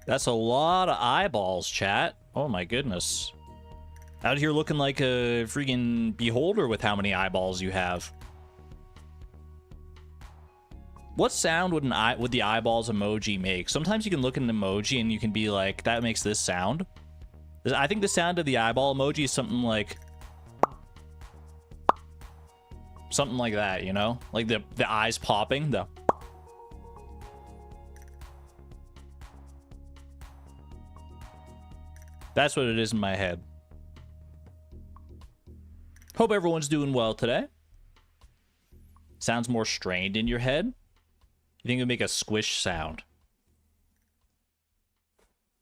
That's a lot of eyeballs, chat. Oh my goodness. Out here looking like a freaking beholder with how many eyeballs you have. What sound would the eyeballs emoji make? Sometimes you can look at an emoji and you can be like, that makes this sound. I think the sound of the eyeball emoji is something like that, you know? Like the eyes popping, the That's what it is in my head. Hope everyone's doing well today. Sounds more strained in your head. You think it would make a squish sound?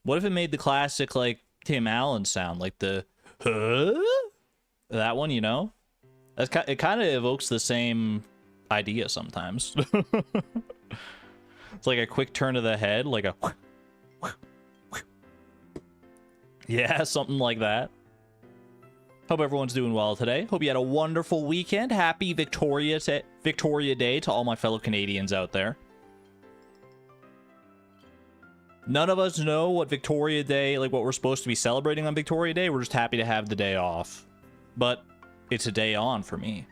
What if it made the classic, like, Tim Allen sound? Like the, huh? That one, you know? It kind of evokes the same idea sometimes. It's like a quick turn of the head, like a... Yeah, something like that. Hope everyone's doing well today. Hope you had a wonderful weekend. Happy Victoria Day to all my fellow Canadians out there. None of us know what Victoria Day, like what we're supposed to be celebrating on Victoria Day. We're just happy to have the day off. But it's a day on for me.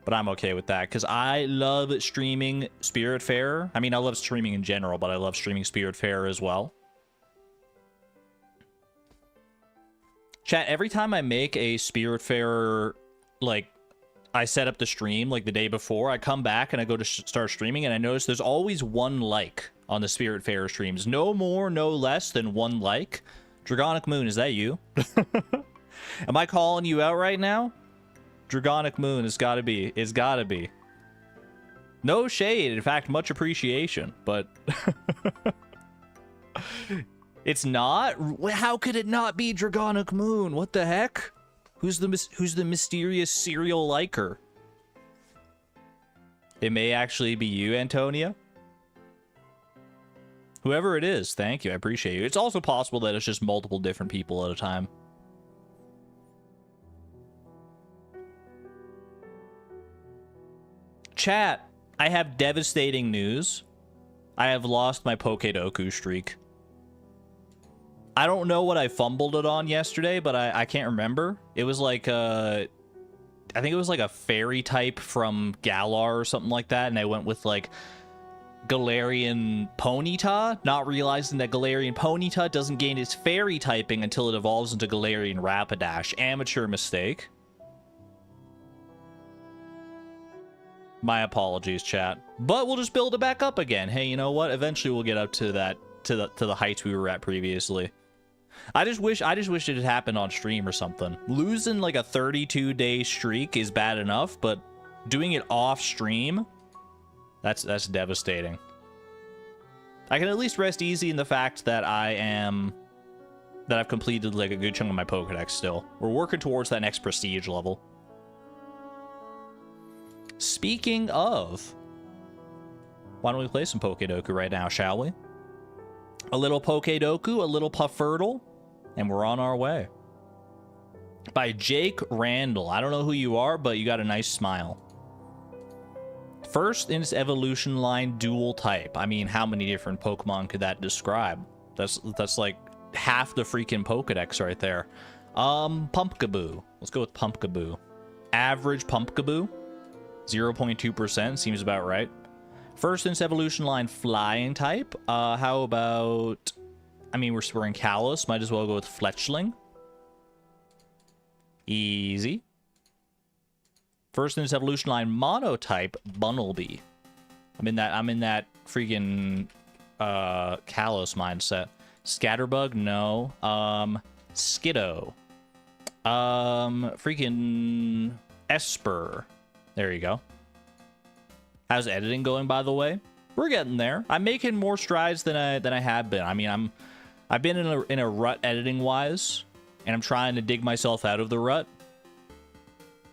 But I'm okay with that because I love streaming Spiritfarer. I mean, I love streaming in general, but I love streaming Spiritfarer as well. Chat, every time I make a Spiritfarer, like, I set up the stream, like, the day before, I come back and I go to start streaming, and I notice there's always one like on the Spiritfarer streams. No more, no less than one like. Dragonic Moon, is that you? Am I calling you out right now? Dragonic Moon, it's gotta be. It's gotta be. No shade, in fact, much appreciation, but... It's not? How could it not be Dragonic Moon? What the heck? Who's the mysterious serial liker? It may actually be you, Antonia. Whoever it is, thank you. I appreciate you. It's also possible that it's just multiple different people at a time. Chat, I have devastating news. I have lost my Pokedoku streak. I don't know what I fumbled it on yesterday, but I can't remember. It was like I think it was like a fairy type from Galar or something like that, and I went with like Galarian Ponyta, not realizing that Galarian Ponyta doesn't gain its fairy typing until it evolves into Galarian Rapidash. Amateur mistake. My apologies, chat. But we'll just build it back up again. Hey, you know what? Eventually we'll get up to that to the heights we were at previously. I just wish it had happened on stream or something. Losing like a 32-day streak is bad enough, but doing it off stream, that's devastating. I can at least rest easy in the fact that I've completed like a good chunk of my Pokedex still. We're working towards that next prestige level. Speaking of, why don't we play some Pokedoku right now, shall we? A little Pokedoku, a little Puffurtle, and we're on our way. By Jake Randall. I don't know who you are, but you got a nice smile. First in its evolution line, dual type. I mean, how many different Pokemon could that describe? That's like half the freaking Pokedex right there. Pumpkaboo. Let's go with Pumpkaboo. Average Pumpkaboo. 0.2% seems about right. First in its evolution line, flying type. How about... I mean, we're in Kalos. Might as well go with Fletchling. Easy. First in its evolution line, monotype, Bunnelby. I'm in that freaking Kalos mindset. Scatterbug, no. Skiddo. Freaking Esper. There you go. How's editing going, by the way? We're getting there. I'm making more strides than I have been. I mean, I've been in a rut editing wise, and I'm trying to dig myself out of the rut.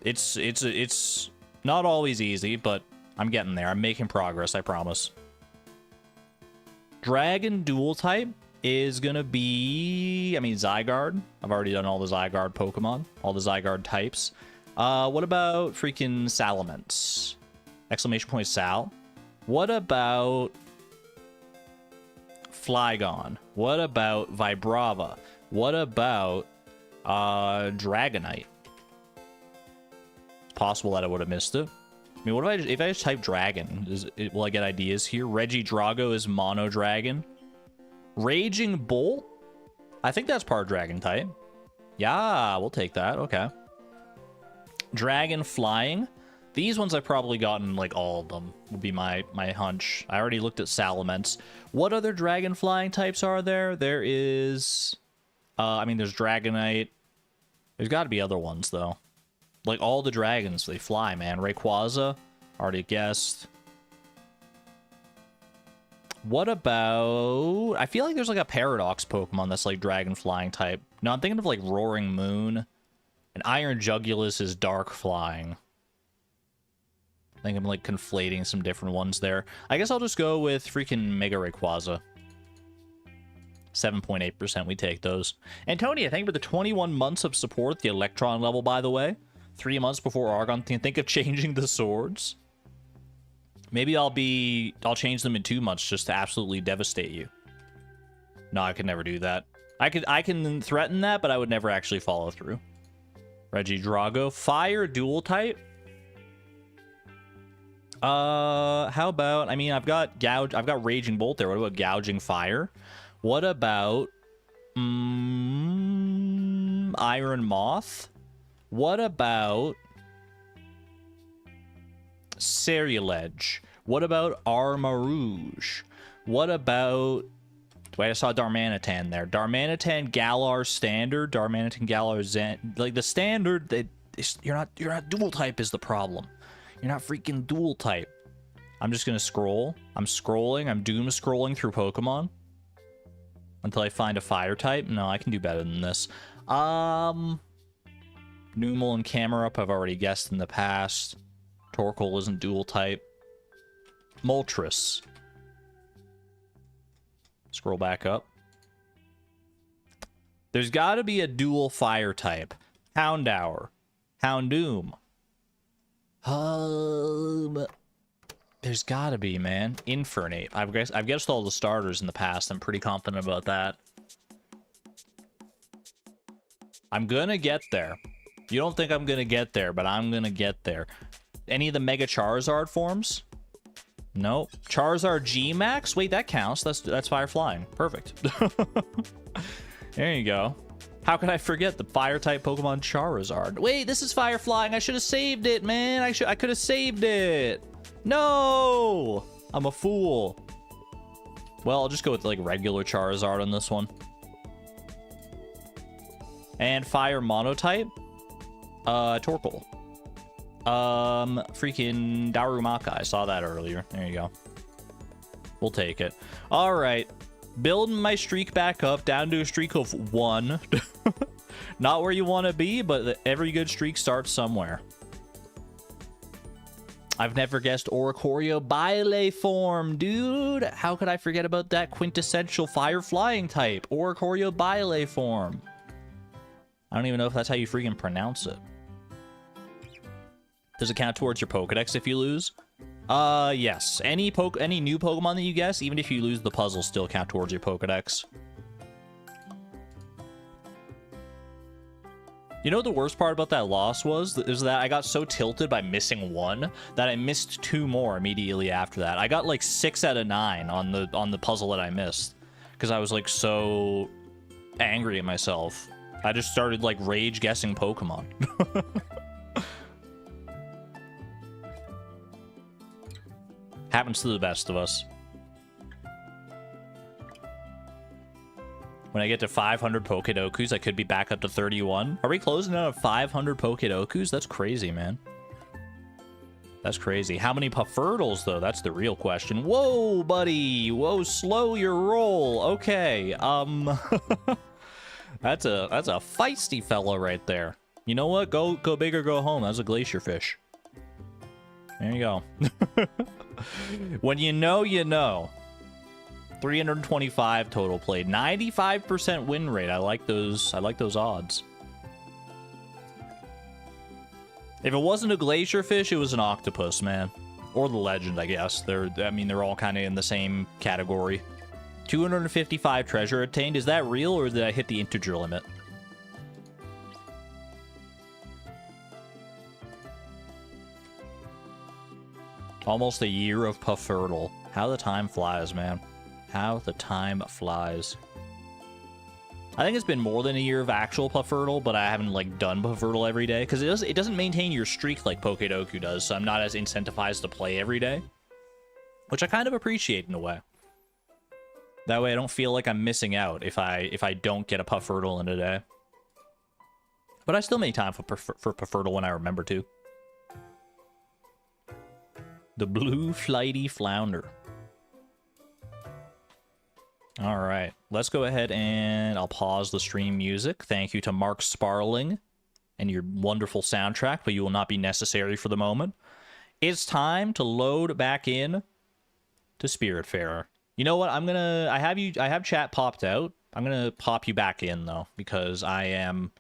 It's not always easy, but I'm getting there. I'm making progress, I promise. Dragon dual type is gonna be, I mean, Zygarde. I've already done all the Zygarde Pokemon, all the Zygarde types. What about freaking Salamence? Exclamation point Sal. What about Flygon? What about Vibrava? What about Dragonite? It's possible that I would have missed it. I mean, what if I just type dragon? Will I get ideas here? Regidrago is mono dragon. Raging Bolt? I think that's part dragon type. Yeah, we'll take that. Okay. Dragon Flying. These ones I've probably gotten, like, all of them, would be my hunch. I already looked at Salamence. What other dragon flying types are there? There is... I mean, there's Dragonite. There's got to be other ones, though. Like, all the dragons, they fly, man. Rayquaza, already guessed. What about... I feel like there's, like, a Paradox Pokemon that's, like, dragon flying type. No, I'm thinking of, like, Roaring Moon. And Iron Jugulus is dark flying. I think I'm, like, conflating some different ones there. I guess I'll just go with freaking Mega Rayquaza. 7.8%, we take those. Antonia, thank you for the 21 months of support. The Electron level, by the way. 3 months before Argon. Think of changing the swords. Maybe I'll change them in 2 months just to absolutely devastate you. No, I could never do that. I can threaten that, but I would never actually follow through. Regidrago. Fire dual type. How about, I mean, I've got Raging Bolt there. What about Gouging Fire? What about Iron Moth? What about Ceruledge? What about Armarouge? What about... Wait, I saw Darmanitan there. Darmanitan, Galar Standard, Darmanitan, Galar Zen. Like, the Standard, you're not dual type is the problem. You're not freaking dual type. I'm just gonna scroll. I'm scrolling. I'm doom scrolling through Pokemon until I find a fire type. No, I can do better than this. Numel and Camerup I've already guessed in the past. Torkoal isn't dual type. Moltres. Scroll back up. There's got to be a dual fire type. Houndour. Houndoom. There's got to be, man. Infernape. I've guessed all the starters in the past. I'm pretty confident about that. I'm gonna get there. You don't think I'm gonna get there, but I'm gonna get there. Any of the Mega Charizard forms? Nope. Charizard G-Max? Wait, that counts. That's Fire Flying. Perfect. There you go. How could I forget the Fire-type Pokemon Charizard? Wait, this is Fire Flying. I should have saved it, man. I could have saved it. No! I'm a fool. Well, I'll just go with, like, regular Charizard on this one. And Fire Monotype? Torkoal. Freaking Darumaka. I saw that earlier. There you go. We'll take it. All right. Building my streak back up down to a streak of 1. Not where you want to be, but every good streak starts somewhere. I've never guessed Oricorio Bile form, dude. How could I forget about that quintessential fire flying type? Oricorio Bile form. I don't even know if that's how you freaking pronounce it. Does it count towards your Pokedex if you lose? Yes. Any new Pokemon that you guess, even if you lose the puzzle, still count towards your Pokedex. You know what the worst part about that loss was? Is that I got so tilted by missing 1 that I missed 2 more immediately after that. I got like 6 out of 9 on the puzzle that I missed because I was like so angry at myself. I just started like rage guessing Pokemon. Happens to the best of us. When I get to 500 Pokedokus, I could be back up to 31. Are we closing out at 500 Pokedokus? That's crazy, man. That's crazy. How many Puffurtles, though? That's the real question. Whoa, buddy. Whoa, slow your roll. Okay. That's a feisty fella right there. You know what? Go big or go home. That's a glacier fish. There you go. When you know, you know. 325 total played. 95% win rate. I like those odds. If it wasn't a glacier fish, it was an octopus, man. Or the legend, I guess. They're all kind of in the same category. 255 treasure attained. Is that real, or did I hit the integer limit? Almost a year of Puffertle. How the time flies, man. How the time flies. I think it's been more than a year of actual Puffertle, but I haven't, like, done Puffertle every day, because it doesn't maintain your streak like Pokedoku does, so I'm not as incentivized to play every day, which I kind of appreciate in a way. That way I don't feel like I'm missing out if I don't get a Puffertle in a day. But I still make time for Puffertle when I remember to. The Blue Flighty Flounder. All right, let's go ahead and I'll pause the stream music. Thank you to Mark Sparling and your wonderful soundtrack, but you will not be necessary for the moment. It's time to load back in to Spiritfarer. You know what? I have chat popped out. I'm gonna pop you back in though, because I'm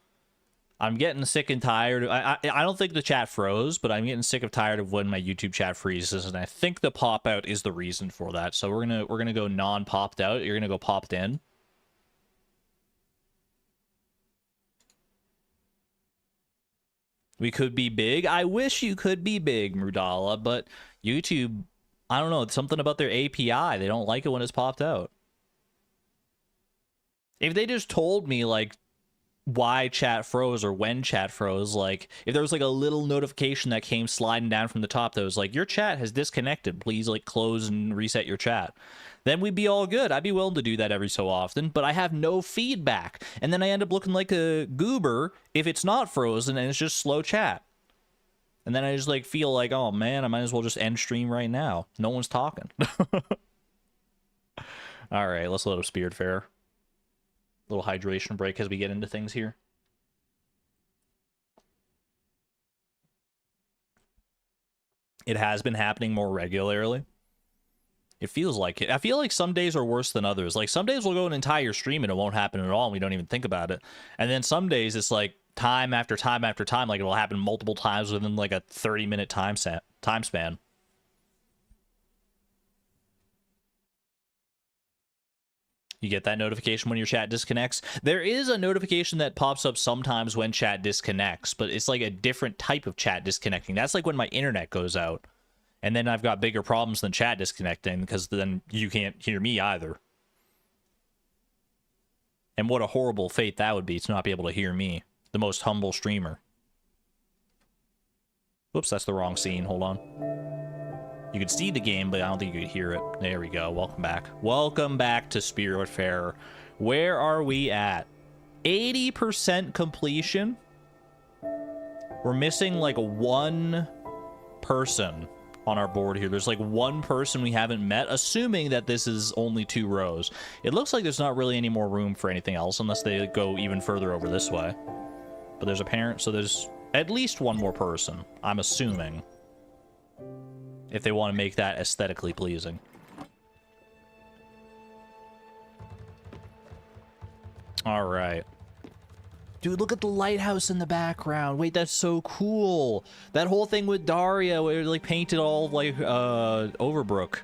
getting sick and tired. I don't think the chat froze, but I'm getting sick of tired of when my YouTube chat freezes, and I think the pop out is the reason for that. So we're gonna go non-popped out. You're gonna go popped in. We could be big. I wish you could be big, Mudala, but YouTube, I don't know, it's something about their API. They don't like it when it's popped out. If they just told me, like, why chat froze or when chat froze, like, if there was, like, a little notification that came sliding down from the top that was like, your chat has disconnected, please, like, close and reset your chat, then we'd be all good. I'd be willing to do that every so often, but I have no feedback, and then I end up looking like a goober if it's not frozen and it's just slow chat. And then I just, like, feel like, oh man, I might as well just end stream right now. No one's talking. All right, let's load up Spiritfarer. Little hydration break as we get into things here. It has been happening more regularly. It feels like it. I feel like some days are worse than others. Like, some days we'll go an entire stream and it won't happen at all and we don't even think about it. And then some days it's like time after time after time, like it'll happen multiple times within like a 30-minute time span. You get that notification when your chat disconnects. There is a notification that pops up sometimes when chat disconnects, but it's like a different type of chat disconnecting. That's like when my internet goes out. And then I've got bigger problems than chat disconnecting, because then you can't hear me either. And what a horrible fate that would be, to not be able to hear me, the most humble streamer. Whoops, that's the wrong scene. Hold on. You could see the game, but I don't think you could hear it. There we go. Welcome back. Welcome back to Spiritfarer. Where are we at? 80% completion. We're missing like one person on our board here. There's like one person we haven't met, assuming that this is only 2 rows. It looks like there's not really any more room for anything else unless they go even further over this way. But there's a parent, so there's at least one more person, I'm assuming, if they want to make that aesthetically pleasing. All right. Dude, look at the lighthouse in the background. Wait, that's so cool. That whole thing with Daria, where it like painted all like Overbrook.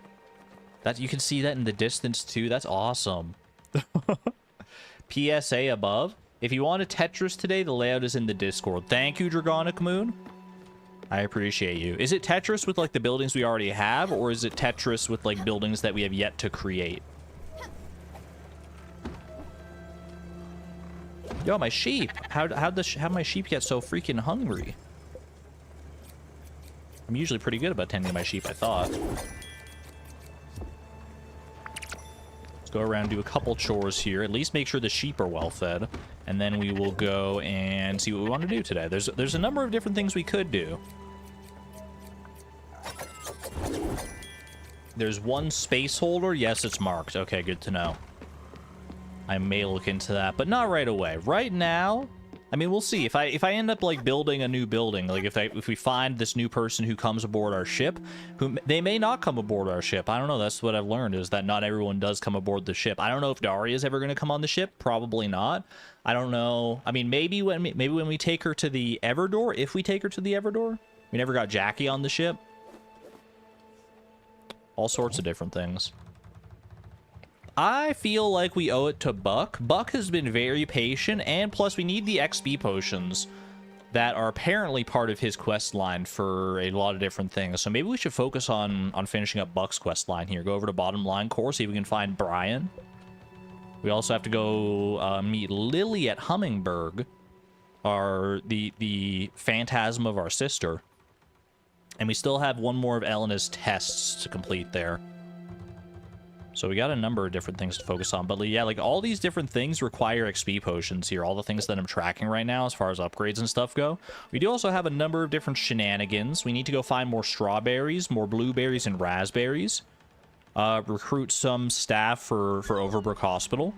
That, you can see that in the distance too. That's awesome. PSA above. If you want a Tetris today, the layout is in the Discord. Thank you, Dragonic Moon. I appreciate you. Is it Tetris with like the buildings we already have, or is it Tetris with like buildings that we have yet to create? Yo, my sheep. How'd my sheep get so freaking hungry? I'm usually pretty good about tending my sheep, I thought. Let's go around and do a couple chores here. At least make sure the sheep are well fed. And then we will go and see what we want to do today. There's a number of different things we could do. There's one space holder. Yes, it's marked. Okay, good to know. I may look into that, but not right away. Right now, I mean, we'll see. If I end up like building a new building, like if we find this new person who comes aboard our ship, they may not come aboard our ship. I don't know. That's what I've learned, is that not everyone does come aboard the ship. I don't know if Daria is ever going to come on the ship. Probably not. I don't know. I mean, maybe when we take her to the Everdor, if we take her to the Everdor. We never got Jackie on the ship. All sorts of different things. I feel like we owe it to Buck. Buck has been very patient, and plus we need the XP potions that are apparently part of his quest line for a lot of different things. So maybe we should focus on finishing up Buck's quest line here. Go over to bottom line core, see if we can find Brian. We also have to go meet Lily at Hummingberg, the phantasm of our sister. And we still have one more of Elena's tests to complete there. So we got a number of different things to focus on. But yeah, like all these different things require XP potions here. All the things that I'm tracking right now as far as upgrades and stuff go. We do also have a number of different shenanigans. We need to go find more strawberries, more blueberries, and raspberries. Recruit some staff for Overbrook Hospital.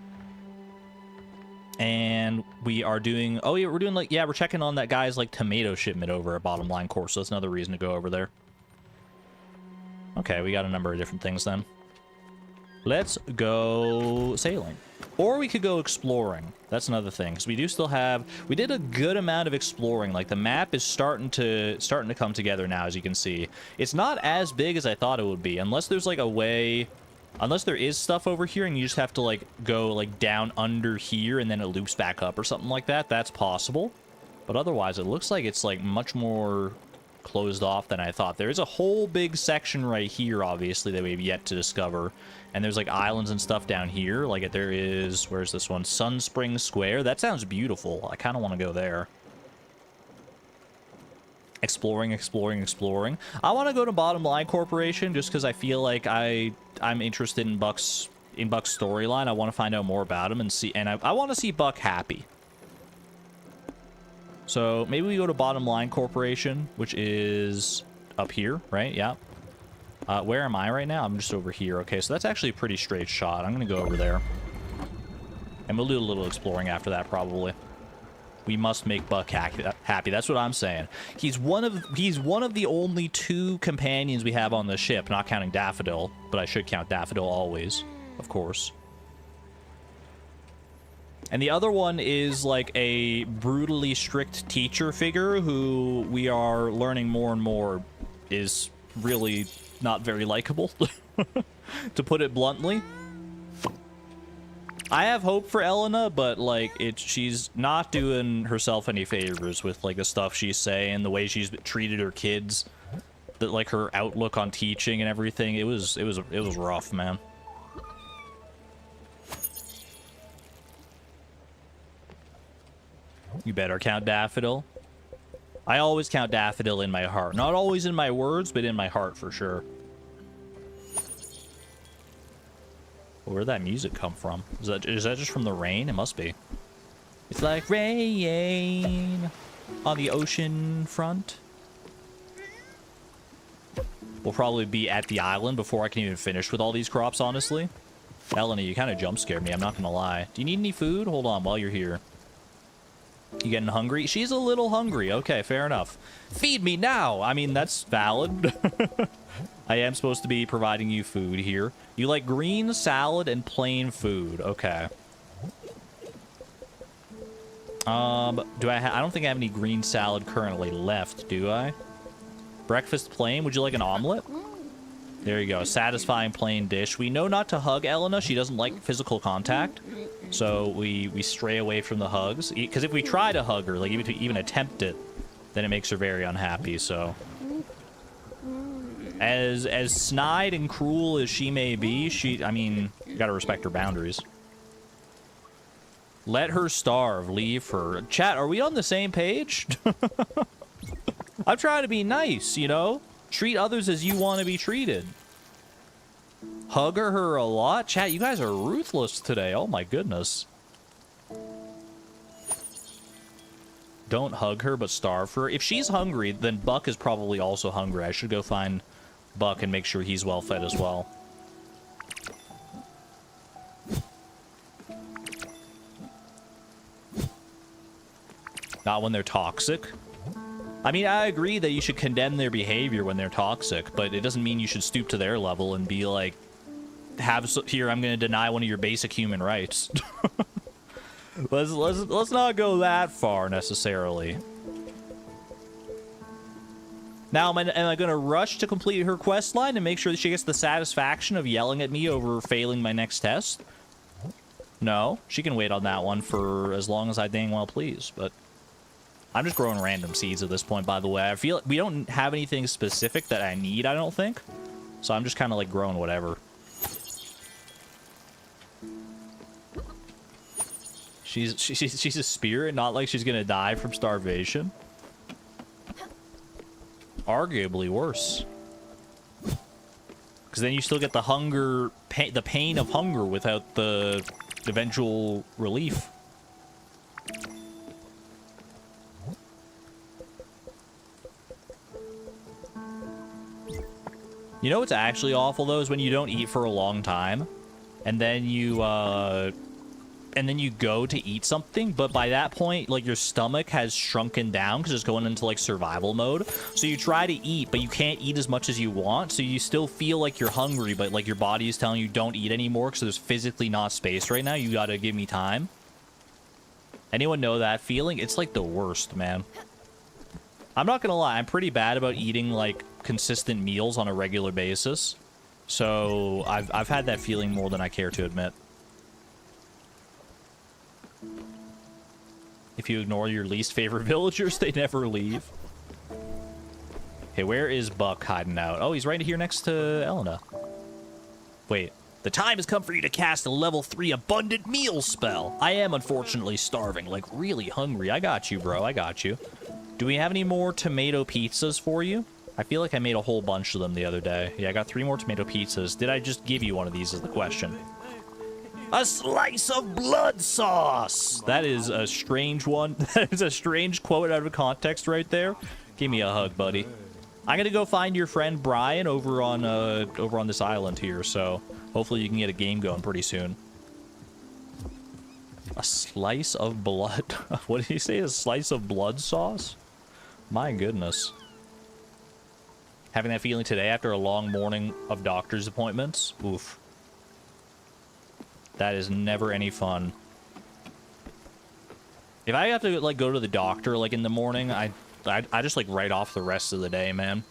And we are doing... Oh, yeah, we're doing like... Yeah, we're checking on that guy's like tomato shipment over at bottom line course. So that's another reason to go over there. Okay, we got a number of different things then. Let's go sailing. Or we could go exploring. That's another thing. So we do still have... We did a good amount of exploring. Like, the map is starting to come together now, as you can see. It's not as big as I thought it would be. Unless there's, like, a way... Unless there is stuff over here and you just have to, like, go, like, down under here and then it loops back up or something like that. That's possible. But otherwise, it looks like it's, like, much more closed off than I thought. There is a whole big section right here, obviously, that we've yet to discover. And there's like islands and stuff down here. Like there is, where's this one? Sunspring Square. That sounds beautiful. I kind of want to go there. Exploring, exploring, exploring. I want to go to Bottom Line Corporation just because I feel like I'm interested in Buck's storyline. I want to find out more about him and see, and I want to see Buck happy. So maybe we go to Bottom Line Corporation, which is up here, right? Yeah. Where am I right now? I'm just over here. Okay, so that's actually a pretty straight shot. I'm going to go over there. And we'll do a little exploring after that, probably. We must make Buck happy. That's what I'm saying. He's one of the only 2 companions we have on the ship, not counting Daffodil. But I should count Daffodil always, of course. And the other one is like a brutally strict teacher figure who we are learning more and more is really... not very likable, to put it bluntly. I have hope for Elena, but like she's not doing herself any favors with like the stuff she's saying, the way she's treated her kids, that like her outlook on teaching and everything. It was rough, man. You better count Daffodil. I always count Daffodil in my heart. Not always in my words, but in my heart for sure. Where'd that music come from? Is that just from the rain? It must be. It's like rain on the ocean front. We'll probably be at the island before I can even finish with all these crops, honestly. Elena, you kind of jump scared me, I'm not gonna lie. Do you need any food? Hold on while you're here. You getting hungry? She's a little hungry. Okay, fair enough. Feed me now! I mean, that's valid. I am supposed to be providing you food here. You like green salad and plain food. Okay. I don't think I have any green salad currently left, do I? Breakfast plain? Would you like an omelet? There you go. Satisfying plain dish. We know not to hug Elena. She doesn't like physical contact. So we stray away from the hugs. Because if we try to hug her, like even attempt it, then it makes her very unhappy, so... As snide and cruel as she may be, I mean, you gotta respect her boundaries. Let her starve. Leave her. Chat, are we on the same page? I'm trying to be nice, you know? Treat others as you want to be treated. Hug her a lot? Chat, you guys are ruthless today. Oh my goodness. Don't hug her, but starve her. If she's hungry, then Buck is probably also hungry. I should go find Buck and make sure he's well fed as well. Not when they're toxic. I mean, I agree that you should condemn their behavior when they're toxic, but it doesn't mean you should stoop to their level and be like, here, I'm going to deny one of your basic human rights. Let's not go that far necessarily. Now, am I going to rush to complete her quest line and make sure that she gets the satisfaction of yelling at me over failing my next test? No, she can wait on that one for as long as I dang well please, but I'm just growing random seeds at this point, by the way. I feel like we don't have anything specific that I need, I don't think. So I'm just kind of like growing whatever. She's a spirit, not like she's gonna die from starvation. Arguably worse. Because then you still get the hunger, the pain of hunger without the eventual relief. You know what's actually awful though is when you don't eat for a long time, and then you go to eat something, but by that point, like, your stomach has shrunken down because it's going into, like, survival mode. So you try to eat, but you can't eat as much as you want, so you still feel like you're hungry, but, like, your body is telling you don't eat anymore because there's physically not space right now. You gotta give me time. Anyone know that feeling? It's, like, the worst, man. I'm not gonna lie, I'm pretty bad about eating, like, consistent meals on a regular basis. So I've had that feeling more than I care to admit. If you ignore your least favorite villagers, they never leave. Okay, where is Buck hiding out? Oh, he's right here next to Elena. Wait. The time has come for you to cast a level 3 abundant meal spell. I am unfortunately starving, like really hungry. I got you, bro. I got you. Do we have any more tomato pizzas for you? I feel like I made a whole bunch of them the other day. Yeah, I got 3 more tomato pizzas. Did I just give you one of these is the question. A slice of blood sauce! That is a strange one. That is a strange quote out of context right there. Give me a hug, buddy. I'm gonna go find your friend Brian over on this island here, so hopefully you can get a game going pretty soon. A slice of blood? What did he say? A slice of blood sauce? My goodness. Having that feeling today after a long morning of doctor's appointments? Oof. That is never any fun. If I have to, like, go to the doctor, like, in the morning, I just, like, write off the rest of the day, man.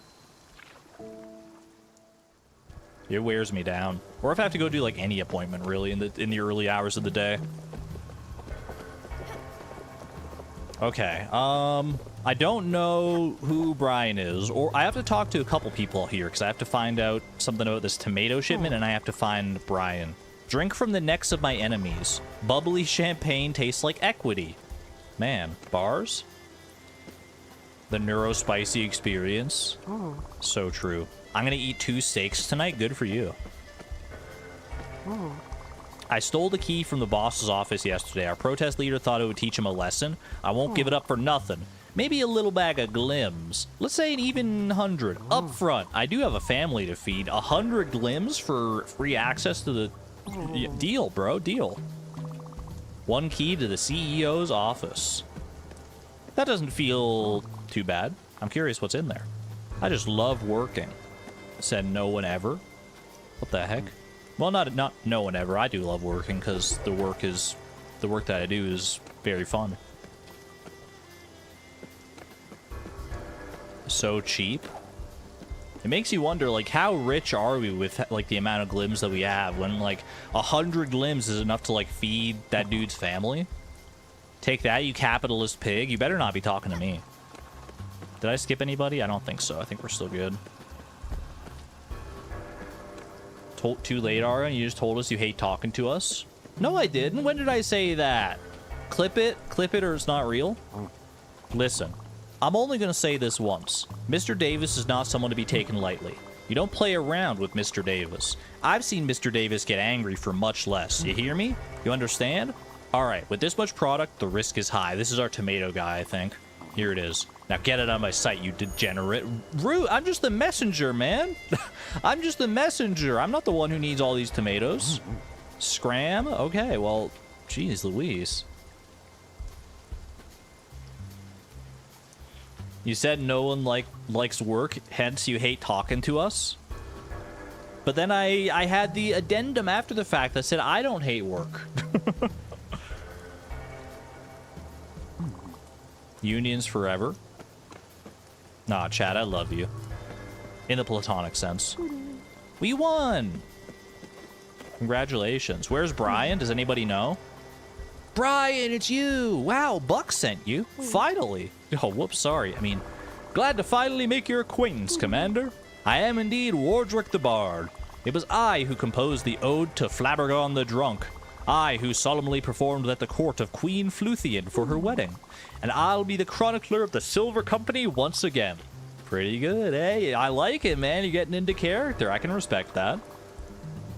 It wears me down. Or if I have to go do, like, any appointment, really, in the early hours of the day. Okay, I don't know who Brian is, or I have to talk to a couple people here, because I have to find out something about this tomato shipment, and I have to find Brian. Drink from the necks of my enemies. Bubbly champagne tastes like equity. Man, bars? The neurospicy experience. Oh. So true. I'm gonna eat 2 steaks tonight. Good for you. Oh. I stole the key from the boss's office yesterday. Our protest leader thought it would teach him a lesson. I won't give it up for nothing. Maybe a little bag of glims. Let's say an even 100. Up front, I do have a family to feed. 100 glims for free access to the... Deal, bro. Deal. 1 key to the CEO's office. That doesn't feel too bad. I'm curious what's in there. I just love working. Said no one ever. What the heck? Well, not no one ever. I do love working because the work that I do is very fun. So cheap. It makes you wonder, like, how rich are we with, like, the amount of glims that we have when, like, 100 glims is enough to, like, feed that dude's family? Take that, you capitalist pig. You better not be talking to me. Did I skip anybody? I don't think so. I think we're still good. Too late, Ara? You just told us you hate talking to us? No, I didn't. When did I say that? Clip it, or it's not real? Listen. I'm only going to say this once. Mr. Davis is not someone to be taken lightly. You don't play around with Mr. Davis. I've seen Mr. Davis get angry for much less. You hear me? You understand? Alright, with this much product, the risk is high. This is our tomato guy, I think. Here it is. Now get it on my site, you degenerate. Rude, I'm just the messenger, man. I'm just the messenger. I'm not the one who needs all these tomatoes. Scram? Okay, well, geez Louise. You said no one likes work, hence you hate talking to us? But then I had the addendum after the fact that said I don't hate work. Unions forever. Nah, Chad, I love you. In the platonic sense. We won! Congratulations. Where's Brian? Does anybody know? Brian, it's you! Wow, Buck sent you. Finally. Oh, whoops, sorry. I mean, glad to finally make your acquaintance, Commander. I am indeed Wardrick the Bard. It was I who composed the Ode to Flabbergon the Drunk. I who solemnly performed at the court of Queen Fluthian for her wedding. And I'll be the chronicler of the Silver Company once again. Pretty good, eh? I like it, man. You're getting into character. I can respect that.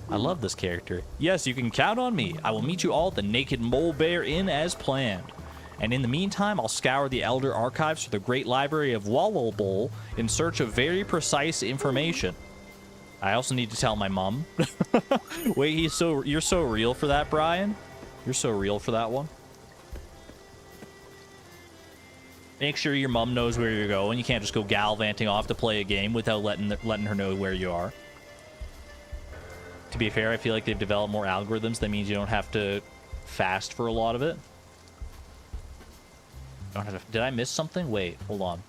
I love this character. Yes, you can count on me. I will meet you all at the Naked Mole Bear Inn as planned. And in the meantime, I'll scour the Elder Archives for the Great Library of Wallowbull in search of very precise information. I also need to tell my mom. Wait, you're so real for that, Brian? You're so real for that one? Make sure your mom knows where you're going. You can't just go gallivanting off to play a game without letting her know where you are. To be fair, I feel like they've developed more algorithms. That means you don't have to fast for a lot of it. Did I miss something? Wait, hold on.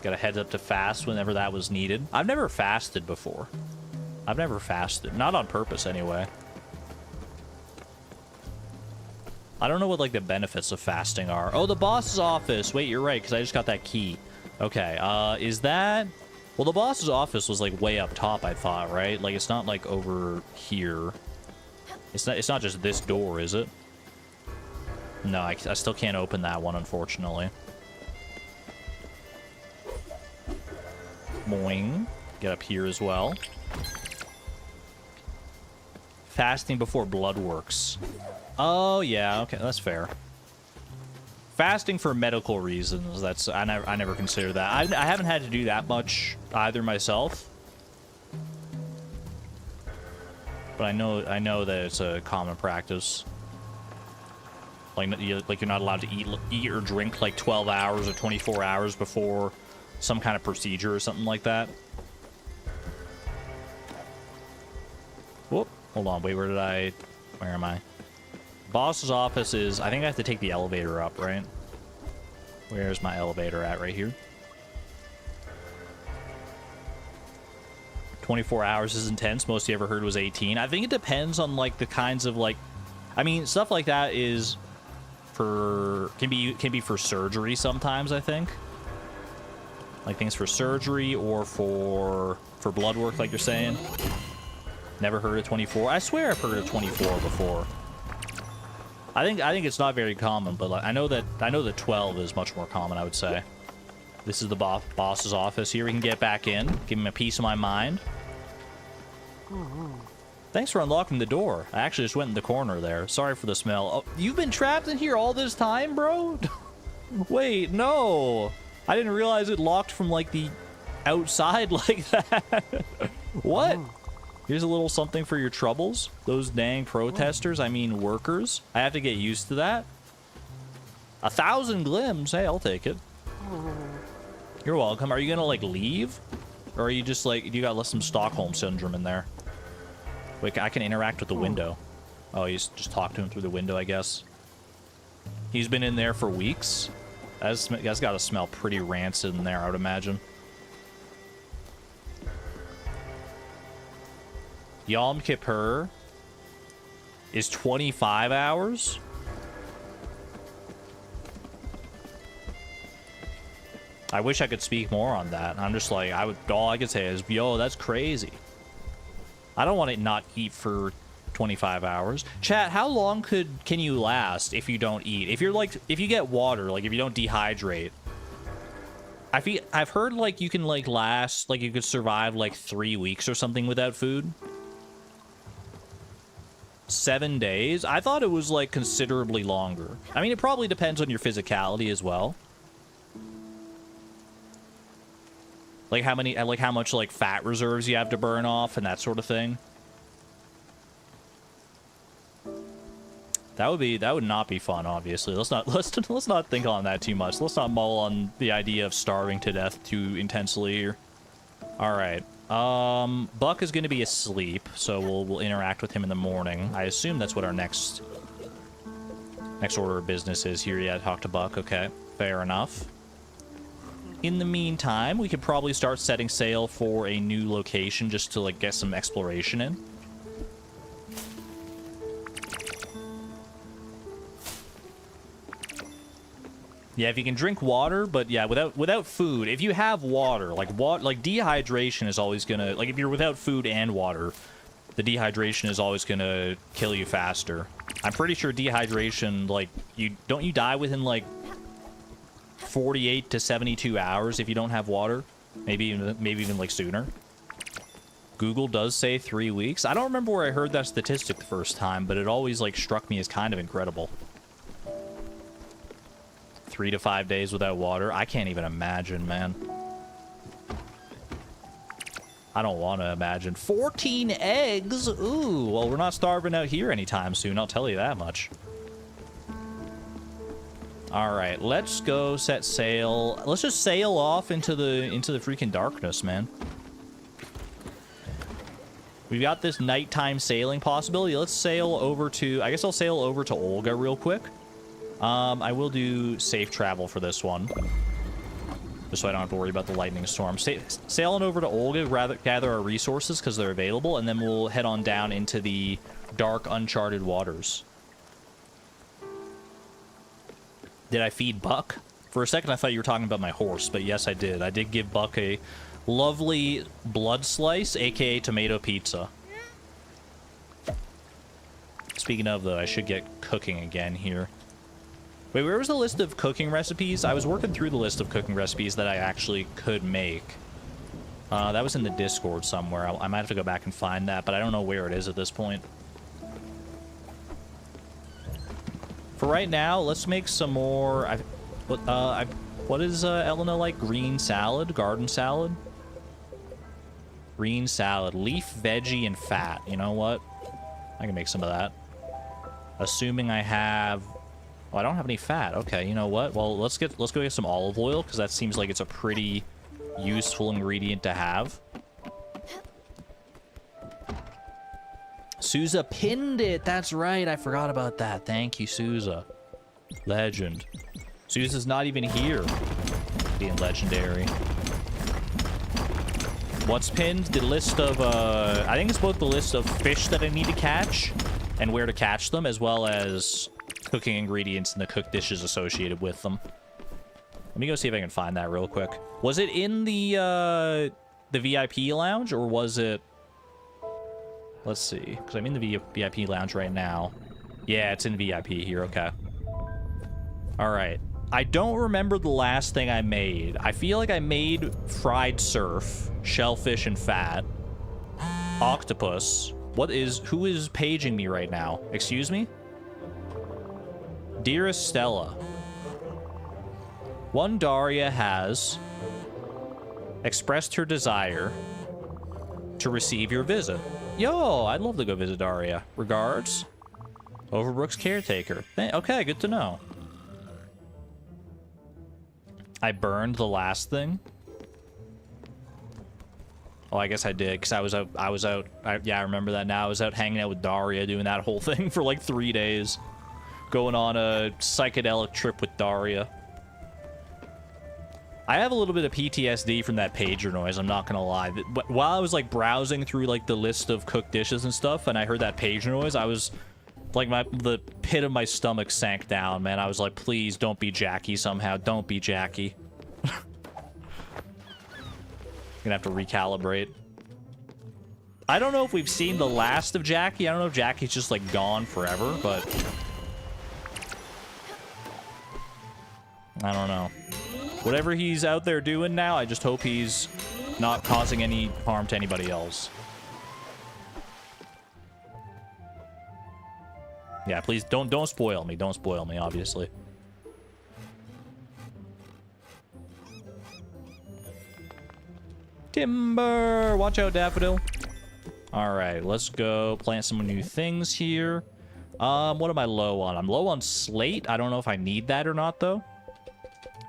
Got a heads up to fast whenever that was needed. I've never fasted before. I've never fasted. Not on purpose, anyway. I don't know what, like, the benefits of fasting are. Oh, the boss's office. Wait, you're right, because I just got that key. Okay, is that... Well, the boss's office was, like, way up top, I thought, right? Like, it's not, like, over here. It's not just this door, is it? No, I still can't open that one, unfortunately. Boing. Get up here as well. Fasting before blood works. Oh, yeah, okay, that's fair. Fasting for medical reasons, that's... I never considered that. I haven't had to do that much either myself. But I know that it's a common practice. Like you're not allowed to eat or drink like 12 hours or 24 hours before some kind of procedure or something like that. Whoop. Hold on. Wait, where am I? Boss's office is... I think I have to take the elevator up, right? Where's my elevator at? Right here. 24 hours is intense. Most you ever heard was 18. I think it depends on, like, the kinds of, like... I mean, stuff like that is for... Can be for surgery sometimes, I think. Like, things for surgery or for blood work, like you're saying. Never heard of 24. I swear I've heard of 24 before. I think it's not very common, but like, I know that 12 is much more common, I would say. This is the boss's office here. We can get back in. Give him a piece of my mind. Thanks for unlocking the door. I actually just went in the corner there. Sorry for the smell. Oh, you've been trapped in here all this time, bro? Wait, no. I didn't realize it locked from, like, the outside like that. What? Here's a little something for your troubles. Those dang protesters, I mean workers. I have to get used to that. 1,000 glims. Hey, I'll take it. You're welcome. Are you gonna, like, leave? Or are you just, like, you got some Stockholm Syndrome in there? Wait, I can interact with the window. Oh, you just talk to him through the window, I guess. He's been in there for weeks. That's got to smell pretty rancid in there, I would imagine. Yom Kippur is 25 hours? I wish I could speak more on that. I'm just like, all I could say is, yo, that's crazy. I don't want to not eat for 25 hours. Chat, how long can you last if you don't eat? If you get water, like if you don't dehydrate. I've heard like you can like last, like you could survive like 3 weeks or something without food. 7 days? I thought it was like considerably longer. I mean, it probably depends on your physicality as well. Like how much like fat reserves you have to burn off and that sort of thing. That would not be fun, obviously. Let's not think on that too much. Let's not mull on the idea of starving to death too intensely here. All right. Buck is going to be asleep, so we'll interact with him in the morning. I assume that's what our next Next order of business is here. Yeah, talk to Buck. Okay, fair enough. In the meantime, we could probably start setting sail for a new location just to, like, get some exploration in. Yeah, if you can drink water, but yeah, without food. If you have water, like dehydration is always gonna, like, if you're without food and water, the dehydration is always gonna kill you faster. I'm pretty sure dehydration, like, you die within like 48 to 72 hours if you don't have water. Maybe even like sooner. Google does say 3 weeks. I don't remember where I heard that statistic the first time, but it always like struck me as kind of incredible. 3 to 5 days without water. I can't even imagine, man. I don't want to imagine. 14 eggs? Ooh, well, we're not starving out here anytime soon, I'll tell you that much. All right, let's go set sail. Let's just sail off into the freaking darkness, man. We've got this nighttime sailing possibility. Let's sail over to... I guess I'll sail over to Olga real quick. I will do safe travel for this one. Just so I don't have to worry about the lightning storm. Sailing over to Olga, gather our resources because they're available, and then we'll head on down into the dark, uncharted waters. Did I feed Buck? For a second, I thought you were talking about my horse, but yes, I did. I did give Buck a lovely blood slice, aka tomato pizza. Speaking of, though, I should get cooking again here. Wait, where was the list of cooking recipes? I was working through the list of cooking recipes that I actually could make. That was in the Discord somewhere. I might have to go back and find that, but I don't know where it is at this point. For right now, let's make some more... what is Elena like? Green salad? Garden salad? Green salad. Leaf, veggie, and fat. You know what? I can make some of that. Assuming I have... Oh, I don't have any fat. Okay, you know what? Well, let's go get some olive oil, because that seems like it's a pretty useful ingredient to have. Sousa pinned it. That's right. I forgot about that. Thank you, Sousa. Legend. Sousa's not even here. Being legendary. What's pinned? The list of, I think it's both the list of fish that I need to catch and where to catch them, as well as cooking ingredients and the cooked dishes associated with them. Let me go see if I can find that real quick. Was it in the VIP lounge, or was it... Let's see, because I'm in the VIP lounge right now. Yeah, it's in VIP here, okay. All right. I don't remember the last thing I made. I feel like I made fried surf, shellfish and fat, octopus. Who is paging me right now? Excuse me? Dearest Stella, one Daria has expressed her desire to receive your visit. Yo, I'd love to go visit Daria. Regards, Overbrook's caretaker. Okay, good to know. I burned the last thing. Oh, I guess I did, because I was out. Yeah, I remember that now. I was out hanging out with Daria, doing that whole thing for like 3 days. Going on a psychedelic trip with Daria. I have a little bit of PTSD from that pager noise, I'm not gonna lie. While I was like browsing through like the list of cooked dishes and stuff, and I heard that pager noise, I was like, the pit of my stomach sank down, man. I was like, please don't be Jackie somehow. Don't be Jackie. Gonna have to recalibrate. I don't know if we've seen the last of Jackie. I don't know if Jackie's just like gone forever, but I don't know. Whatever he's out there doing now, I just hope he's not causing any harm to anybody else. Yeah, please don't spoil me. Don't spoil me, obviously. Timber! Watch out, Daffodil. Alright, let's go plant some new things here. What am I low on? I'm low on slate. I don't know if I need that or not, though.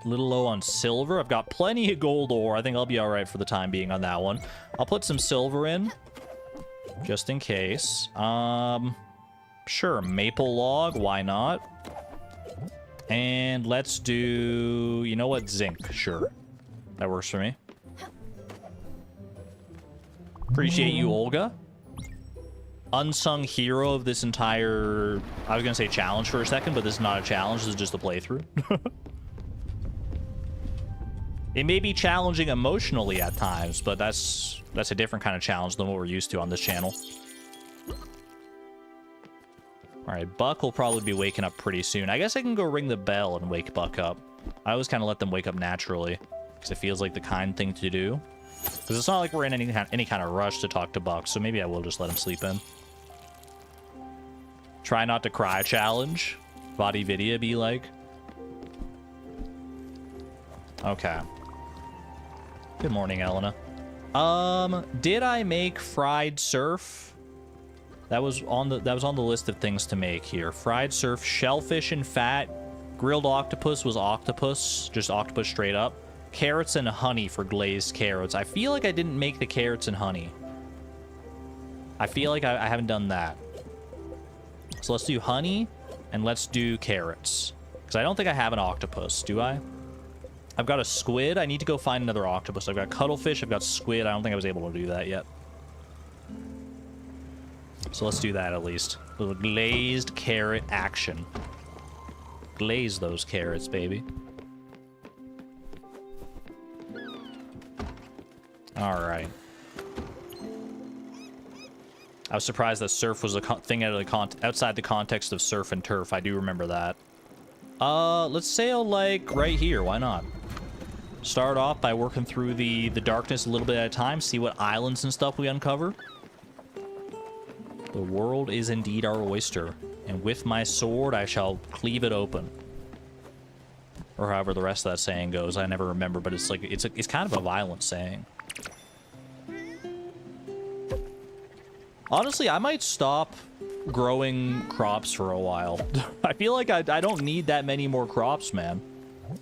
A little low on silver. I've got plenty of gold ore. I think I'll be alright for the time being on that one. I'll put some silver in, just in case. Sure, maple log. Why not? And let's do, you know what, zinc. Sure, that works for me. Appreciate you, Olga. Unsung hero of this entire, I was gonna say challenge for a second, but this is not a challenge, this is just a playthrough. It may be challenging emotionally at times, but that's a different kind of challenge than what we're used to on this channel. All right, Buck will probably be waking up pretty soon. I guess I can go ring the bell and wake Buck up. I always kind of let them wake up naturally because it feels like the kind thing to do. Because it's not like we're in any kind of rush to talk to Buck, so maybe I will just let him sleep in. Try not to cry challenge. VOD video be like. Okay. Good morning, Elena. Did I make fried surf? That was on the list of things to make here. Fried surf, shellfish and fat. Grilled octopus was octopus, just octopus straight up. Carrots and honey for glazed carrots. I feel like I didn't make the carrots and honey. I feel like I haven't done that. So let's do honey and let's do carrots. Because I don't think I have an octopus, do I? I've got a squid. I need to go find another octopus. I've got cuttlefish. I've got squid. I don't think I was able to do that yet. So let's do that at least. A little glazed carrot action. Glaze those carrots, baby. All right. I was surprised that surf was a thing outside the context of surf and turf. I do remember that. Let's sail like right here. Why not? Start off by working through the darkness a little bit at a time. See what islands and stuff we uncover. The world is indeed our oyster, and with my sword I shall cleave it open. Or however the rest of that saying goes. I never remember, but it's like it's kind of a violent saying. Honestly, I might stop growing crops for a while. I feel like I don't need that many more crops, man.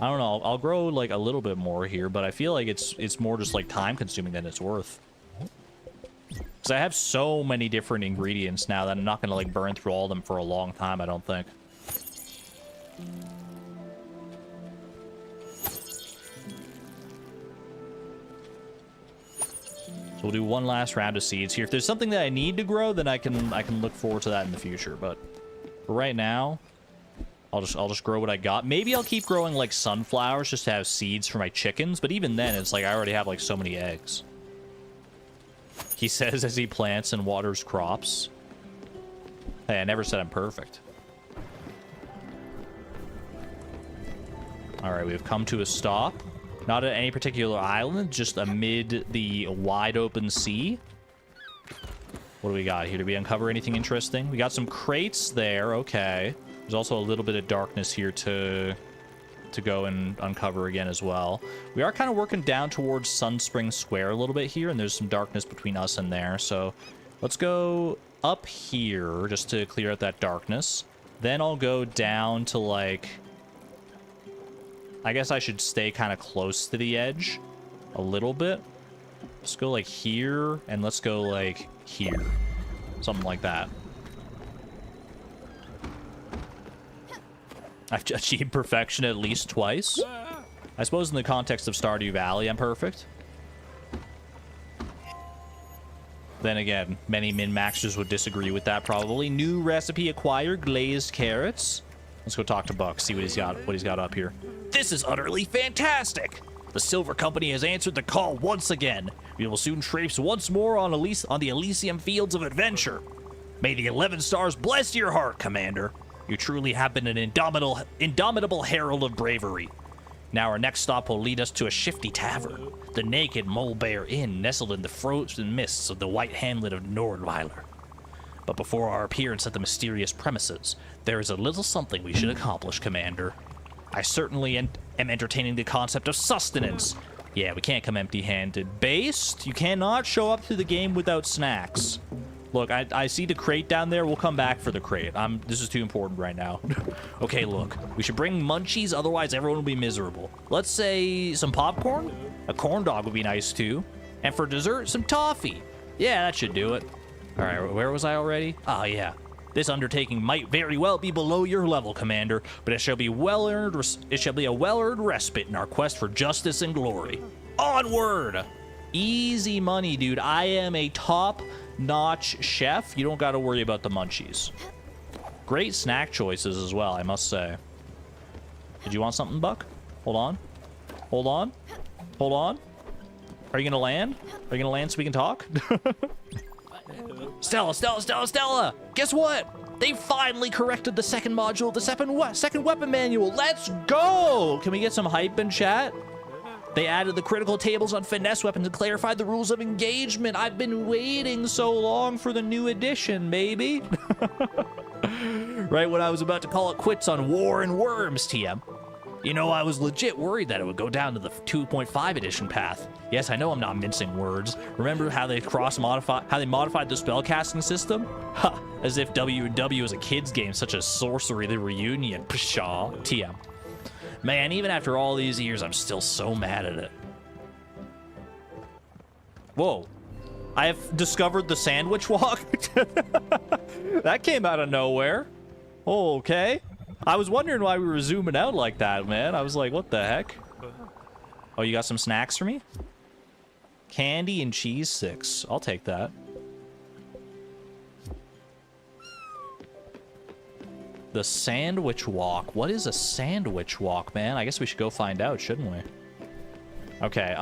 I don't know. I'll grow like a little bit more here, but I feel like it's more just like time consuming than it's worth. Because I have so many different ingredients now that I'm not going to like burn through all of them for a long time, I don't think. So we'll do one last round of seeds here. If there's something that I need to grow, then I can look forward to that in the future. But for right now, I'll just grow what I got. Maybe I'll keep growing like sunflowers just to have seeds for my chickens. But even then, it's like I already have like so many eggs. He says as he plants and waters crops. Hey, I never said I'm perfect. All right, we've come to a stop. Not at any particular island, just amid the wide open sea. What do we got here? Did we uncover anything interesting? We got some crates there. Okay. There's also a little bit of darkness here to go and uncover again as well. We are kind of working down towards Sunspring Square a little bit here, and there's some darkness between us and there. So let's go up here just to clear out that darkness. Then I'll go down to like... I guess I should stay kind of close to the edge a little bit. Let's go like here, and let's go like here. Something like that. I've achieved perfection at least twice. I suppose in the context of Stardew Valley, I'm perfect. Then again, many min-maxers would disagree with that probably. New recipe acquired, glazed carrots. Let's go talk to Buck, see what he's got up here. This is utterly fantastic! The Silver Company has answered the call once again. We will soon traipse once more on the Elysium Fields of Adventure. May the 11 stars bless your heart, Commander. You truly have been an indomitable herald of bravery. Now our next stop will lead us to a shifty tavern, the Naked Mole Bear Inn, nestled in the frozen mists of the white hamlet of Nordweiler. But before our appearance at the mysterious premises, there is a little something we should accomplish, Commander. I certainly am entertaining the concept of sustenance. Yeah, we can't come empty-handed. Based, you cannot show up to the game without snacks. Look, I see the crate down there. We'll come back for the crate. This is too important right now. Okay, look. We should bring munchies, otherwise everyone will be miserable. Let's say some popcorn? A corn dog would be nice, too. And for dessert, some toffee. Yeah, that should do it. All right, where was I already? Oh, yeah. This undertaking might very well be below your level, Commander, but it shall be it shall be a well-earned respite in our quest for justice and glory. Onward! Easy money, dude. I am a top-notch chef. You don't got to worry about the munchies. Great snack choices as well, I must say. Did you want something, Buck? Hold on. Hold on. Hold on. Are you gonna land? Are you gonna land so we can talk? Stella! Guess what? They finally corrected the second module of the second weapon manual. Let's go! Can we get some hype in chat? They added the critical tables on finesse weapons and clarified the rules of engagement. I've been waiting so long for the new edition, baby. Right when I was about to call it quits on War and Worms, TM. You know, I was legit worried that it would go down to the 2.5 edition path. Yes, I know I'm not mincing words. Remember how they modified the spellcasting system? Ha! As if W&W was a kid's game, such as Sorcery the Reunion. Pshaw. TM. Man, even after all these years, I'm still so mad at it. Whoa. I have discovered the sandwich walk. That came out of nowhere. Okay. I was wondering why we were zooming out like that, man. I was like, what the heck? Oh, you got some snacks for me? Candy and cheese sticks. I'll take that. The sandwich walk. What is a sandwich walk, man? I guess we should go find out, shouldn't we? Okay,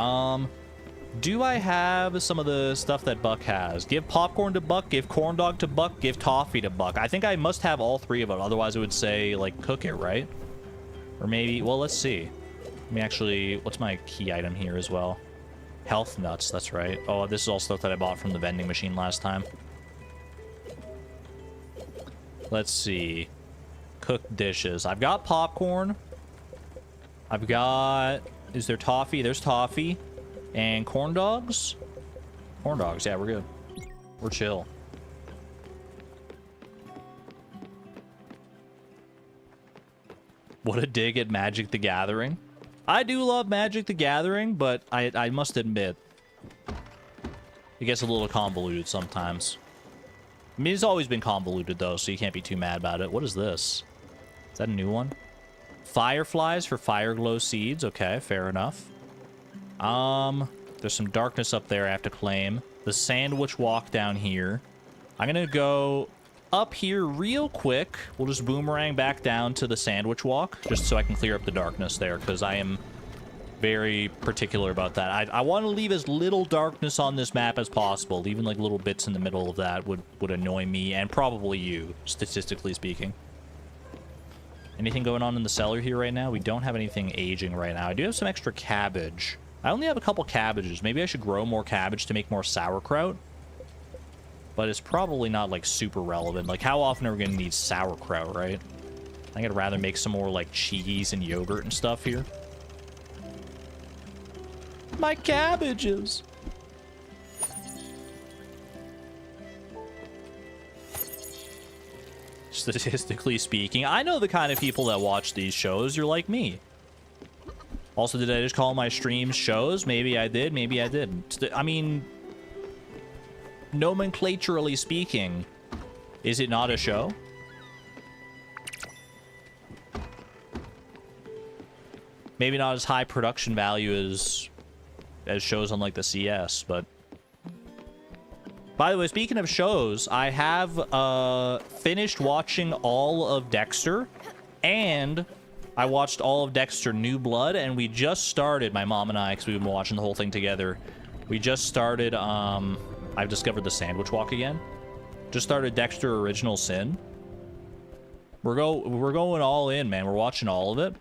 do I have some of the stuff that Buck has? Give popcorn to Buck, give corn dog to Buck, give toffee to Buck. I think I must have all three of them. Otherwise, it would say, like, cook it, right? Or maybe, well, let's see. Let me actually, what's my key item here as well? Health nuts, that's right. Oh, this is all stuff that I bought from the vending machine last time. Let's see. Cooked dishes. I've got popcorn. I've got, is there toffee? There's toffee. And corn dogs? Corn dogs, yeah, we're good. We're chill. What a dig at Magic the Gathering. I do love Magic the Gathering, but I must admit, it gets a little convoluted sometimes. I mean, it's always been convoluted, though, so you can't be too mad about it. What is this? Is that a new one? Fireflies for fire glow seeds. Okay, fair enough. There's some darkness up there I have to claim. The sandwich walk down here. I'm gonna go up here real quick. We'll just boomerang back down to the sandwich walk, just so I can clear up the darkness there, because I am very particular about that. I want to leave as little darkness on this map as possible. Leaving like little bits in the middle of that would annoy me, and probably you, statistically speaking. Anything going on in the cellar here right now? We don't have anything aging right now. I do have some extra cabbage. I only have a couple cabbages. Maybe I should grow more cabbage to make more sauerkraut. But it's probably not, like, super relevant. Like, how often are we going to need sauerkraut, right? I think I'd rather make some more, like, cheese and yogurt and stuff here. My cabbages! Statistically speaking, I know the kind of people that watch these shows. You're like me. Also, did I just call my streams shows? Maybe I did, maybe I didn't. I mean, nomenclaturally speaking, is it not a show? Maybe not as high production value as shows on, like, the CS, but... By the way, speaking of shows, I have finished watching all of Dexter, and I watched all of Dexter New Blood, and we just started, my mom and I, because we've been watching the whole thing together, we just started, I've discovered the sandwich walk again. Just started Dexter Original Sin. We're going all in, man. We're watching all of it.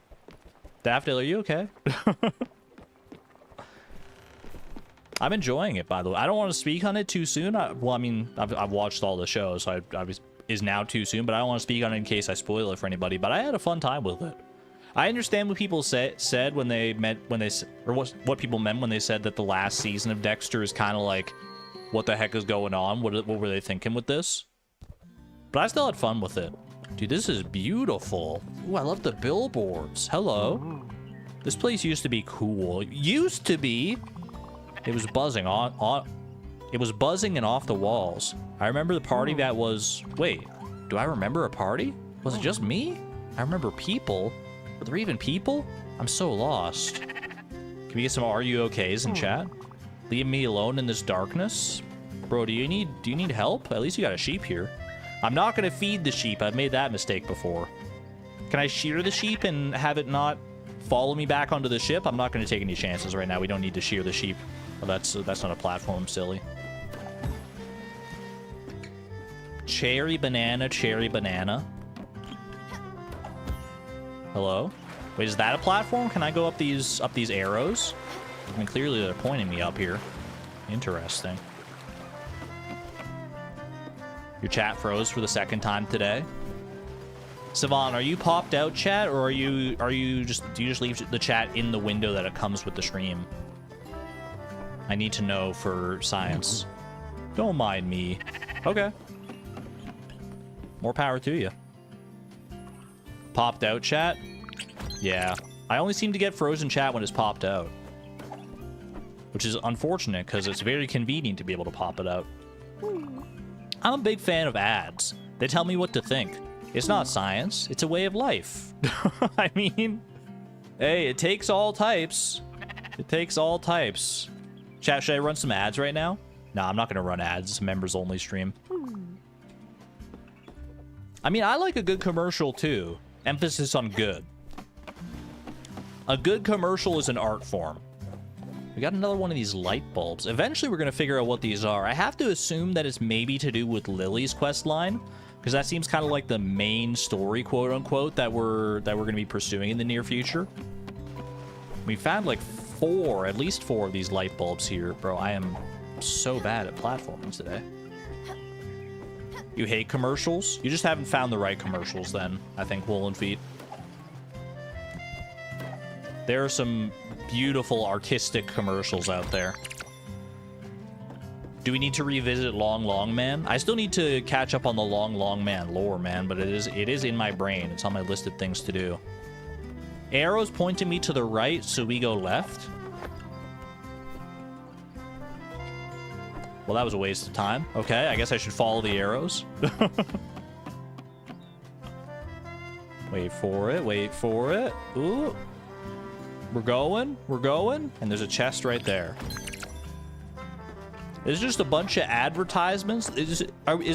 Daffodil, are you okay? I'm enjoying it, by the way. I don't want to speak on it too soon. Well, I mean, I've watched all the shows, so is now too soon, but I don't want to speak on it in case I spoil it for anybody. But I had a fun time with it. I understand what people said when they meant what people meant when they said that the last season of Dexter is kind of like, what the heck is going on? What were they thinking with this? But I still had fun with it. Dude, this is beautiful. Ooh, I love the billboards. Hello. This place used to be cool. Used to be. It was buzzing it was buzzing and off the walls. I remember the party that was... Wait. Do I remember a party? Was it just me? I remember people. Were there even people? I'm so lost. Can we get some "are you okays" in chat? Leave me alone in this darkness. Bro, do you need help? At least you got a sheep here. I'm not gonna feed the sheep. I've made that mistake before. Can I shear the sheep and have it not follow me back onto the ship? I'm not gonna take any chances right now. We don't need to shear the sheep. Oh, that's not a platform, silly. Cherry banana, cherry banana. Hello? Wait, is that a platform? Can I go up these arrows? I mean, clearly they're pointing me up here. Interesting. Your chat froze for the second time today. Savon, are you popped out, chat, or do you just leave the chat in the window that it comes with the stream? I need to know for science. Don't mind me. Okay. More power to you. Popped out, chat? Yeah. I only seem to get frozen chat when it's popped out. Which is unfortunate, because it's very convenient to be able to pop it out. I'm a big fan of ads. They tell me what to think. It's not science. It's a way of life. I mean, hey, it takes all types. It takes all types. Chat, should I run some ads right now? No, I'm not going to run ads. It's a members-only stream. I mean, I like a good commercial, too. Emphasis on good. A good commercial is an art form. We got another one of these light bulbs. Eventually, we're going to figure out what these are. I have to assume that it's maybe to do with Lily's quest line, because that seems kind of like the main story, quote-unquote, that we're going to be pursuing in the near future. We found, like, at least four of these light bulbs here. Bro, I am so bad at platforming today. You hate commercials? You just haven't found the right commercials, then, I think, Woolen Feet. There are some beautiful artistic commercials out there. Do we need to revisit Long Long Man? I still need to catch up on the Long Long Man lore, man, but it is in my brain. It's on my list of things to do. Arrows pointing me to the right, so we go left. Well, that was a waste of time. Okay, I guess I should follow the arrows. Wait for it, wait for it. Ooh. We're going, and there's a chest right there. It's just a bunch of advertisements. Is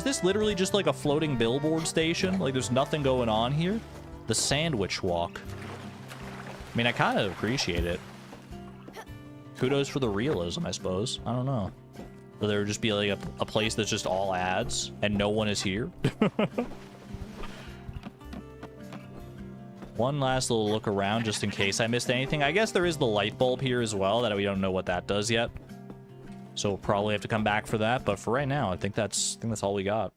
this literally just like a floating billboard station? Like there's nothing going on here? The Sandwich Walk. I mean, I kind of appreciate it. Kudos for the realism, I suppose. I don't know. Will there just be like a place that's just all ads and no one is here? One last little look around just in case I missed anything. I guess there is the light bulb here as well that we don't know what that does yet. So we'll probably have to come back for that. But for right now, I think that's all we got.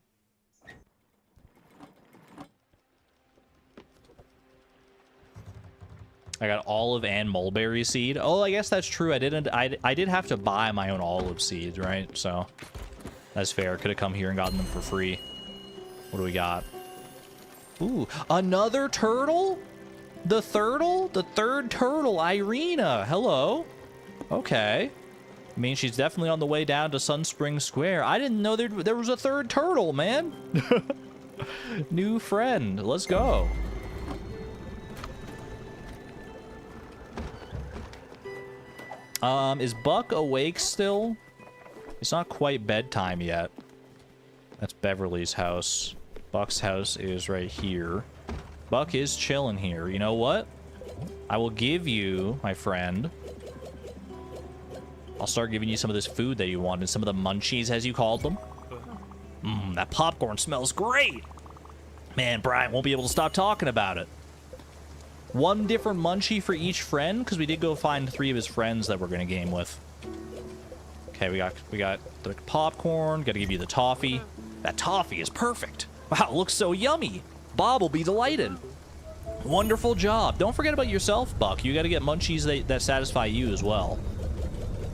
I got olive and mulberry seed. Oh, I guess that's true. I did have to buy my own olive seeds, right? So that's fair. Could have come here and gotten them for free. What do we got? Ooh, another turtle? The third turtle, Irina. Hello. Okay. I mean, she's definitely on the way down to Sunspring Square. I didn't know there was a third turtle, man. New friend. Let's go. Is Buck awake still? It's not quite bedtime yet. That's Beverly's house. Buck's house is right here. Buck is chilling here. You know what? I will give you, my friend. I'll start giving you some of this food that you wanted. Some of the munchies, as you called them. That popcorn smells great. Man, Brian won't be able to stop talking about it. One different munchie for each friend, because we did go find 3 of his friends that we're going to game with. Okay, we got the popcorn. Got to give you the toffee. That toffee is perfect. Wow, it looks so yummy. Bob will be delighted. Wonderful job. Don't forget about yourself, Buck. You got to get munchies that satisfy you as well.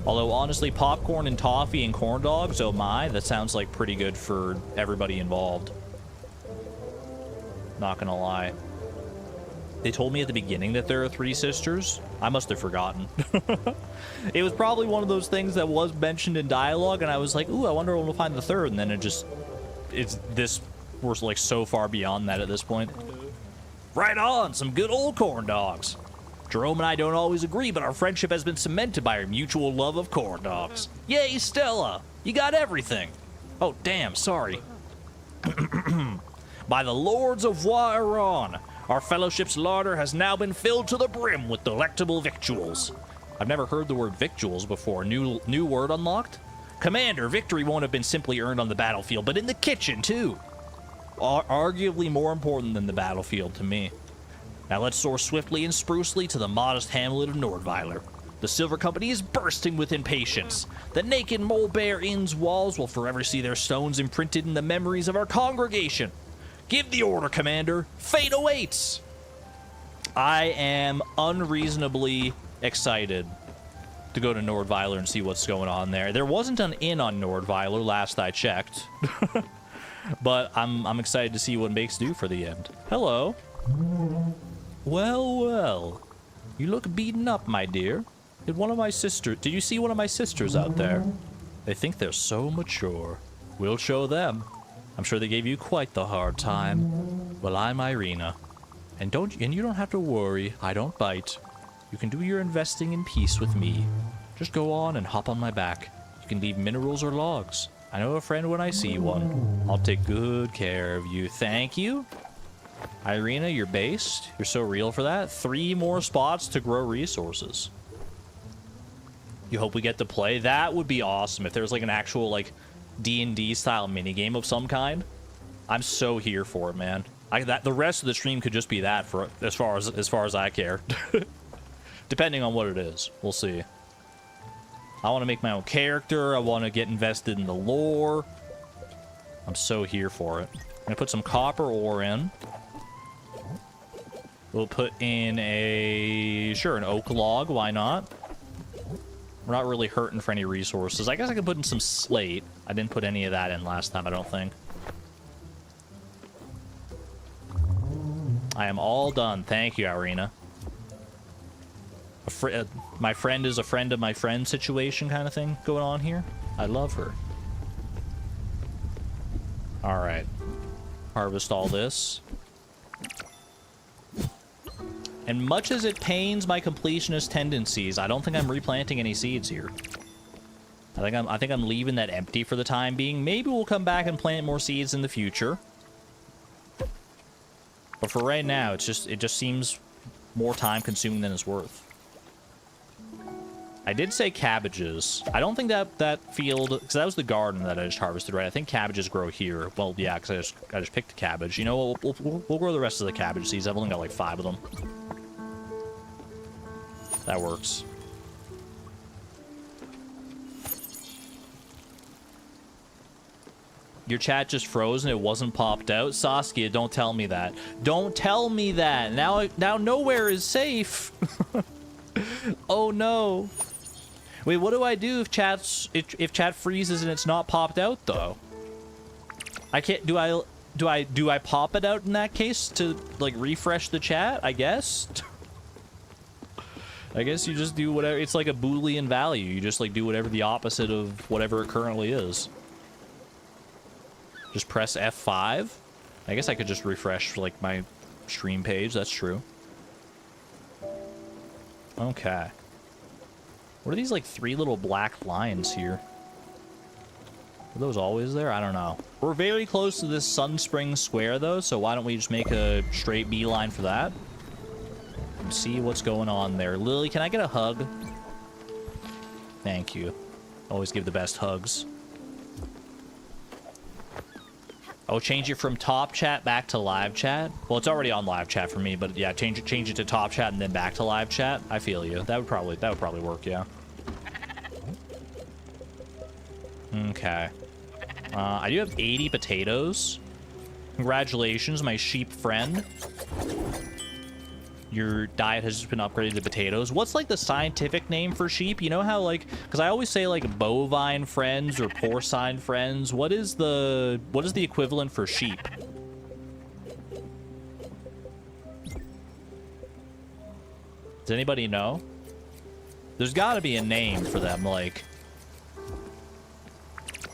Although, honestly, popcorn and toffee and corn dogs, oh my, that sounds like pretty good for everybody involved. Not gonna lie. They told me at the beginning that there are 3 sisters. I must have forgotten. It was probably one of those things that was mentioned in dialogue, and I was like, ooh, I wonder when we'll find the 3rd, and then it's this We're like so far beyond that at this point. Right on, some good old corn dogs. Jerome and I don't always agree, but our friendship has been cemented by our mutual love of corn dogs. Yay, Stella! You got everything. Oh, damn, sorry. By the lords of Wairon, our fellowship's larder has now been filled to the brim with delectable victuals. I've never heard the word victuals before. New word unlocked? Commander, victory won't have been simply earned on the battlefield, but in the kitchen, too. Arguably more important than the battlefield to me. Now let's soar swiftly and sprucely to the modest hamlet of Nordweiler. The Silver Company is bursting with impatience. The naked Mole Bear Inn's walls will forever see their stones imprinted in the memories of our congregation. Give the order, Commander. Fate awaits. I am unreasonably excited to go to Nordweiler and see what's going on there. There wasn't an inn on Nordweiler last I checked. But I'm excited to see what makes do for the end. Hello. Well, well. You look beaten up, my dear. Did you see one of my sisters out there? They think they're so mature. We'll show them. I'm sure they gave you quite the hard time. Well, I'm Irina. And you don't have to worry. I don't bite. You can do your investing in peace with me. Just go on and hop on my back. You can leave minerals or logs. I know a friend when I see one. I'll take good care of you. Thank you. Irina, you're based. You're so real for that. 3 more spots to grow resources. You hope we get to play? That would be awesome if there's like an actual like D&D style minigame of some kind. I'm so here for it, man. The rest of the stream could just be that for as far as I care. Depending on what it is. We'll see. I want to make my own character. I want to get invested in the lore. I'm so here for it. I'm gonna put some copper ore in. We'll put in an oak log. Why not? We're not really hurting for any resources. I guess I could put in some slate. I didn't put any of that in last time, I don't think. I am all done. Thank you, Irina. My friend is a friend of my friend situation kind of thing going on here. I love her. All right. Harvest all this. And much as it pains my completionist tendencies, I don't think I'm replanting any seeds here. I think I'm leaving that empty for the time being. Maybe we'll come back and plant more seeds in the future. But for right now, it just seems more time consuming than it's worth. I did say cabbages. I don't think that field, because that was the garden that I just harvested, right? I think cabbages grow here. Well, yeah, because I just picked a cabbage. You know what? We'll grow the rest of the cabbage seeds. I've only got like 5 of them. That works. Your chat just froze and it wasn't popped out. Saskia, don't tell me that. Don't tell me that. Now nowhere is safe. Oh no. Wait, what do I do if chat freezes and it's not popped out though? I can't. Do I pop it out in that case to like refresh the chat? I guess. I guess you just do whatever. It's like a Boolean value. You just like do whatever the opposite of whatever it currently is. Just press F5. I guess I could just refresh like my stream page. That's true. Okay. What are these like 3 little black lines here? Are those always there? I don't know. We're very close to this Sunspring Square though, so why don't we just make a straight beeline for that? And see what's going on there. Lily, can I get a hug? Thank you. Always give the best hugs. Oh, change it from top chat back to live chat? Well, it's already on live chat for me, but yeah, change it to top chat and then back to live chat. I feel you. That would probably work, yeah. Okay. I do have 80 potatoes. Congratulations, my sheep friend. Your diet has just been upgraded to potatoes. What's like the scientific name for sheep? You know how like, because I always say like bovine friends or porcine friends. What is the equivalent for sheep? Does anybody know? There's got to be a name for them, like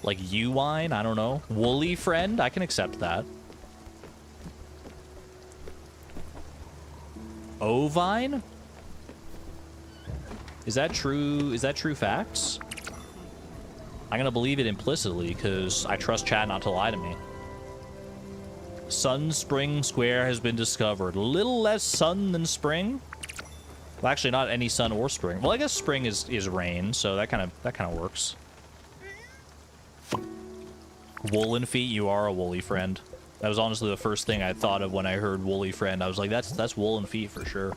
equine. I don't know. Woolly friend. I can accept that. ovine? Is that true? Is that true facts? I'm gonna believe it implicitly because I trust chat not to lie to me. Sun Spring Square has been discovered. A little less sun than spring. Well, actually, not any sun or spring. Well, I guess spring is rain, so that kind of works. Woolen feet, you are a woolly friend. That was honestly the first thing I thought of when I heard woolly friend. I was like, that's woolen feet for sure.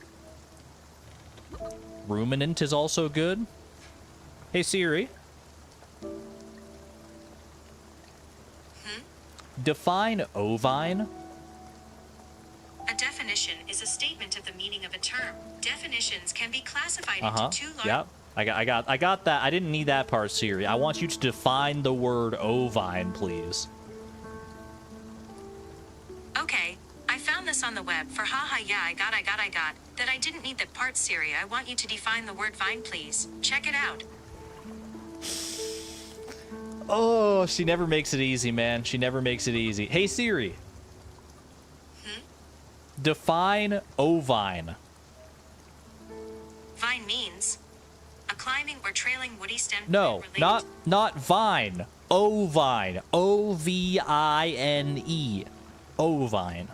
Ruminant is also good. Hey Siri. Define ovine. A definition is a statement of the meaning of a term. Definitions can be classified into two large... Yep. I got that. I didn't need that part, Siri. I want you to define the word ovine, please. Okay. I found this on the web for haha yeah, I got. That I didn't need that part, Siri. I want you to define the word vine, please. Check it out. Oh, she never makes it easy, man. She never makes it easy. Hey, Siri. Define ovine. Vine means a climbing or trailing woody stem. No, not vine. Ovine. O-V-I-N-E. Ovine.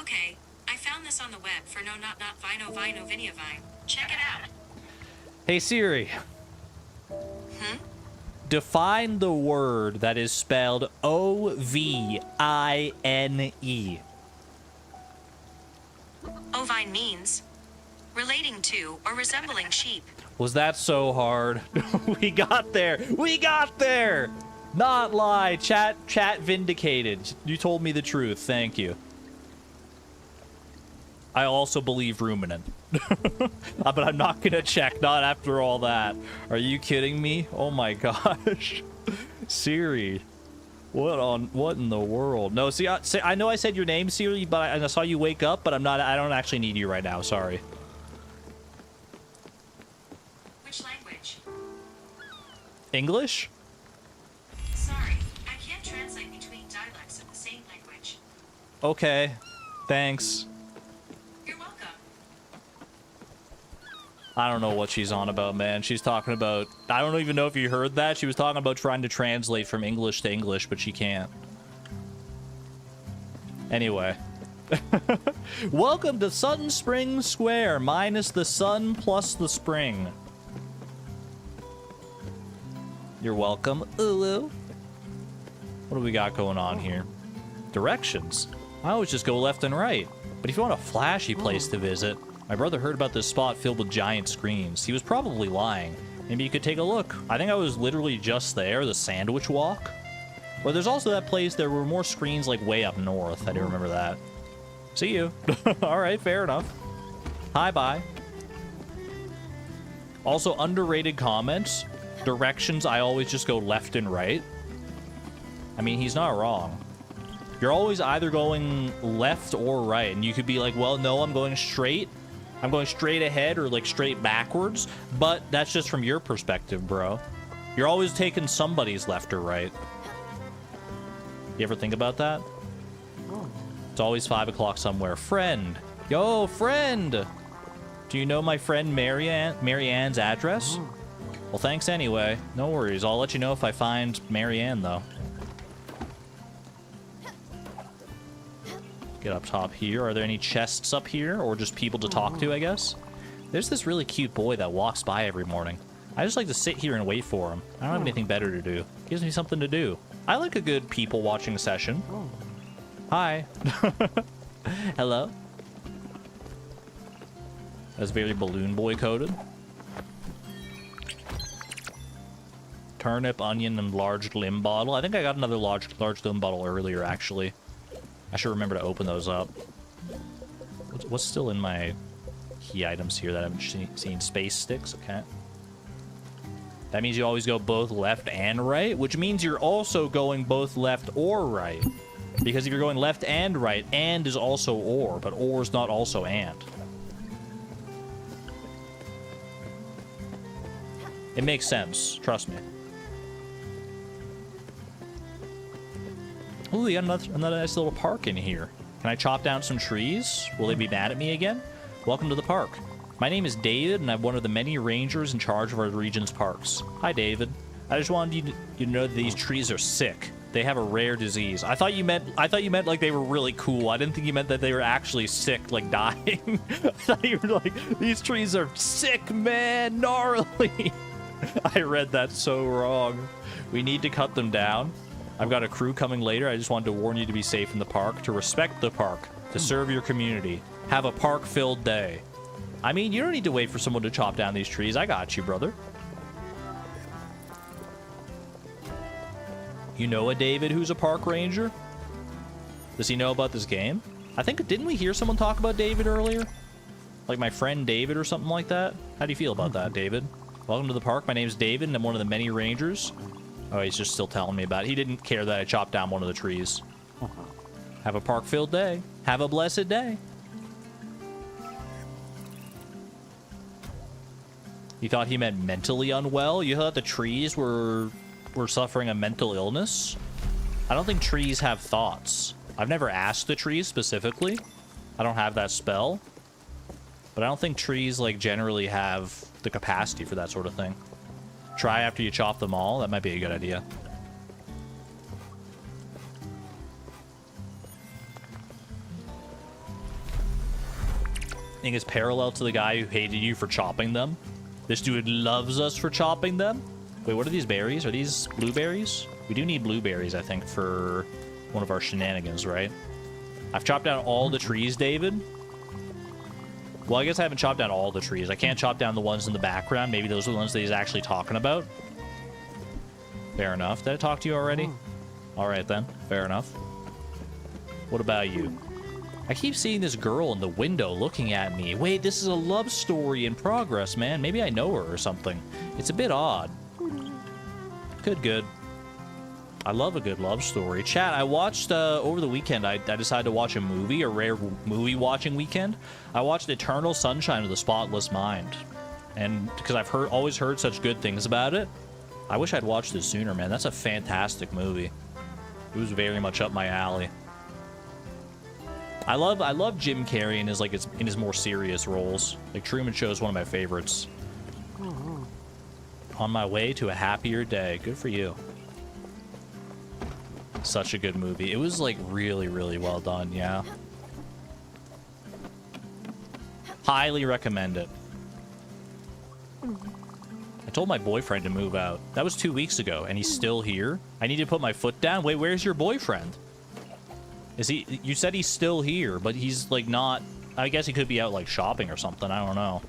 Okay, I found this on the web for not vine, ovine, ovinia vine. Check it out. Hey Siri. Define the word that is spelled O-V-I-N-E. Ovine means relating to or resembling sheep. Was that so hard? We got there. We got there. Not lie. Chat vindicated. You told me the truth. Thank you. I also believe ruminant. But I'm not gonna check, not after all that. Are you kidding me? Oh my gosh. Siri. What in the world? No, see, I know I said your name, Siri, but I saw you wake up, but I don't actually need you right now, sorry. Which language? English? Sorry, I can't translate between dialects of the same language. Okay. Thanks. You're welcome. I don't know what she's on about, man. She's talking about... I don't even know if you heard that. She was talking about trying to translate from English to English, but she can't. Anyway. Welcome to Sun Spring Square, minus the sun plus the spring. You're welcome, Ulu. What do we got going on here? Directions. I always just go left and right. But if you want a flashy place to visit... My brother heard about this spot filled with giant screens. He was probably lying. Maybe you could take a look. I think I was literally just there, the Sandwich Walk. Or there's also that place, there were more screens like way up north. I do remember that. See you. Alright, fair enough. Hi, bye. Also, underrated comments. Directions, I always just go left and right. I mean, he's not wrong. You're always either going left or right. And you could be like, well, no, I'm going straight. I'm going straight ahead or like straight backwards, but that's just from your perspective, bro. You're always taking somebody's left or right. You ever think about that? It's always 5 o'clock somewhere. Friend. Yo, friend. Do you know my friend Marianne's address? Well, thanks anyway. No worries. I'll let you know if I find Marianne, though. Get up top here. Are there any chests up here? Or just people to talk to, I guess? There's this really cute boy that walks by every morning. I just like to sit here and wait for him. I don't have anything better to do. Gives me something to do. I like a good people watching session. Hi. Hello. That's very Balloon Boy coded. Turnip, onion, and large limb bottle. I think I got another large limb bottle earlier, actually. I should remember to open those up. What's still in my key items here that I haven't seen? Space sticks, okay. That means you always go both left and right, which means you're also going both left or right. Because if you're going left and right, and is also or, but or is not also and. It makes sense, trust me. Ooh, we got another nice little park in here. Can I chop down some trees? Will they be mad at me again? Welcome to the park. My name is David, and I'm one of the many rangers in charge of our region's parks. Hi, David. I just wanted you to know that these trees are sick. They have a rare disease. I thought you meant like they were really cool. I didn't think you meant that they were actually sick, like dying. I thought you were like, these trees are sick, man, gnarly. I read that so wrong. We need to cut them down. I've got a crew coming later. I just wanted to warn you to be safe in the park, to respect the park, to serve your community. Have a park-filled day. I mean, you don't need to wait for someone to chop down these trees. I got you, brother. You know a David who's a park ranger? Does he know about this game? I think, didn't we hear someone talk about David earlier? Like my friend David or something like that? How do you feel about that, David? Welcome to the park. My name's David, and I'm one of the many rangers. Oh, he's just still telling me about it. He didn't care that I chopped down one of the trees. Have a park-filled day. Have a blessed day. You thought he meant mentally unwell? You thought the trees were suffering a mental illness? I don't think trees have thoughts. I've never asked the trees specifically. I don't have that spell. But I don't think trees, like, generally have the capacity for that sort of thing. Try after you chop them all. That might be a good idea. I think it's parallel to the guy who hated you for chopping them. This dude loves us for chopping them. Wait, what are these berries? Are these blueberries? We do need blueberries, I think, for one of our shenanigans, right? I've chopped down all the trees, David. Well, I guess I haven't chopped down all the trees. I can't chop down the ones in the background. Maybe those are the ones that he's actually talking about. Fair enough. Did I talk to you already? All right, then. Fair enough. What about you? I keep seeing this girl in the window looking at me. Wait, this is a love story in progress, man. Maybe I know her or something. It's a bit odd. Good. I love a good love story. Chat, I watched, over the weekend, I decided to watch a movie, a rare movie watching weekend. I watched Eternal Sunshine of the Spotless Mind. And because I've always heard such good things about it, I wish I'd watched it sooner, man. That's a fantastic movie. It was very much up my alley. I love Jim Carrey in his more serious roles. Like Truman Show is one of my favorites. On my way to a happier day. Good for you. Such a good movie. It was like really, really well done, yeah. Highly recommend it. I told my boyfriend to move out. That was 2 weeks ago, and he's still here. I need to put my foot down. Wait, where's your boyfriend? Is he? You said he's still here, but he's like not. I guess he could be out like shopping or something. I don't know.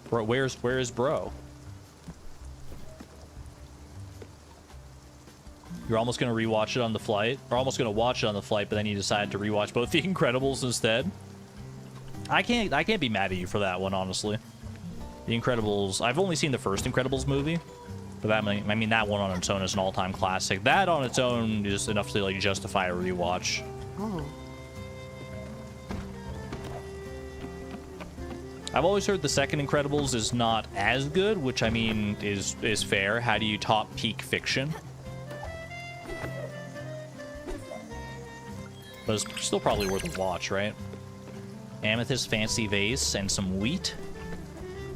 Bro, where is bro? You're almost gonna rewatch it on the flight, or almost gonna watch it on the flight, but then you decided to rewatch both The Incredibles instead. I can't be mad at you for that one, honestly. The Incredibles. I've only seen the first Incredibles movie. But that, I mean, that one on its own is an all-time classic. That on its own is enough to like justify a rewatch. Oh. I've always heard the second Incredibles is not as good, which I mean is fair. How do you top peak fiction? But it's still probably worth a watch, right? Amethyst fancy vase and some wheat.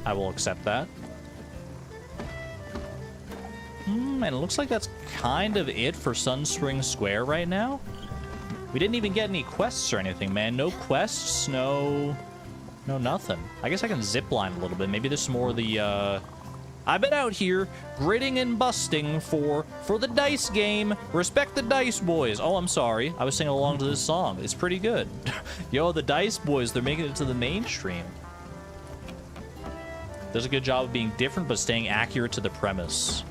I will accept that. And it looks like that's kind of it for Sunspring Square right now. We didn't even get any quests or anything, man. No quests, no nothing. I guess I can zipline a little bit. Maybe there's more of the, I've been out here gritting and busting for the dice game. Respect the dice boys. Oh, I'm sorry. I was singing along to this song. It's pretty good. Yo, the dice boys, they're making it to the mainstream. Does a good job of being different, but staying accurate to the premise.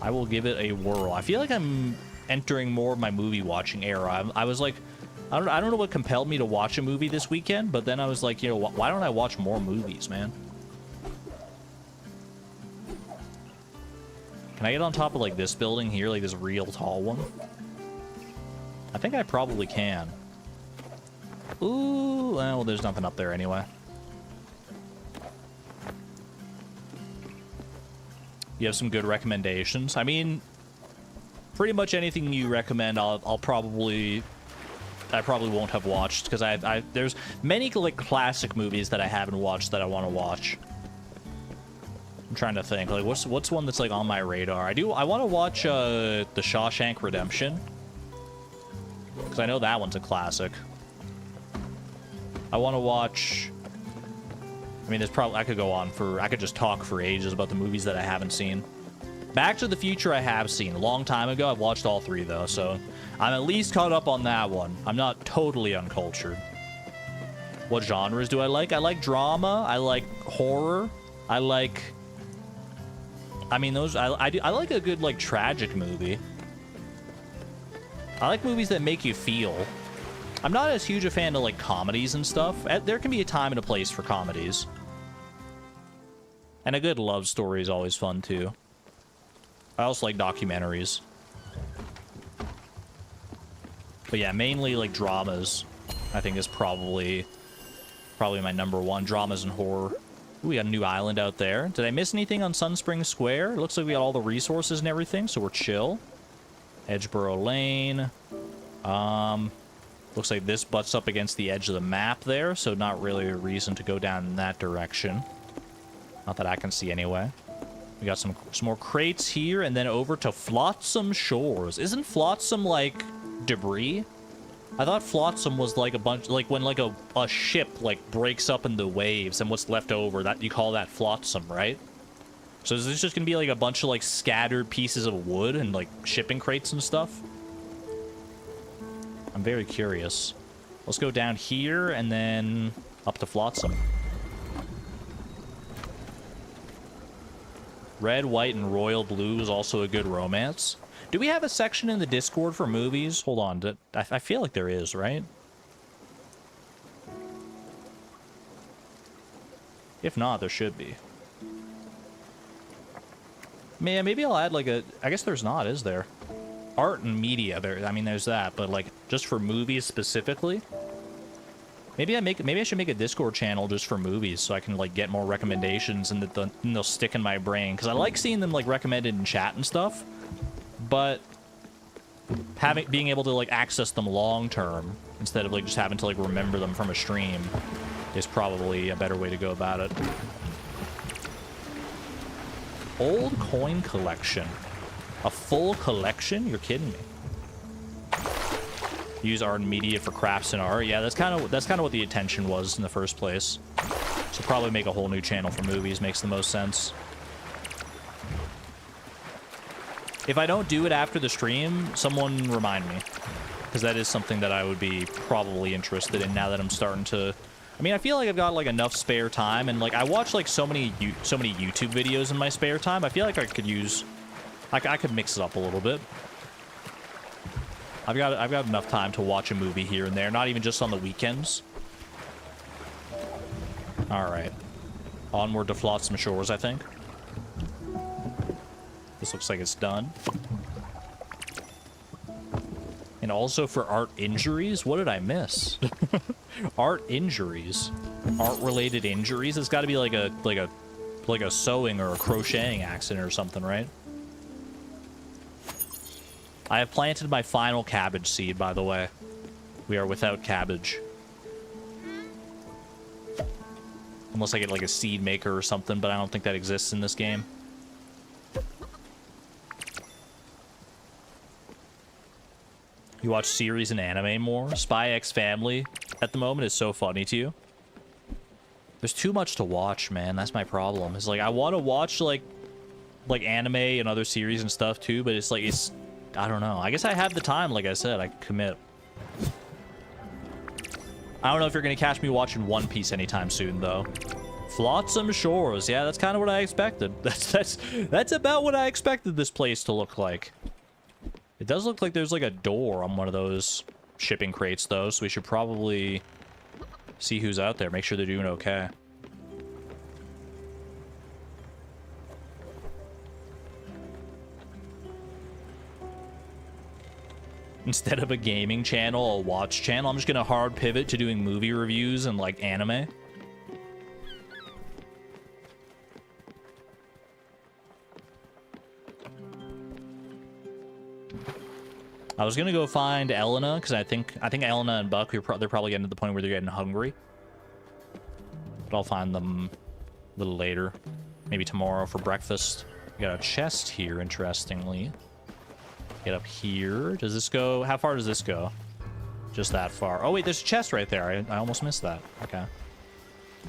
I will give it a whirl. I feel like I'm entering more of my movie watching era. I was like, I don't know what compelled me to watch a movie this weekend, but then I was like, you know, why don't I watch more movies, man? Can I get on top of like this building here, like this real tall one? I think I probably can. Ooh, well, there's nothing up there anyway. You have some good recommendations. I mean, pretty much anything you recommend, I probably won't have watched, because there's many like classic movies that I haven't watched that I want to watch. I'm trying to think, like, what's one that's like on my radar? I want to watch The Shawshank Redemption, because I know that one's a classic. I want to watch. I mean, there's probably, I could just talk for ages about the movies that I haven't seen. Back to the Future I have seen a long time ago. I've watched all 3 though, so I'm at least caught up on that one. I'm not totally uncultured. What genres do I like? I like drama. I like horror. I like. I mean, those. I like a good like tragic movie. I like movies that make you feel. I'm not as huge a fan of like comedies and stuff. There can be a time and a place for comedies. And a good love story is always fun too. I also like documentaries. But yeah, mainly like dramas, I think is probably my number 1. Dramas and horror. Ooh, we got a new island out there. Did I miss anything on Sunspring Square? It looks like we got all the resources and everything, so we're chill. Edgeboro Lane. Looks like this butts up against the edge of the map there, so not really a reason to go down in that direction. Not that I can see anyway. We got some more crates here, and then over to Flotsam Shores. Isn't Flotsam like debris? I thought Flotsam was like a bunch, like when like a ship like breaks up in the waves, and what's left over, that you call that Flotsam, right? So is this just gonna be like a bunch of like scattered pieces of wood and like shipping crates and stuff? I'm very curious. Let's go down here and then up to Flotsam. Red, white, and royal blue is also a good romance. Do we have a section in the Discord for movies? Hold on. I feel like there is, right? If not, there should be. Man, maybe I'll add like a... I guess there's not, is there? Art and media, I mean, there's that, but like, just for movies specifically? Maybe I should make a Discord channel just for movies, so I can like get more recommendations and they'll stick in my brain. Because I like seeing them like recommended in chat and stuff, but being able to like access them long term instead of like just having to like remember them from a stream is probably a better way to go about it. Old coin collection. A full collection? You're kidding me. Use art and media for crafts and art. Yeah, that's kind of what the intention was in the first place. So probably make a whole new channel for movies makes the most sense. If I don't do it after the stream, someone remind me, because that is something that I would be probably interested in now that I'm starting to. I mean, I feel like I've got like enough spare time, and like I watch like so many YouTube videos in my spare time. I feel like I could use, I could mix it up a little bit. I've got enough time to watch a movie here and there, not even just on the weekends. All right, onward to Flotsam Shores, I think. This looks like it's done. And also for art injuries, what did I miss? Art injuries, art-related injuries. It's got to be like a sewing or a crocheting accident or something, right? I have planted my final cabbage seed, by the way. We are without cabbage. Unless I get like a seed maker or something, but I don't think that exists in this game. You watch series and anime more? Spy X Family at the moment is so funny to you. There's too much to watch, man. That's my problem. It's like I want to watch like anime and other series and stuff too, but it's like I don't know. I guess I have the time, like I said. I commit. I don't know if you're gonna catch me watching One Piece anytime soon, though. Flotsam Shores. Yeah, that's kind of what I expected. That's about what I expected this place to look like. It does look like there's like a door on one of those shipping crates, though, so we should probably see who's out there. Make sure they're doing okay. Instead of a gaming channel, a watch channel, I'm just gonna hard pivot to doing movie reviews and like anime. I was gonna go find Elena because I think Elena and Buck they're probably getting to the point where they're getting hungry. But I'll find them a little later, maybe tomorrow for breakfast. We got a chest here, interestingly. Get up here. Does this go? How far does this go? Just that far. Oh wait, there's a chest right there. I almost missed that. Okay.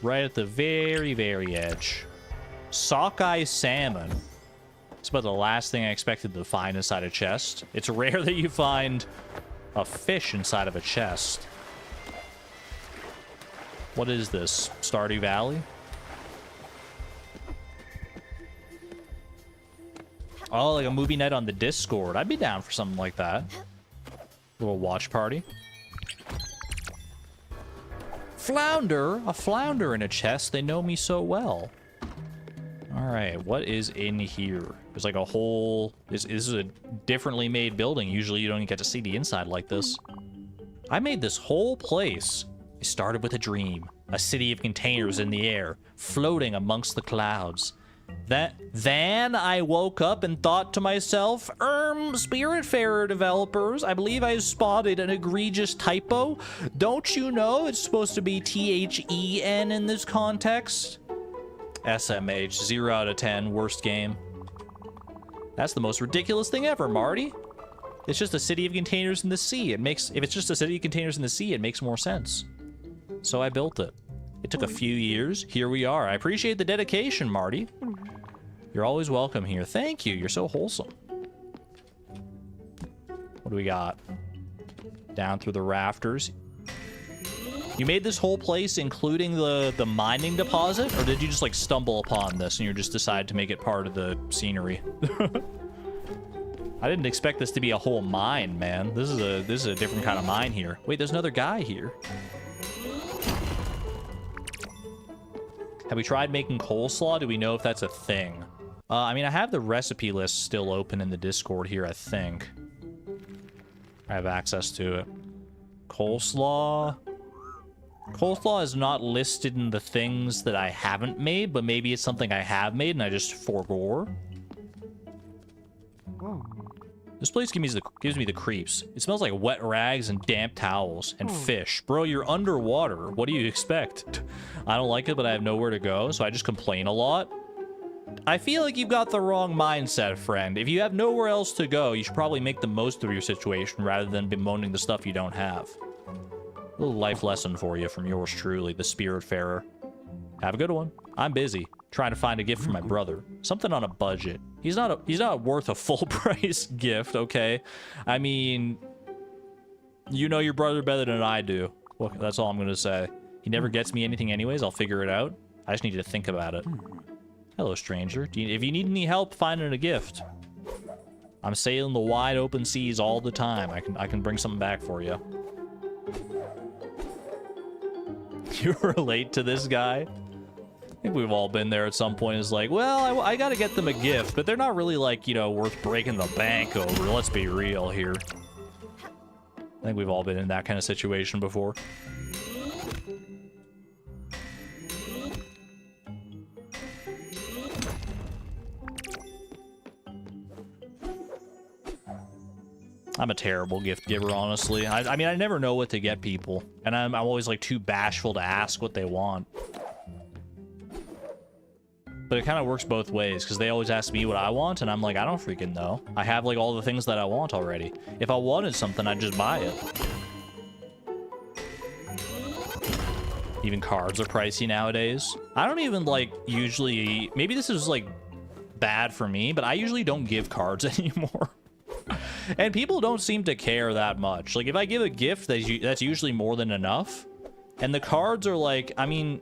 Right at the very, very edge. Sockeye salmon. It's about the last thing I expected to find inside a chest. It's rare that you find a fish inside of a chest. What is this? Stardew Valley? Oh, like a movie night on the Discord. I'd be down for something like that. Little watch party. Flounder! A flounder in a chest. They know me so well. Alright, what is in here? There's like a whole... This is a differently made building. Usually you don't get to see the inside like this. I made this whole place. It started with a dream. A city of containers in the air, floating amongst the clouds. Then I woke up and thought to myself, Spiritfarer developers, I believe I spotted an egregious typo. Don't you know it's supposed to be THEN in this context? SMH, 0 out of 10, worst game. That's the most ridiculous thing ever, Marty. It's just a city of containers in the sea. If it's just a city of containers in the sea, it makes more sense. So I built it. It took a few years. Here we are. I appreciate the dedication, Marty. You're always welcome here. Thank you. You're so wholesome. What do we got? Down through the rafters. You made this whole place, including the mining deposit, or did you just like stumble upon this and you just decided to make it part of the scenery? I didn't expect this to be a whole mine, man. This is a different kind of mine here. Wait, there's another guy here. Have we tried making coleslaw? Do we know if that's a thing? I mean, I have the recipe list still open in the Discord here, I think. I have access to it. Coleslaw. Coleslaw is not listed in the things that I haven't made, but maybe it's something I have made and I just forgot. This place gives me the creeps. It smells like wet rags and damp towels and fish. Bro, you're underwater. What do you expect? I don't like it, but I have nowhere to go, so I just complain a lot. I feel like you've got the wrong mindset, friend. If you have nowhere else to go, you should probably make the most of your situation rather than bemoaning the stuff you don't have. A little life lesson for you from yours truly, the Spiritfarer. Have a good one. I'm busy trying to find a gift for my brother. Something on a budget. He's not worth a full price gift, okay? I mean, you know your brother better than I do. Well, that's all I'm gonna say. He never gets me anything anyways. I'll figure it out. I just need you to think about it. Hello, stranger. If you need any help finding a gift, I'm sailing the wide open seas all the time. I can bring something back for you. You relate to this guy? I think we've all been there at some point. It's like, well, I gotta get them a gift, but they're not really like, you know, worth breaking the bank over. Let's be real here. I think we've all been in that kind of situation before. I'm a terrible gift giver, honestly. I mean, I never know what to get people, and I'm always like too bashful to ask what they want. But it kind of works both ways, because they always ask me what I want, and I'm like, I don't freaking know. I have like all the things that I want already. If I wanted something, I'd just buy it. Even cards are pricey nowadays. I don't even like usually, maybe this is like bad for me, but I usually don't give cards anymore. And people don't seem to care that much. Like if I give a gift, that's usually more than enough. And the cards are like, I mean,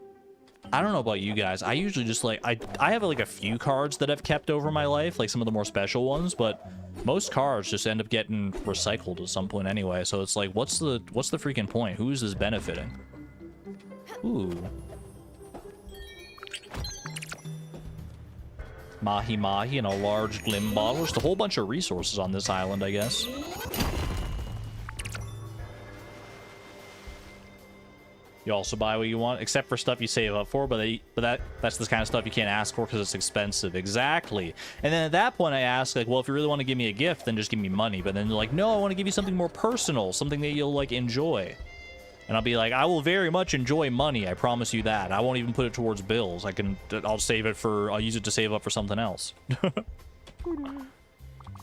I don't know about you guys. I usually just like, I have like a few cards that I've kept over my life, like some of the more special ones, but most cards just end up getting recycled at some point anyway. So it's like, what's the freaking point? Who is this benefiting? Ooh. Mahi Mahi and a large Glim bottle. Just a whole bunch of resources on this island, I guess. You also buy what you want, except for stuff you save up for, but that's the kind of stuff you can't ask for because it's expensive. Exactly. And then at that point, I ask, like, well, if you really want to give me a gift, then just give me money. But then they're like, no, I want to give you something more personal, something that you'll, like, enjoy. And I'll be like, I will very much enjoy money, I promise you that. I won't even put it towards bills. I'll save it for, I'll use it to save up for something else.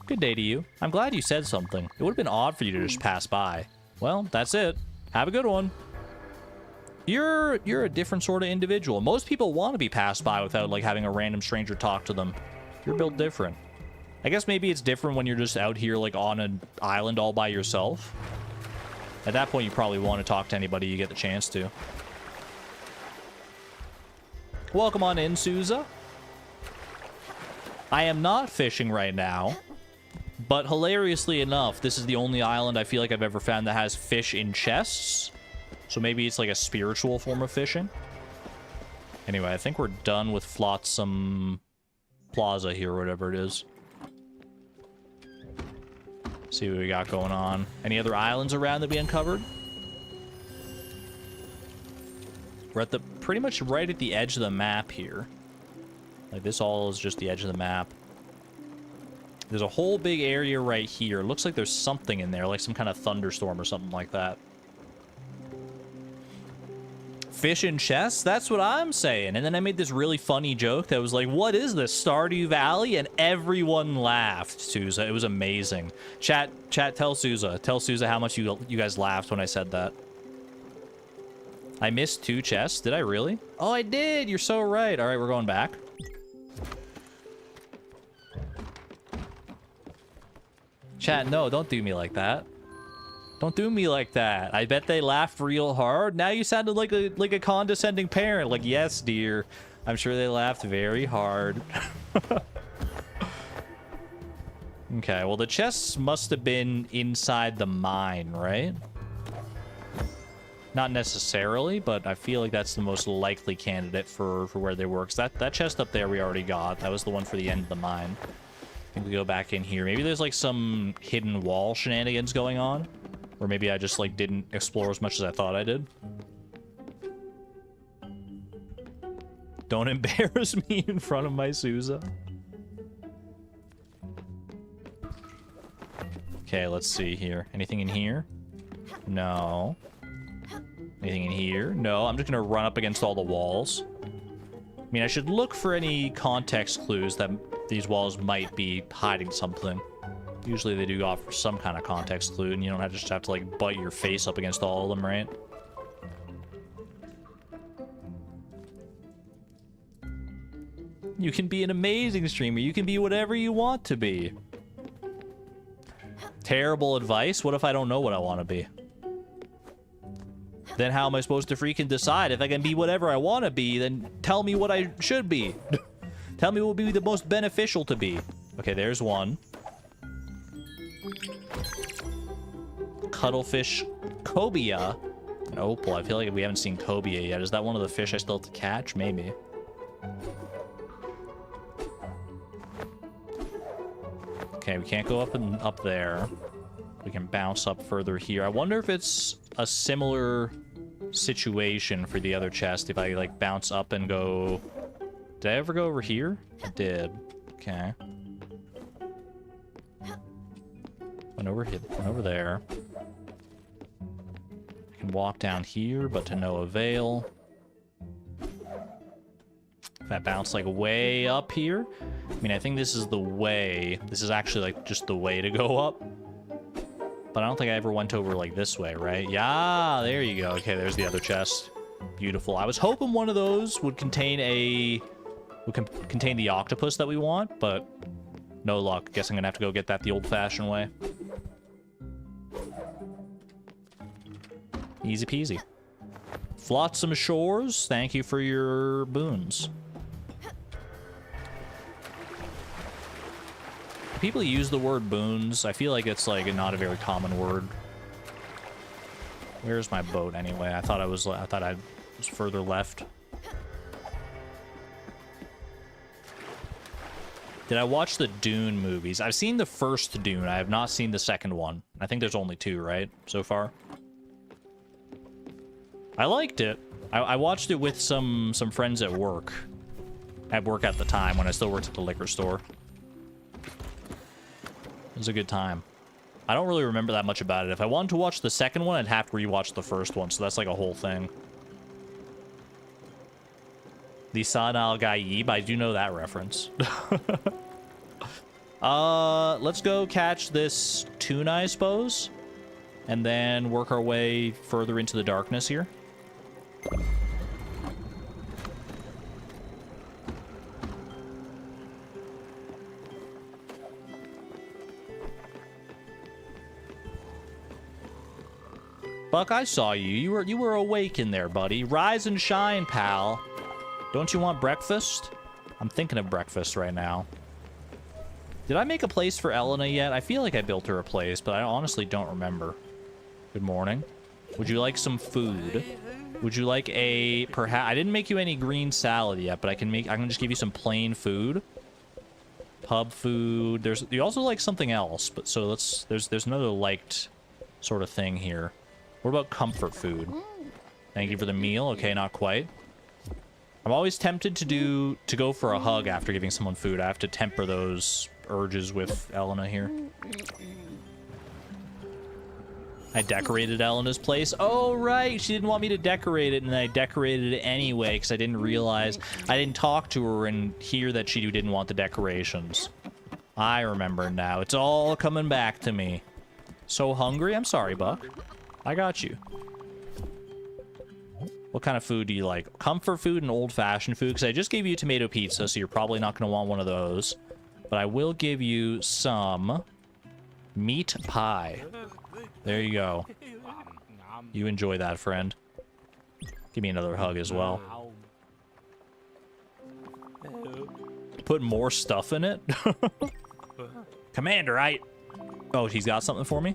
Good day to you. I'm glad you said something. It would have been odd for you to just pass by. Well, that's it. Have a good one. You're a different sort of individual. Most people want to be passed by without, like, having a random stranger talk to them. You're built different. I guess maybe it's different when you're just out here, like, on an island all by yourself. At that point, you probably want to talk to anybody you get the chance to. Welcome on in, Souza. I am not fishing right now, but hilariously enough, this is the only island I feel like I've ever found that has fish in chests. So maybe it's like a spiritual form of fishing. Anyway, I think we're done with Flotsam Plaza here, whatever it is. See what we got going on. Any other islands around that we uncovered? We're at the pretty much right at the edge of the map here. Like, this all is just the edge of the map. There's a whole big area right here. It looks like there's something in there, like some kind of thunderstorm or something like that. Fish in chests? That's what I'm saying. And then I made this really funny joke that was like, what is this, Stardew Valley? And everyone laughed, Souza. It was amazing. Chat, tell Souza. Tell Souza how much you guys laughed when I said that. I missed 2 chests. Did I really? Oh, I did. You're so right. All right, we're going back. Chat, no, don't do me like that. Don't do me like that. I bet they laughed real hard. Now you sounded like a condescending parent. Like, yes, dear. I'm sure they laughed very hard. Okay, well, the chests must have been inside the mine, right? Not necessarily, but I feel like that's the most likely candidate for where they were. 'Cause that chest up there we already got. That was the one for the end of the mine. I think we go back in here. Maybe there's like some hidden wall shenanigans going on. Or maybe I just like didn't explore as much as I thought I did. Don't embarrass me in front of my Souza. Okay, let's see here. Anything in here? No. Anything in here? No, I'm just gonna run up against all the walls. I mean, I should look for any context clues that these walls might be hiding something. Usually they do offer some kind of context clue, and you don't just have to, like, butt your face up against all of them, right? You can be an amazing streamer. You can be whatever you want to be. Terrible advice? What if I don't know what I want to be? Then how am I supposed to freaking decide? If I can be whatever I want to be, then tell me what I should be. Tell me what would be the most beneficial to be. Okay, there's one. Cuttlefish cobia. An opal. I feel like we haven't seen cobia yet. Is that one of the fish I still have to catch? Maybe. Okay, we can't go up there. We can bounce up further here. I wonder if it's a similar situation for the other chest. If I, like, bounce up and go... Did I ever go over here? I did. Okay. Went over there. I can walk down here, but to no avail. If I bounce, like, way up here... I mean, I think this is the way. This is actually, like, just the way to go up. But I don't think I ever went over, like, this way, right? Yeah, there you go. Okay, there's the other chest. Beautiful. I was hoping one of those would contain contain the octopus that we want, but no luck. Guess I'm gonna have to go get that the old-fashioned way. Easy peasy. Flotsam Shores, thank you for your boons. People use the word boons. I feel like it's like not a very common word. Where's my boat anyway? I thought I was further left. Did I watch the Dune movies? I've seen the first Dune. I have not seen the second one. I think there's only 2, right? So far. I liked it. I watched it with some friends at work. At work at the time when I still worked at the liquor store. It was a good time. I don't really remember that much about it. If I wanted to watch the second one, I'd have to rewatch the first one, so that's like a whole thing. The Sanal Gaib, I do know that reference. Let's go catch this tuna, I suppose. And then work our way further into the darkness here. Buck, I saw you. You were awake in there, buddy. Rise and shine, pal. Don't you want breakfast? I'm thinking of breakfast right now. Did I make a place for Elena yet? I feel like I built her a place, but I honestly don't remember. Good morning. Would you like some food? Would you like a perhaps? I didn't make you any green salad yet, but I can just give you some plain food. Pub food. You also like something else, but so there's another liked sort of thing here. What about comfort food? Thank you for the meal. Okay, not quite. I'm always tempted to go for a hug after giving someone food. I have to temper those urges with Elena here. I decorated Elena's place. Oh, right. She didn't want me to decorate it, and I decorated it anyway because I didn't realize. I didn't talk to her and hear that she didn't want the decorations. I remember now. It's all coming back to me. So hungry? I'm sorry, Buck. I got you. What kind of food do you like? Comfort food and old-fashioned food? Because I just gave you tomato pizza, so you're probably not going to want one of those. But I will give you some meat pie. There you go. You enjoy that, friend. Give me another hug as well. Put more stuff in it? Commander, Oh, he's got something for me?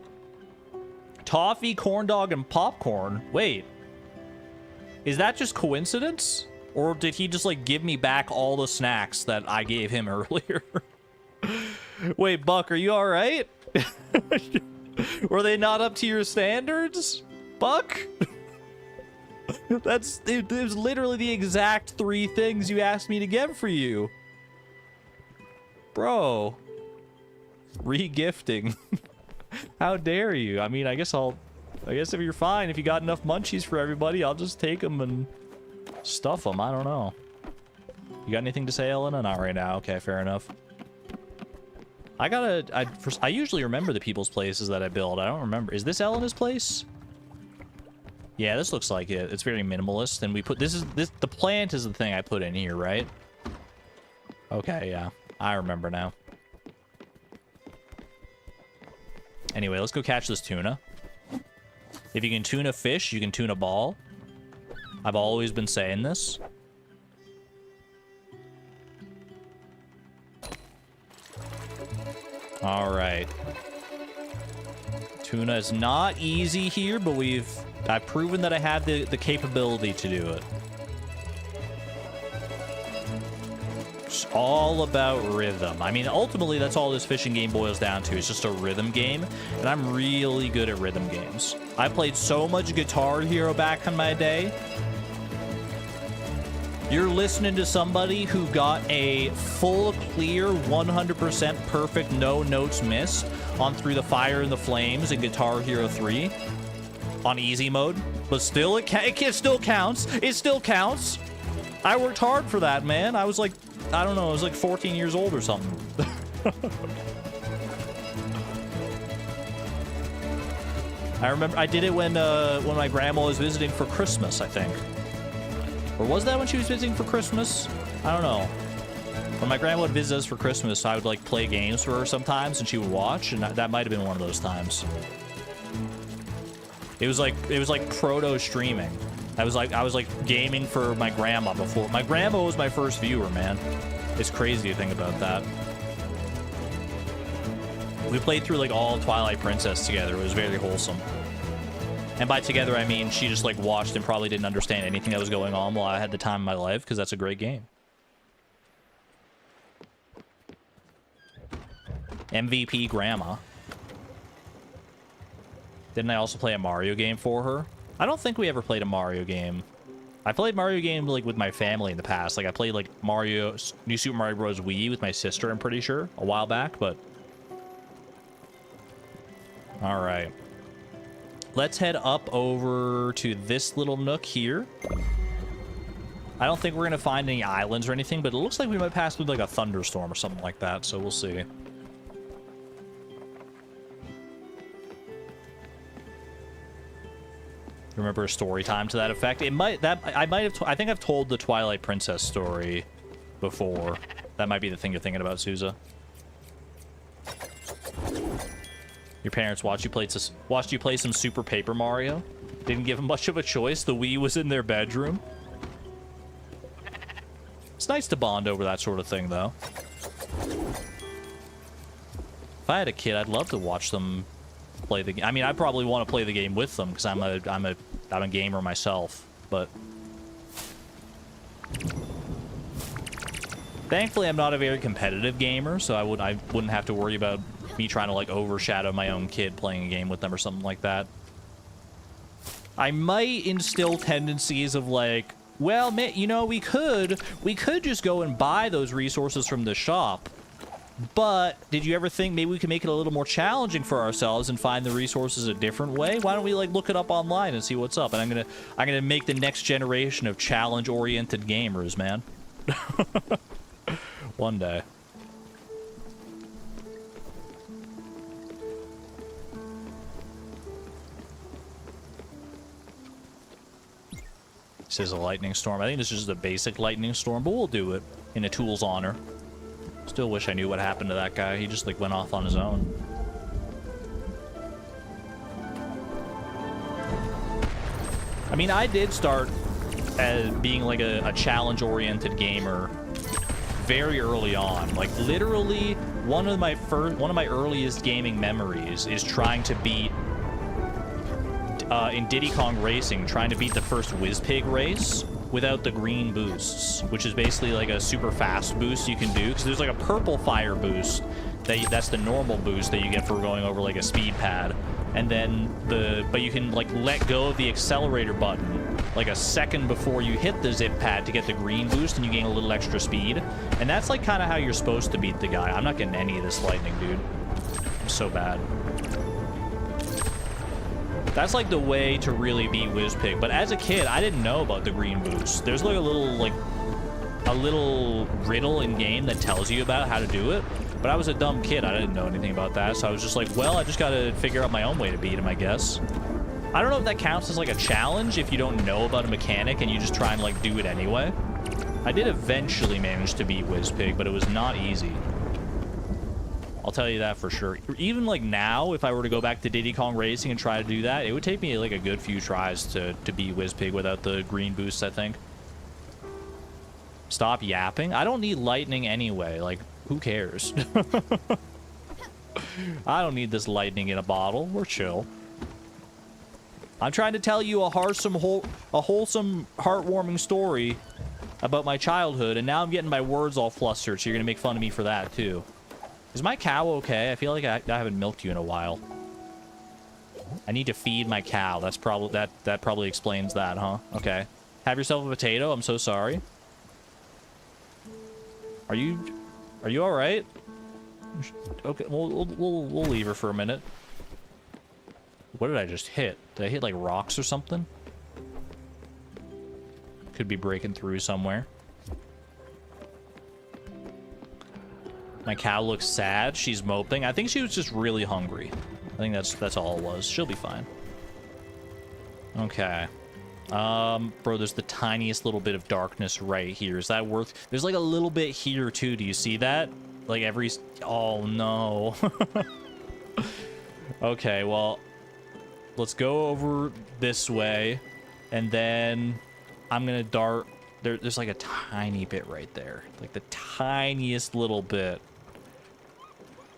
Toffee, corn dog, and popcorn. Wait. Is that just coincidence? Or did he just, like, give me back all the snacks that I gave him earlier? Wait, Buck, are you alright? Were they not up to your standards? Buck? It was literally the exact 3 things you asked me to get for you. Bro. Re-gifting. How dare you? I mean, I guess if you're fine, if you got enough munchies for everybody, I'll just take them and stuff them. I don't know. You got anything to say, Elena? Not right now. Okay, fair enough. I usually remember the people's places that I build. I don't remember. Is this Elena's place? Yeah, this looks like it. It's very minimalist. And we put the plant is the thing I put in here, right? Okay, yeah. I remember now. Anyway, let's go catch this tuna. If you can tune a fish, you can tune a ball. I've always been saying this. All right. Tuna is not easy here, but I've proven that I have the capability to do it. It's all about rhythm. I mean, ultimately, that's all this fishing game boils down to. It's just a rhythm game, and I'm really good at rhythm games. I played so much Guitar Hero back in my day. You're listening to somebody who got a full, clear, 100% perfect, no notes missed on Through the Fire and the Flames in Guitar Hero 3 on easy mode, but still, it still counts. It still counts. I worked hard for that, man. I was like, I don't know, I was like 14 years old or something. I remember I did it when my grandma was visiting for Christmas, I think. Or was that when she was visiting for Christmas? I don't know. When my grandma would visit us for Christmas, I would like play games for her sometimes, and she would watch, and that might have been one of those times. It was like proto streaming. I was like gaming for my grandma before. My grandma was my first viewer, man. It's crazy to think about that. We played through like all Twilight Princess together. It was very wholesome. And by together, I mean she just like watched and probably didn't understand anything that was going on while I had the time of my life, because that's a great game. MVP grandma. Didn't I also play a Mario game for her? I don't think we ever played a Mario game. I played Mario game like with my family in the past. Like I played like New Super Mario Bros. Wii with my sister, I'm pretty sure, a while back, but... All right. Let's head up over to this little nook here. I don't think we're going to find any islands or anything, but it looks like we might pass through like a thunderstorm or something like that, so we'll see. Remember a story time to that effect? It might I think I've told the Twilight Princess story before. That might be the thing you're thinking about, Souza. Your parents watched you play some Super Paper Mario. Didn't give them much of a choice. The Wii was in their bedroom. It's nice to bond over that sort of thing, though. If I had a kid, I'd love to watch them play the game. I mean, I probably want to play the game with them because I'm a gamer myself. But thankfully, I'm not a very competitive gamer, so I wouldn't have to worry about me trying to like overshadow my own kid playing a game with them or something like that. I might instill tendencies of like, well, you know, we could just go and buy those resources from the shop. But did you ever think maybe we could make it a little more challenging for ourselves and find the resources a different way? Why don't we like look it up online and see what's up? And I'm gonna make the next generation of challenge-oriented gamers, man. One day. This is a lightning storm. I think this is just a basic lightning storm, but we'll do it in a tool's honor. Still wish I knew what happened to that guy. He just like went off on his own. I mean, I did start as being like a challenge-oriented gamer very early on. Like literally, one of my earliest gaming memories is trying to beat in Diddy Kong Racing, trying to beat the first WizPig race without the green boosts, which is basically like a super fast boost you can do, because there's like a purple fire boost that's the normal boost that you get for going over like a speed pad, and then but you can like let go of the accelerator button like a second before you hit the zip pad to get the green boost, and you gain a little extra speed, and that's like kind of how you're supposed to beat the guy. I'm not getting any of this lightning, dude. I'm so bad. That's like the way to really beat WizPig. But as a kid, I didn't know about the green boost. There's like a little riddle in game that tells you about how to do it. But I was a dumb kid. I didn't know anything about that. So I was just like, well, I just got to figure out my own way to beat him, I guess. I don't know if that counts as like a challenge if you don't know about a mechanic and you just try and like do it anyway. I did eventually manage to beat WizPig, but it was not easy. I'll tell you that for sure. Even like now, if I were to go back to Diddy Kong Racing and try to do that, it would take me like a good few tries to beat WizPig without the green boosts, I think. Stop yapping. I don't need lightning anyway. Like, who cares? I don't need this lightning in a bottle. We're chill. I'm trying to tell you a wholesome, heartwarming story about my childhood, and now I'm getting my words all flustered, so you're gonna make fun of me for that too. Is my cow okay? I feel like I haven't milked you in a while. I need to feed my cow. That's probably that probably explains that, huh? Okay. Have yourself a potato. I'm so sorry. Are you all right? Okay, we'll leave her for a minute. What did I just hit? Did I hit like rocks or something? Could be breaking through somewhere. My cow looks sad. She's moping. I think she was just really hungry. I think that's all it was. She'll be fine. Okay. Bro, there's the tiniest little bit of darkness right here. Is that worth... There's like a little bit here too. Do you see that? Like every... Oh no. Okay, well, let's go over this way, and then I'm gonna dart... There's like a tiny bit right there. Like the tiniest little bit.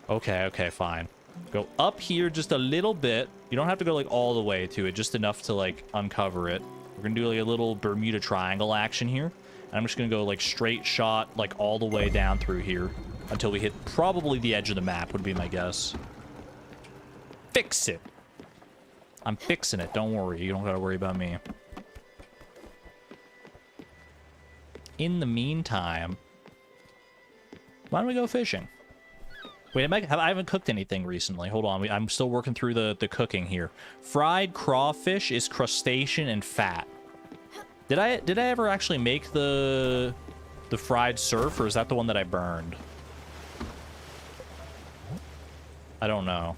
Okay, fine. Go up here just a little bit. You don't have to go like all the way to it, just enough to like uncover it. We're gonna do like a little Bermuda Triangle action here. And I'm just gonna go like straight shot like all the way down through here until we hit probably the edge of the map would be my guess. Fix it. I'm fixing it. Don't worry. You don't gotta worry about me. In the meantime, why don't we go fishing? Wait, I haven't cooked anything recently. Hold on. I'm still working through the cooking here. Fried crawfish is crustacean and fat. Did I ever actually make the fried surf, or is that the one that I burned? I don't know.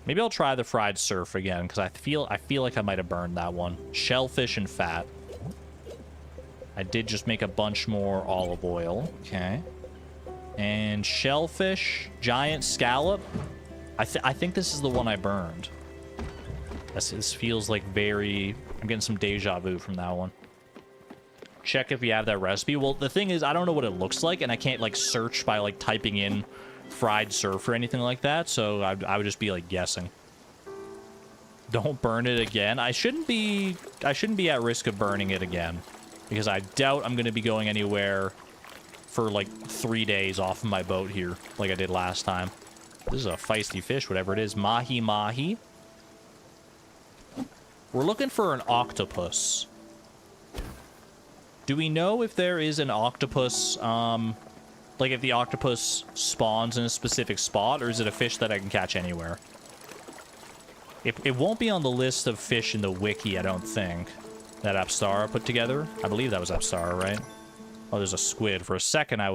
Maybe I'll try the fried surf again, because I feel like I might have burned that one. Shellfish and fat. I did just make a bunch more olive oil. Okay. And shellfish, giant scallop. I think this is the one I burned. This feels like very... I'm getting some deja vu from that one. Check if you have that recipe. Well, the thing is, I don't know what it looks like, and I can't, like, search by, like, typing in fried surf or anything like that, so I would just be, like, guessing. Don't burn it again. I shouldn't be at risk of burning it again, because I doubt I'm going to be going anywhere for, like, 3 days off of my boat here, like I did last time. This is a feisty fish, whatever it is. Mahi-mahi. We're looking for an octopus. Do we know if there is an octopus, like if the octopus spawns in a specific spot, or is it a fish that I can catch anywhere? It won't be on the list of fish in the wiki, I don't think, that Apstara put together. I believe that was Apstara, right? Oh, there's a squid. For a second, I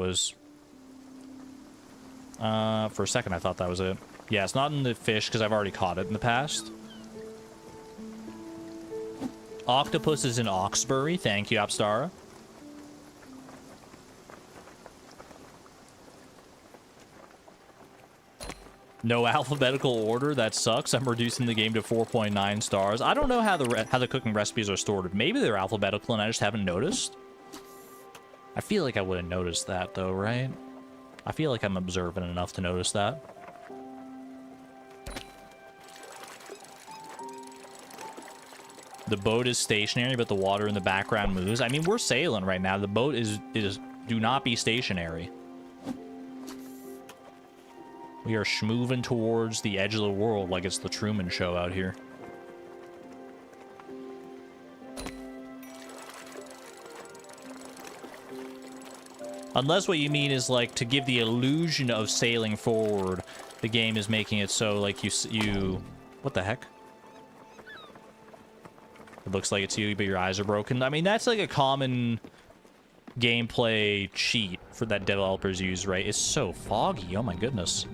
thought that was it. Yeah, it's not in the fish, because I've already caught it in the past. Octopus is in Oxbury. Thank you, Apstara. No alphabetical order. That sucks. I'm reducing the game to 4.9 stars. I don't know how the cooking recipes are stored. Maybe they're alphabetical and I just haven't noticed. I feel like I would have noticed that, though, right? I feel like I'm observant enough to notice that. The boat is stationary, but the water in the background moves. I mean, we're sailing right now. The boat is do not be stationary. We are schmoving towards the edge of the world like it's the Truman Show out here. Unless what you mean is, like, to give the illusion of sailing forward, the game is making it so, like, you... What the heck? It looks like it's you, but your eyes are broken. I mean, that's, like, a common gameplay cheat for that developers use, right? It's so foggy. Oh, my goodness.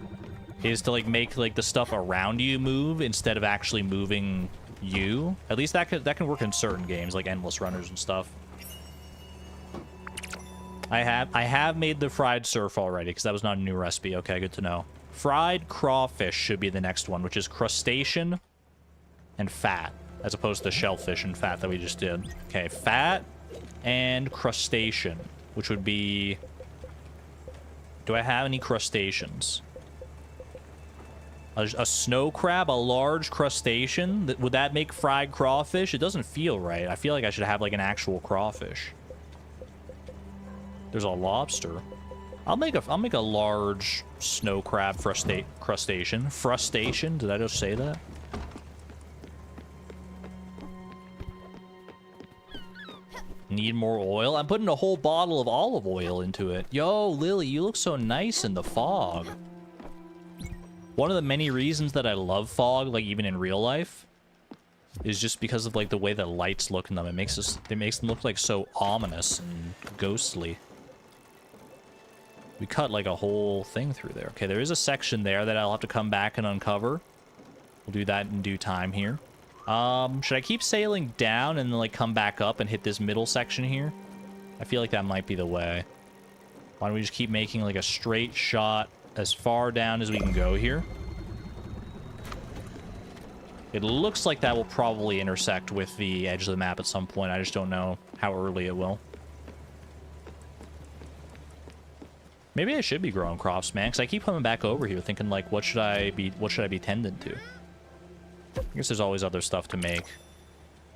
Is to, like, make, like, the stuff around you move instead of actually moving you. At least that can work in certain games, like Endless Runners and stuff. I have made the fried surf already, because that was not a new recipe. Okay, good to know. Fried crawfish should be the next one, which is crustacean and fat, as opposed to shellfish and fat that we just did. Okay, fat and crustacean, which would be... Do I have any crustaceans? A snow crab, a large crustacean? Would that make fried crawfish? It doesn't feel right. I feel like I should have, like, an actual crawfish. There's a lobster. I'll make a large snow crab crustacean. Frustation? Did I just say that? Need more oil? I'm putting a whole bottle of olive oil into it. Yo, Lily, you look so nice in the fog. One of the many reasons that I love fog, like even in real life, is just because of, like, the way the lights look in them. It makes them look, like, so ominous and ghostly. We cut, like, a whole thing through there. Okay, there is a section there that I'll have to come back and uncover. We'll do that in due time here. Should I keep sailing down and then, like, come back up and hit this middle section here? I feel like that might be the way. Why don't we just keep making, like, a straight shot as far down as we can go here? It looks like that will probably intersect with the edge of the map at some point. I just don't know how early it will. Maybe I should be growing crops, man, because I keep coming back over here thinking, like, what should I be tending to? I guess there's always other stuff to make.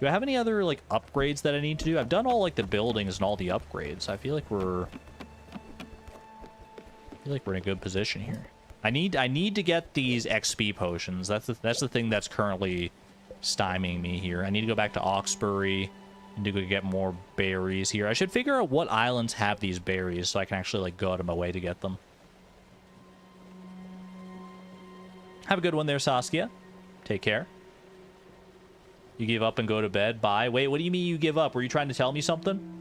Do I have any other, like, upgrades that I need to do? I've done all, like, the buildings and all the upgrades. I feel like we're in a good position here. I need to get these XP potions. That's the thing that's currently stymieing me here. I need to go back to Oxbury and to go get more berries here. I should figure out what islands have these berries so I can actually, like, go out of my way to get them. Have a good one there, Saskia. Take care. You give up and go to bed. Bye. Wait, what do you mean you give up? Were you trying to tell me something?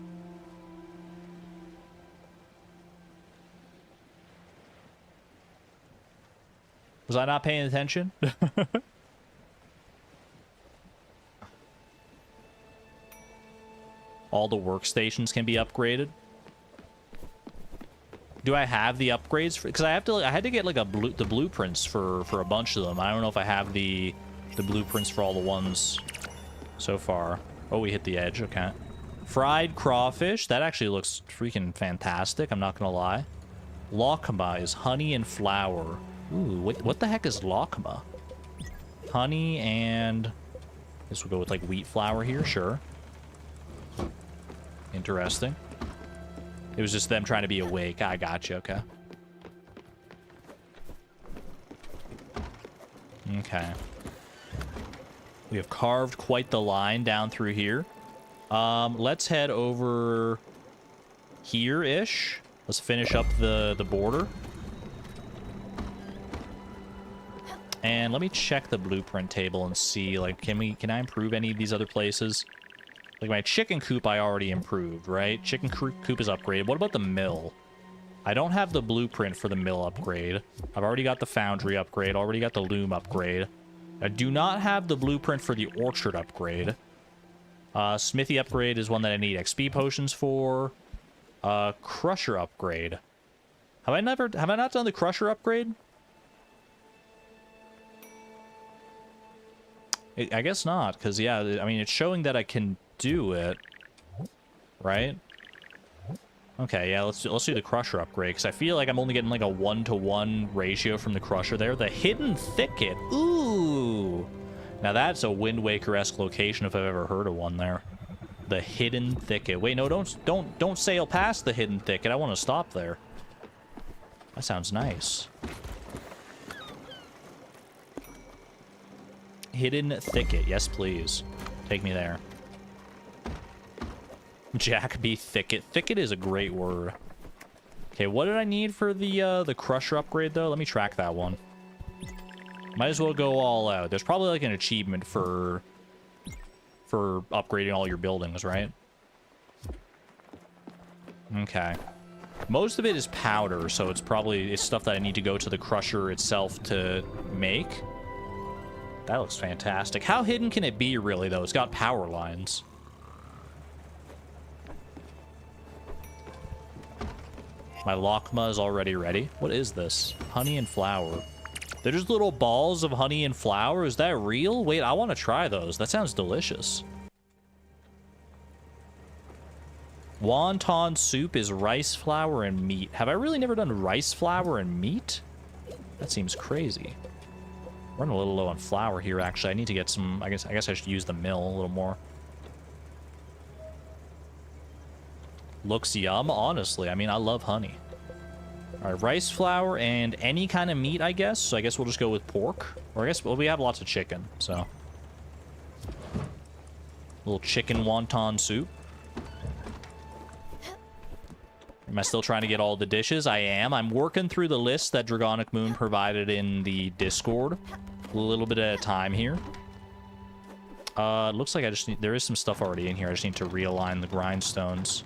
Was I not paying attention? All the workstations can be upgraded. Do I have the upgrades? Because I had to get like the blueprints for a bunch of them. I don't know if I have the blueprints for all the ones so far. Oh, we hit the edge. Okay. Fried crawfish. That actually looks freaking fantastic. I'm not gonna lie. Lakma is honey and flour. Ooh, what the heck is lakma? Honey and... This will go with like wheat flour here, sure. Interesting. It was just them trying to be awake. I gotcha, okay. Okay. We have carved quite the line down through here. Let's head over here-ish. Let's finish up the border. And let me check the blueprint table and see, like, can I improve any of these other places? Like, my chicken coop I already improved, right? Chicken coop is upgraded. What about the mill? I don't have the blueprint for the mill upgrade. I've already got the foundry upgrade, already got the loom upgrade. I do not have the blueprint for the orchard upgrade. Smithy upgrade is one that I need XP potions for. Crusher upgrade. Have I not done the crusher upgrade? I guess not, because, yeah, I mean, it's showing that I can do it, right? Okay, yeah, let's do the crusher upgrade, because I feel like I'm only getting, like, a 1-to-1 ratio from the crusher there. The hidden thicket. Ooh! Now, that's a Wind Waker-esque location if I've ever heard of one there. The hidden thicket. Wait, no, don't sail past the hidden thicket. I want to stop there. That sounds nice. Hidden thicket. Yes, please. Take me there. Jack B. Thicket. Thicket is a great word. Okay, what did I need for the crusher upgrade, though? Let me track that one. Might as well go all out. There's probably, like, an achievement for upgrading all your buildings, right? Okay. Most of it is powder, so it's stuff that I need to go to the crusher itself to make. That looks fantastic. How hidden can it be, really, though? It's got power lines. My lakma is already ready. What is this? Honey and flour. They're just little balls of honey and flour? Is that real? Wait, I want to try those. That sounds delicious. Wonton soup is rice flour and meat. Have I really never done rice flour and meat? That seems crazy. Running a little low on flour here, actually. I need to get some... I guess I should use the mill a little more. Looks yum, honestly. I mean, I love honey. Alright, rice flour and any kind of meat, I guess. So I guess we'll just go with pork. Or I guess, well, we have lots of chicken, so... Little chicken wonton soup. Am I still trying to get all the dishes? I am. I'm working through the list that Dragonic Moon provided in the Discord. A little bit at a time here. It looks like I just need... There is some stuff already in here. I just need to realign the grindstones.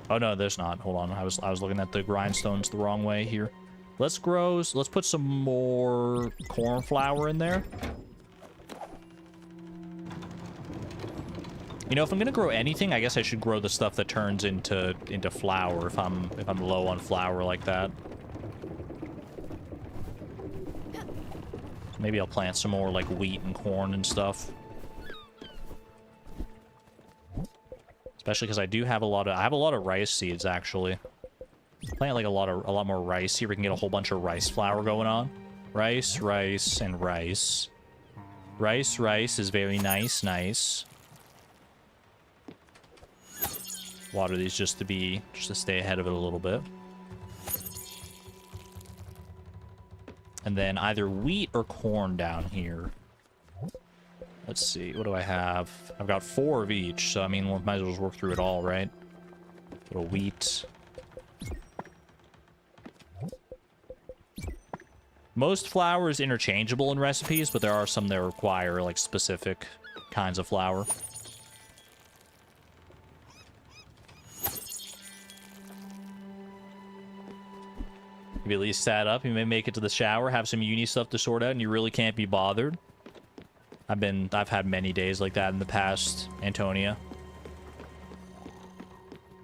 Oh, no, there's not. Hold on. I was looking at the grindstones the wrong way here. Let's put some more corn flour in there. You know, if I'm gonna grow anything, I guess I should grow the stuff that turns into flour if I'm low on flour like that. Maybe I'll plant some more like wheat and corn and stuff. Especially because I have a lot of rice seeds actually. Plant like a lot more rice here. We can get a whole bunch of rice flour going on. Rice, rice, and rice. Rice is very nice. Water these just to stay ahead of it a little bit. And then either wheat or corn down here. Let's see, what do I have? I've got 4 of each, so I mean, we might as well just work through it all, right? Little wheat. Most flour is interchangeable in recipes, but there are some that require, like, specific kinds of flour. If you at least sat up, you may make it to the shower, have some uni stuff to sort out, and you really can't be bothered. I've had many days like that in the past, Antonia.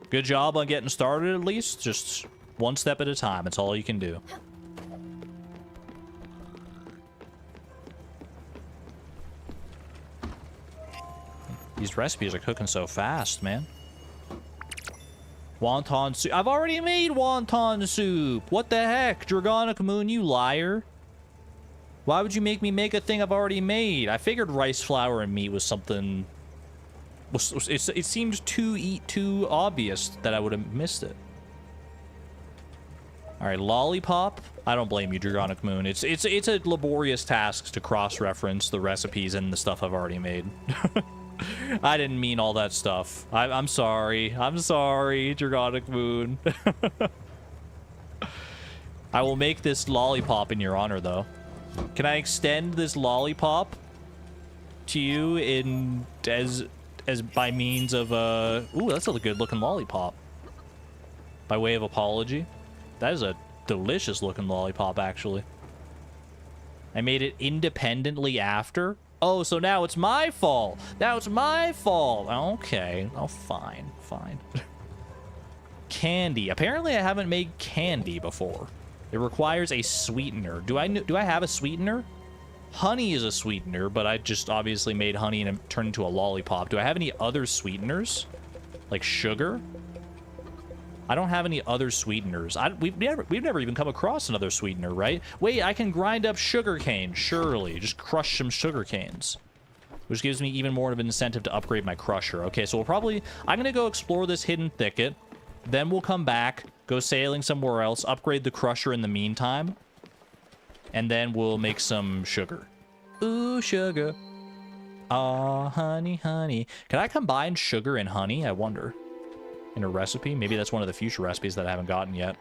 Good job on getting started, at least. Just one step at a time. It's all you can do. These recipes are cooking so fast, man. Wonton soup. I've already made wonton soup. What the heck? Dragonic Moon, you liar. Why would you make me make a thing I've already made? I figured rice flour and meat was something... It seemed too obvious that I would have missed it. Alright, lollipop. I don't blame you, Dragonic Moon. It's a laborious task to cross-reference the recipes and the stuff I've already made. I didn't mean all that stuff. I'm sorry. I'm sorry, Dragonic Moon. I will make this lollipop in your honor, though. Can I extend this lollipop to you in as by means of ooh, that's a good looking lollipop. By way of apology. That is a delicious looking lollipop, actually. I made it independently after. Oh, so now it's my fault. Now it's my fault. Okay. Oh, fine. Fine. Candy. Apparently I haven't made candy before. It requires a sweetener. Do I have a sweetener? Honey is a sweetener, but I just obviously made honey and it turned into a lollipop. Do I have any other sweeteners? Like sugar? I don't have any other sweeteners. We've never even come across another sweetener, right? Wait, I can grind up sugar cane, surely. Just crush some sugar canes. Which gives me even more of an incentive to upgrade my crusher. Okay, so I'm gonna go explore this hidden thicket. Then we'll come back, go sailing somewhere else, upgrade the crusher in the meantime. And then we'll make some sugar. Ooh, sugar. Aw, honey, honey. Can I combine sugar and honey? I wonder. In a recipe? Maybe that's one of the future recipes that I haven't gotten yet.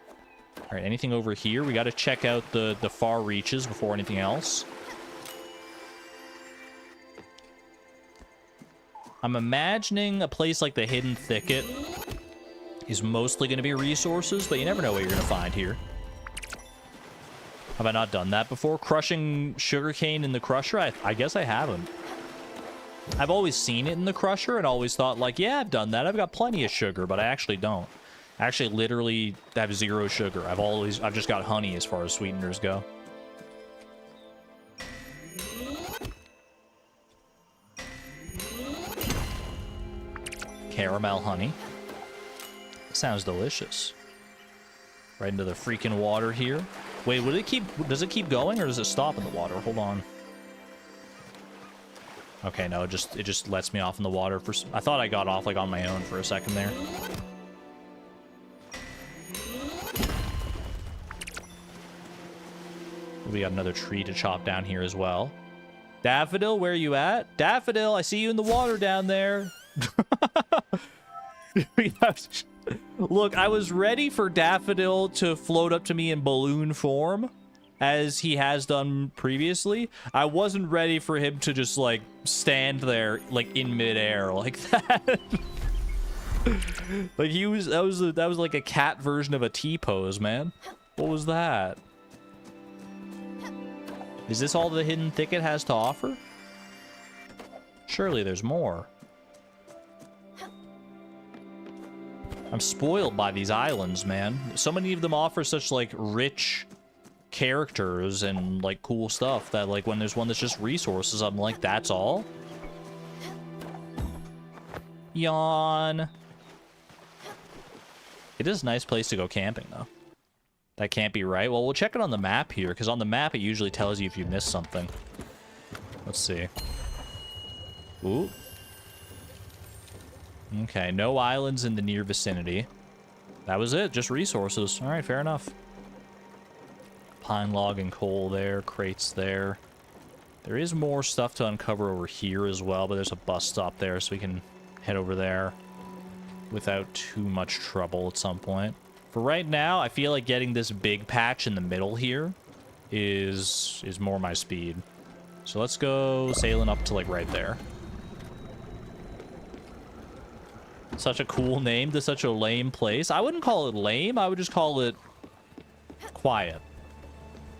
All right, anything over here? We got to check out the far reaches before anything else. I'm imagining a place like the Hidden Thicket is mostly going to be resources, but you never know what you're going to find here. Have I not done that before? Crushing sugarcane in the crusher? I guess I haven't. I've always seen it in the crusher and always thought, like, yeah, I've done that. I've got plenty of sugar, but I actually don't. I actually literally have 0 sugar. I've just got honey as far as sweeteners go. Caramel honey. Sounds delicious. Right into the freaking water here. Wait, does it keep going or does it stop in the water? Hold on. Okay, no, it just lets me off in the water for I thought I got off like on my own for a second there. We got another tree to chop down here as well. Daffodil, where are you at? Daffodil, I see you in the water down there. Look, I was ready for Daffodil to float up to me in balloon form, as he has done previously. I wasn't ready for him to just, like, stand there, like, in midair like that. Like, that was like a cat version of a T-pose, man. What was that? Is this all the Hidden Thicket has to offer? Surely there's more. I'm spoiled by these islands, man. So many of them offer such, like, rich characters and, like, cool stuff that, like, when there's one that's just resources, I'm like, that's all? Yawn. It is a nice place to go camping, though. That can't be right. Well, we'll check it on the map here, because on the map it usually tells you if you missed something. Let's see. Ooh. Okay, no islands in the near vicinity. That was it, just resources. All right, fair enough. Pine log and coal there, crates there. There is more stuff to uncover over here as well, but there's a bus stop there, so we can head over there without too much trouble at some point. For right now, I feel like getting this big patch in the middle here is more my speed. So let's go sailing up to, like, right there. Such a cool name to such a lame place. I wouldn't call it lame. I would just call it quiet.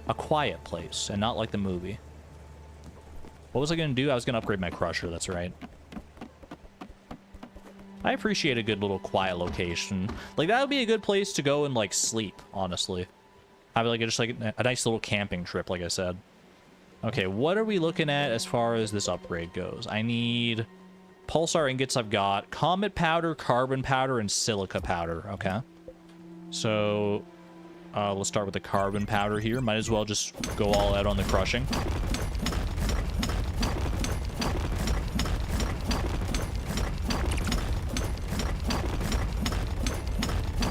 A quiet place, and not like the movie. What was I going to do? I was going to upgrade my crusher. That's right. I appreciate a good little quiet location. Like, that would be a good place to go and, like, sleep, honestly. Have, like, just, like, a nice little camping trip, like I said. Okay, what are we looking at as far as this upgrade goes? I need pulsar ingots I've got, comet powder, carbon powder, and silica powder. Okay. So, let's start with the carbon powder here. Might as well just go all out on the crushing.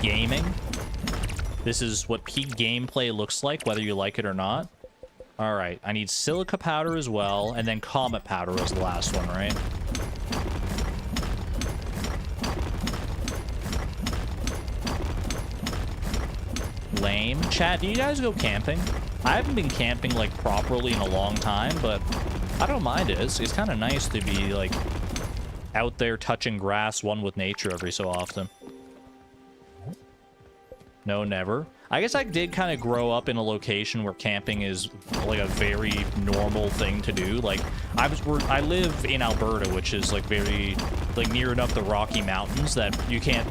Gaming. This is what peak gameplay looks like, whether you like it or not. All right, I need silica powder as well, and then comet powder as the last one, right? Lame. Chat, do you guys go camping? I haven't been camping, like, properly in a long time, but I don't mind it. It's kind of nice to be, like, out there touching grass, one with nature every so often. No, never. I guess I did kind of grow up in a location where camping is like a very normal thing to do. Like, I live in Alberta, which is like very, like, near enough the Rocky Mountains that you can't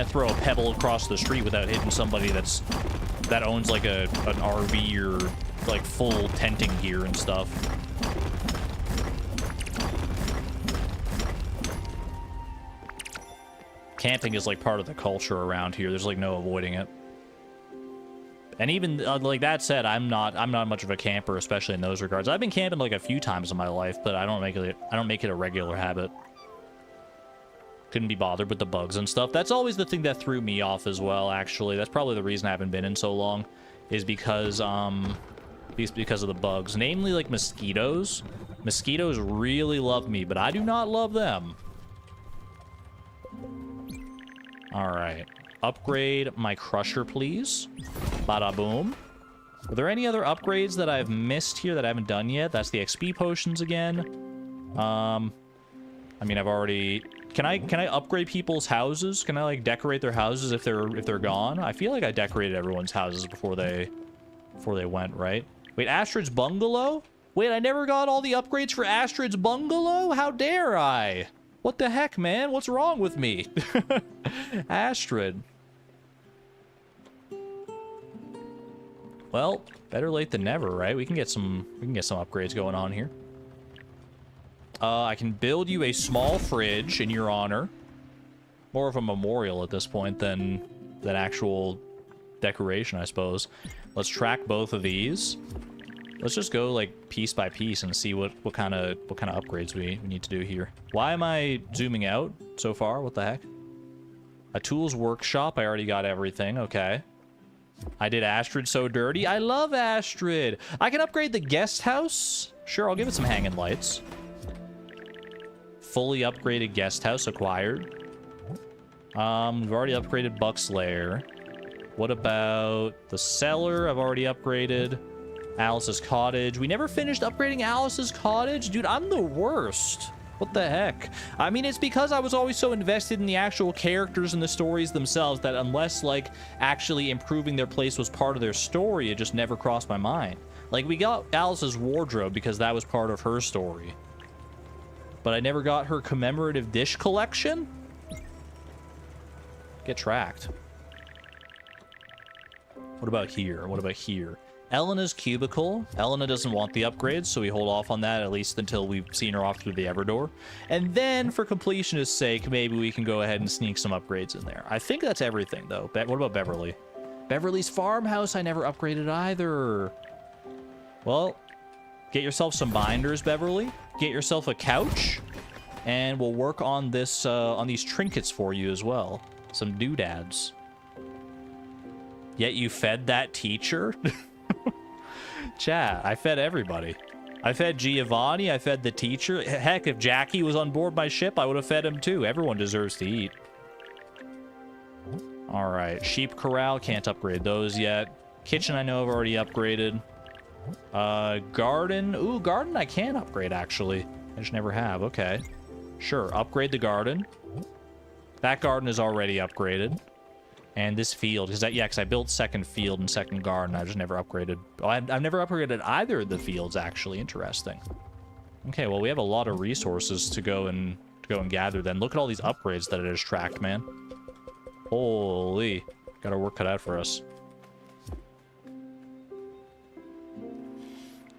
throw a pebble across the street without hitting somebody that owns like an RV or like full tenting gear and stuff. Camping is like part of the culture around here. There's like no avoiding it. And even like that said, I'm not much of a camper, especially in those regards. I've been camping like a few times in my life, but I don't make it a regular habit. Couldn't be bothered with the bugs and stuff. That's always the thing that threw me off as well, actually. That's probably the reason I haven't been in so long, is because of the bugs. Namely, like, mosquitoes. Mosquitoes really love me, but I do not love them. All right. Upgrade my crusher, please. Bada boom. Are there any other upgrades that I've missed here that I haven't done yet? That's the XP potions again. I mean, I've already... Can I upgrade people's houses? Can I, like, decorate their houses if they're gone? I feel like I decorated everyone's houses before they went, right? Wait, Astrid's bungalow? Wait, I never got all the upgrades for Astrid's bungalow? How dare I? What the heck, man? What's wrong with me? Astrid. Well, better late than never, right? We can get some upgrades going on here. I can build you a small fridge in your honor. More of a memorial at this point than actual decoration, I suppose. Let's track both of these. Let's just go like piece by piece and see what kind of upgrades we need to do here. Why am I zooming out so far? What the heck? A tools workshop. I already got everything. Okay. I did Astrid So Dirty. I love Astrid. I can upgrade the guest house. Sure, I'll give it some hanging lights. Fully upgraded guest house acquired. We've already upgraded Buck's Lair. What about the cellar? I've already upgraded. Alice's cottage. We never finished upgrading Alice's cottage? Dude, I'm the worst. What the heck? I mean, it's because I was always so invested in the actual characters and the stories themselves that unless, like, actually improving their place was part of their story, it just never crossed my mind. Like, we got Alice's wardrobe because that was part of her story. But I never got her commemorative dish collection? Get tracked. What about here? What about here? Elena's cubicle. Elena doesn't want the upgrades, so we hold off on that at least until we've seen her off through the Everdor. And then, for completionist's sake, maybe we can go ahead and sneak some upgrades in there. I think that's everything, though. What about Beverly? Beverly's farmhouse I never upgraded either. Well, get yourself some binders, Beverly. Get yourself a couch. And we'll work on this, on these trinkets for you as well. Some doodads. Yet you fed that teacher? Chat, I fed everybody. I fed Giovanni, I fed the teacher. Heck, if Jackie was on board my ship, I would have fed him too. Everyone deserves to eat. All right, sheep corral, can't upgrade those yet. Kitchen, I know I've already upgraded. Garden, ooh, garden I can upgrade actually. I just never have, okay. Sure, upgrade the garden. That garden is already upgraded. And this field, because I built second field and second garden. I just never upgraded. Oh, I've never upgraded either of the fields, actually. Interesting. Okay, well, we have a lot of resources to go and gather then. Look at all these upgrades that it has tracked, man. Holy. Got our work cut out for us.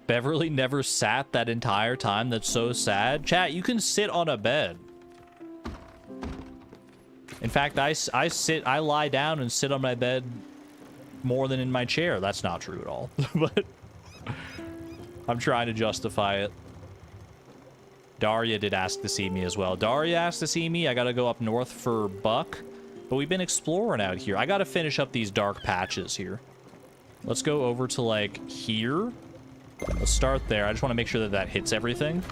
Beverly never sat that entire time. That's so sad. Chat, you can sit on a bed. In fact, I lie down and sit on my bed more than in my chair. That's not true at all. But I'm trying to justify it. Daria did ask to see me as well. Daria asked to see me. I gotta go up north for Buck. But we've been exploring out here. I gotta finish up these dark patches here. Let's go over to, like, here. Let's start there. I just want to make sure that that hits everything.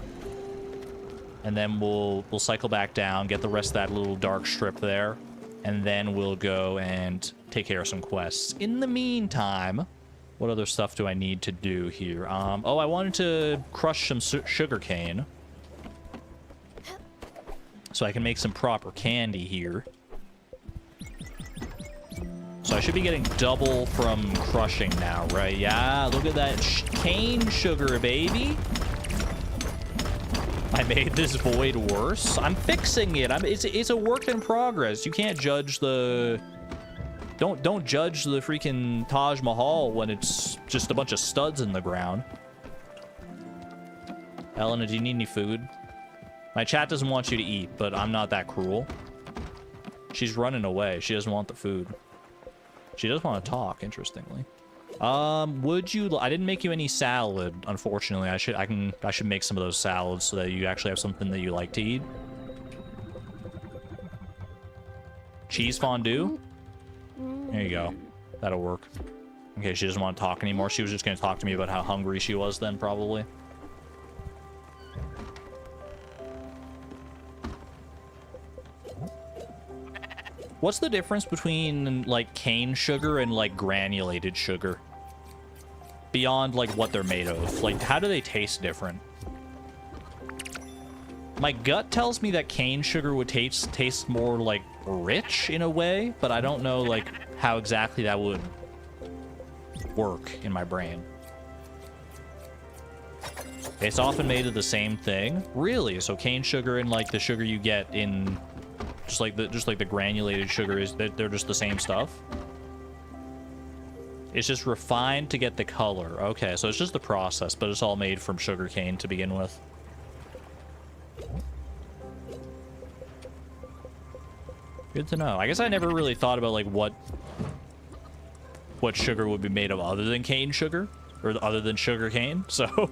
And then we'll cycle back down, get the rest of that little dark strip there. And then we'll go and take care of some quests. In the meantime, what other stuff do I need to do here? Oh, I wanted to crush some sugarcane. So I can make some proper candy here. So I should be getting double from crushing now, right? Yeah, look at that cane sugar, baby. I made this void worse. I'm fixing it. It's a work in progress. You can't judge the... Don't judge the freaking Taj Mahal when it's just a bunch of studs in the ground. Elena, do you need any food? My chat doesn't want you to eat, but I'm not that cruel. She's running away. She doesn't want the food. She does want to talk, interestingly. Would you... I didn't make you any salad, unfortunately. I should make some of those salads so that you actually have something that you like to eat. Cheese fondue? There you go. That'll work. Okay, she doesn't want to talk anymore. She was just going to talk to me about how hungry she was then, probably. What's the difference between, like, cane sugar and, like, granulated sugar? Beyond, like, what they're made of. Like, how do they taste different? My gut tells me that cane sugar would taste more, like, rich in a way, but I don't know, like, how exactly that would work in my brain. It's often made of the same thing? Really? So cane sugar and, like, the sugar you get in... Just like the granulated sugar is, they're just the same stuff. It's just refined to get the color. Okay, so it's just the process, but it's all made from sugar cane to begin with. Good to know. I guess I never really thought about like what sugar would be made of other than cane sugar, or other than sugar cane. So.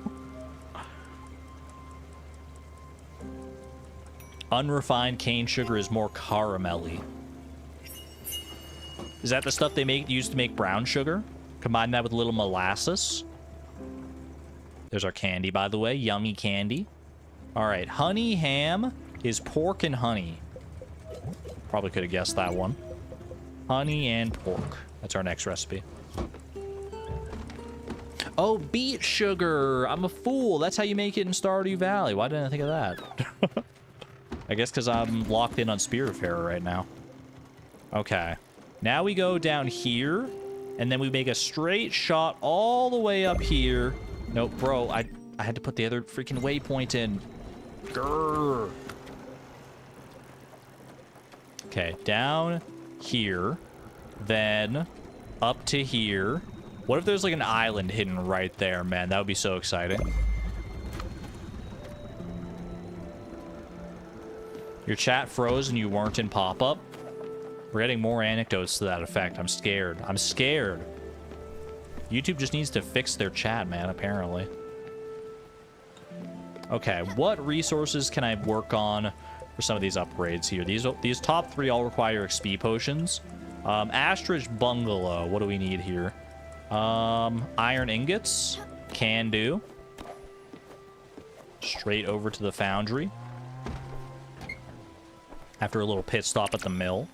Unrefined cane sugar is more caramelly. Is that the stuff they use to make brown sugar? Combine that with a little molasses. There's our candy, by the way. Yummy candy. All right, honey ham is pork and honey. Probably could have guessed that one. Honey and pork. That's our next recipe. Oh, beet sugar. I'm a fool. That's how you make it in Stardew Valley. Why didn't I think of that? I guess because I'm locked in on Spiritfarer right now. Okay. Now we go down here, and then we make a straight shot all the way up here. Nope, bro, I had to put the other freaking waypoint in. Grrr. Okay, down here, then up to here. What if there's like an island hidden right there, man? That would be so exciting. Your chat froze and you weren't in pop-up? We're getting more anecdotes to that effect. I'm scared. I'm scared. YouTube just needs to fix their chat, man, apparently. Okay, what resources can I work on for some of these upgrades here? These top three all require XP potions. Astrich Bungalow. What do we need here? Iron ingots. Can do. Straight over to the foundry. After a little pit stop at the mill.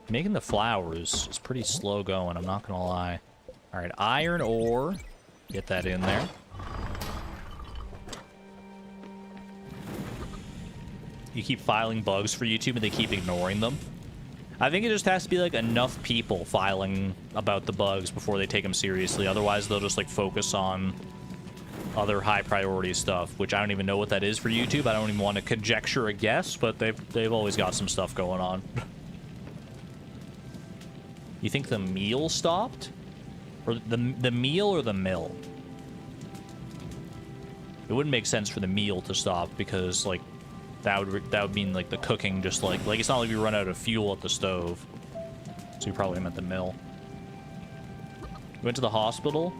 Making the flowers is pretty slow going, I'm not gonna lie. Alright, iron ore. Get that in there. You keep filing bugs for YouTube and they keep ignoring them. I think it just has to be like enough people filing about the bugs before they take them seriously. Otherwise, they'll just like focus on other high priority stuff, which I don't even know what that is for YouTube. I don't even want to conjecture a guess, but they've always got some stuff going on. You think the meal stopped? Or the meal or the mill? It wouldn't make sense for the meal to stop because like that would mean like the cooking just like it's not like we run out of fuel at the stove. So you probably meant the mill. Went to the hospital.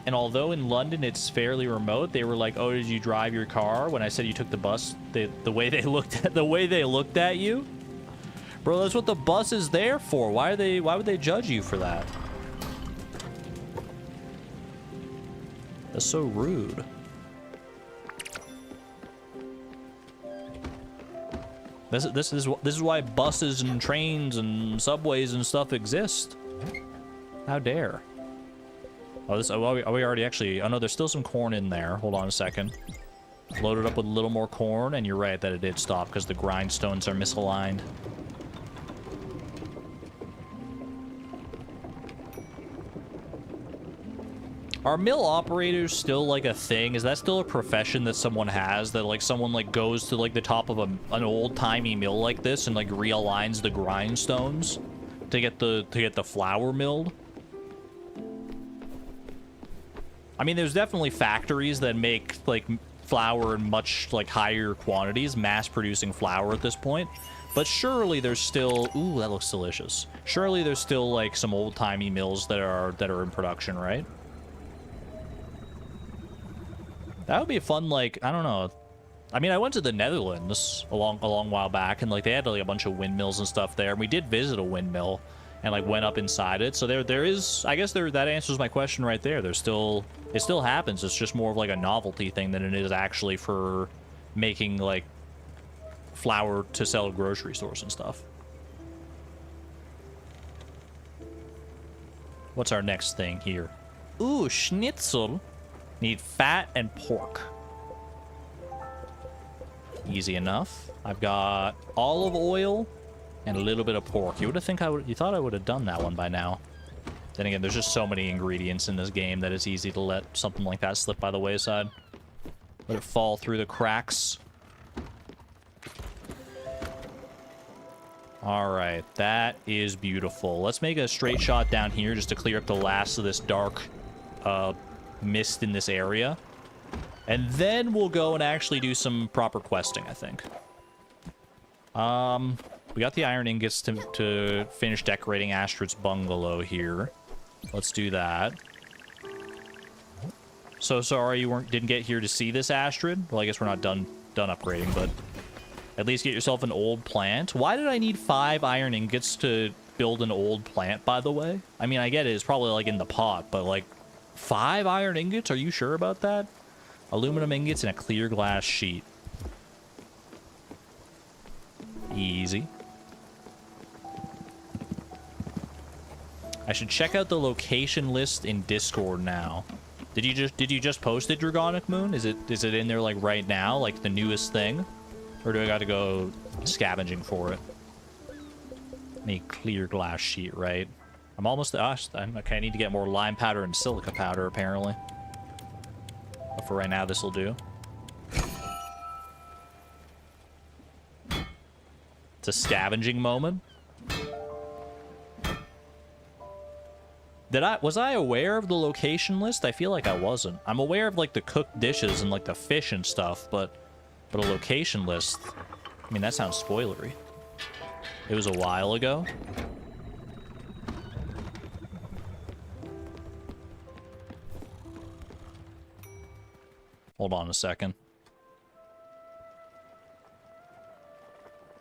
And although in London it's fairly remote, they were like, "Oh, did you drive your car?" When I said you took the bus, the way they looked at you, bro, that's what the bus is there for. Why would they judge you for that? That's so rude. This is why buses and trains and subways and stuff exist. How dare? Oh, are we already actually? Oh no, there's still some corn in there. Hold on a second. Load it up with a little more corn, and you're right that it did stop because the grindstones are misaligned. Are mill operators still like a thing? Is that still a profession that someone has? That like someone like goes to like the top of an old-timey mill like this and like realigns the grindstones to get the flour milled? I mean, there's definitely factories that make like flour in much like higher quantities, mass producing flour at this point. But surely there's still, ooh, that looks delicious. Surely there's still like some old-timey mills that are in production, right? That would be a fun, like, I don't know. I mean, I went to the Netherlands a long while back, and like they had like a bunch of windmills and stuff there. And we did visit a windmill and like went up inside it. So there is, I guess that answers my question right there. It still happens. It's just more of like a novelty thing than it is actually for making like flour to sell at grocery stores and stuff. What's our next thing here? Ooh, schnitzel. Need fat and pork. Easy enough. I've got olive oil and a little bit of pork. You thought I would have done that one by now. Then again, there's just so many ingredients in this game that it's easy to let something like that slip by the wayside. Let it fall through the cracks. Alright, that is beautiful. Let's make a straight shot down here just to clear up the last of this dark mist in this area. And then we'll go and actually do some proper questing, I think. We got the iron ingots to finish decorating Astrid's bungalow here. Let's do that. So sorry you didn't get here to see this, Astrid. Well, I guess we're not done upgrading, but at least get yourself an old plant. Why did I need 5 iron ingots to build an old plant, by the way? I mean, I get it. It's probably like in the pot, but like 5 iron ingots? Are you sure about that? Aluminum ingots and a clear glass sheet. Easy. I should check out the location list in Discord now. Did you just post it, Dragonic Moon? Is it in there like right now, like the newest thing? Or do I gotta go scavenging for it? Need clear glass sheet, right? I'm almost... okay, I need to get more lime powder and silica powder, apparently. But for right now, this will do. It's a scavenging moment. Was I aware of the location list? I feel like I wasn't. I'm aware of, like, the cooked dishes and, like, the fish and stuff, but a location list... I mean, that sounds spoilery. It was a while ago. Hold on a second.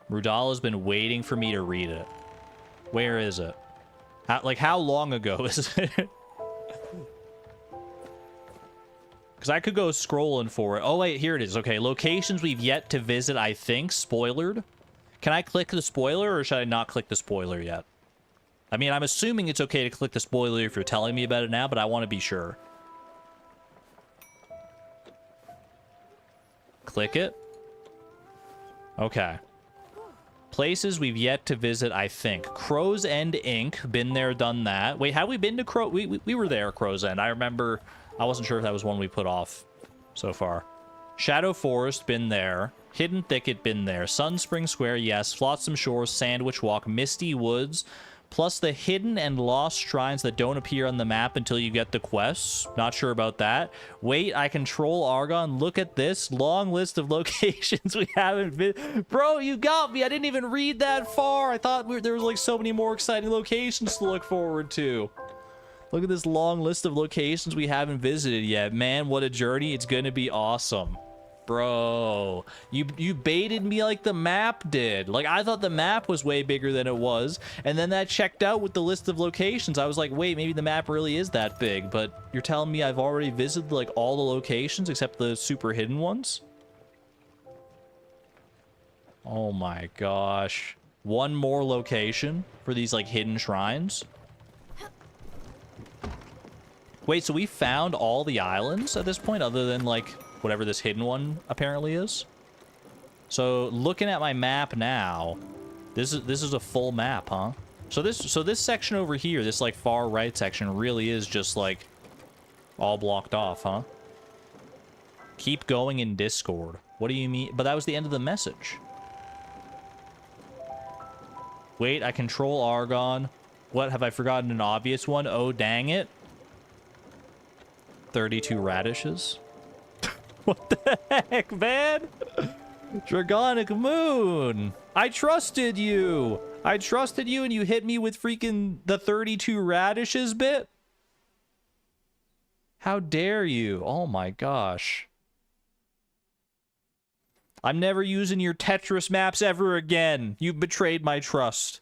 Rudal has been waiting for me to read it. Where is it? How long ago is it? Because I could go scrolling for it. Oh, wait, here it is. Okay, locations we've yet to visit, I think. Spoilered. Can I click the spoiler, or should I not click the spoiler yet? I mean, I'm assuming it's okay to click the spoiler if you're telling me about it now, but I want to be sure. Click it. Okay. Places we've yet to visit, I think. Crow's End Inc. Been there, done that. Wait, have we been to Crow... We were there, Crow's End. I remember... I wasn't sure if that was one we put off so far. Shadow Forest, been there. Hidden Thicket, been there. Sunspring Square, yes. Flotsam Shores, Sandwich Walk, Misty Woods, plus the hidden and lost shrines that don't appear on the map until you get the quests. Not sure about that. Wait, I control Argon. Look at this long list of locations we haven't been. Bro, you got me. I didn't even read that far. I thought there was like so many more exciting locations to look forward to. Look at this long list of locations we haven't visited yet. Man, what a journey. It's gonna be awesome. Bro, you baited me like the map did. Like, I thought the map was way bigger than it was, and then that checked out with the list of locations. I was like, wait, maybe the map really is that big, but you're telling me I've already visited, like, all the locations except the super hidden ones? Oh my gosh. One more location for these, like, hidden shrines? Wait, so we found all the islands at this point, other than, like, whatever this hidden one apparently is? So, looking at my map now, this is a full map, huh? So this section over here, this, like, far right section, really is just, like, all blocked off, huh? Keep going in Discord. What do you mean? But that was the end of the message. Wait, I control Argon. What, have I forgotten an obvious one? Oh, dang it. 32 radishes. What the heck, man? Dragonic Moon. I trusted you. I trusted you and you hit me with freaking the 32 radishes bit? How dare you? Oh my gosh. I'm never using your Tetris maps ever again. You've betrayed my trust.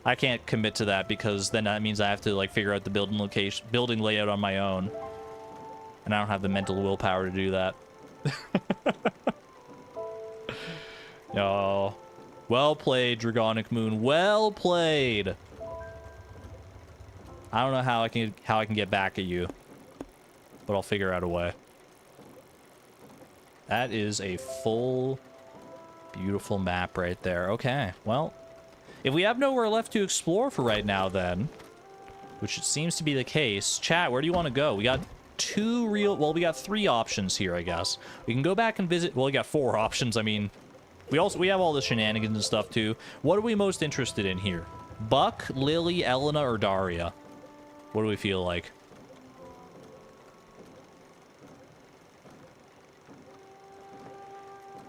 I can't commit to that because then that means I have to, like, figure out the building layout on my own. And I don't have the mental willpower to do that. Oh, well played, Dragonic Moon. Well played. I don't know how I can get back at you, but I'll figure out a way. That is a full, beautiful map right there. Okay, well, if we have nowhere left to explore for right now, then, which it seems to be the case, chat, where do you want to go? We got we got 3 options here, I guess. We can go back and visit. Well, we got 4 options. I mean, we have all the shenanigans and stuff too. What are we most interested in here? Buck, Lily, Elena, or Daria? What do we feel like?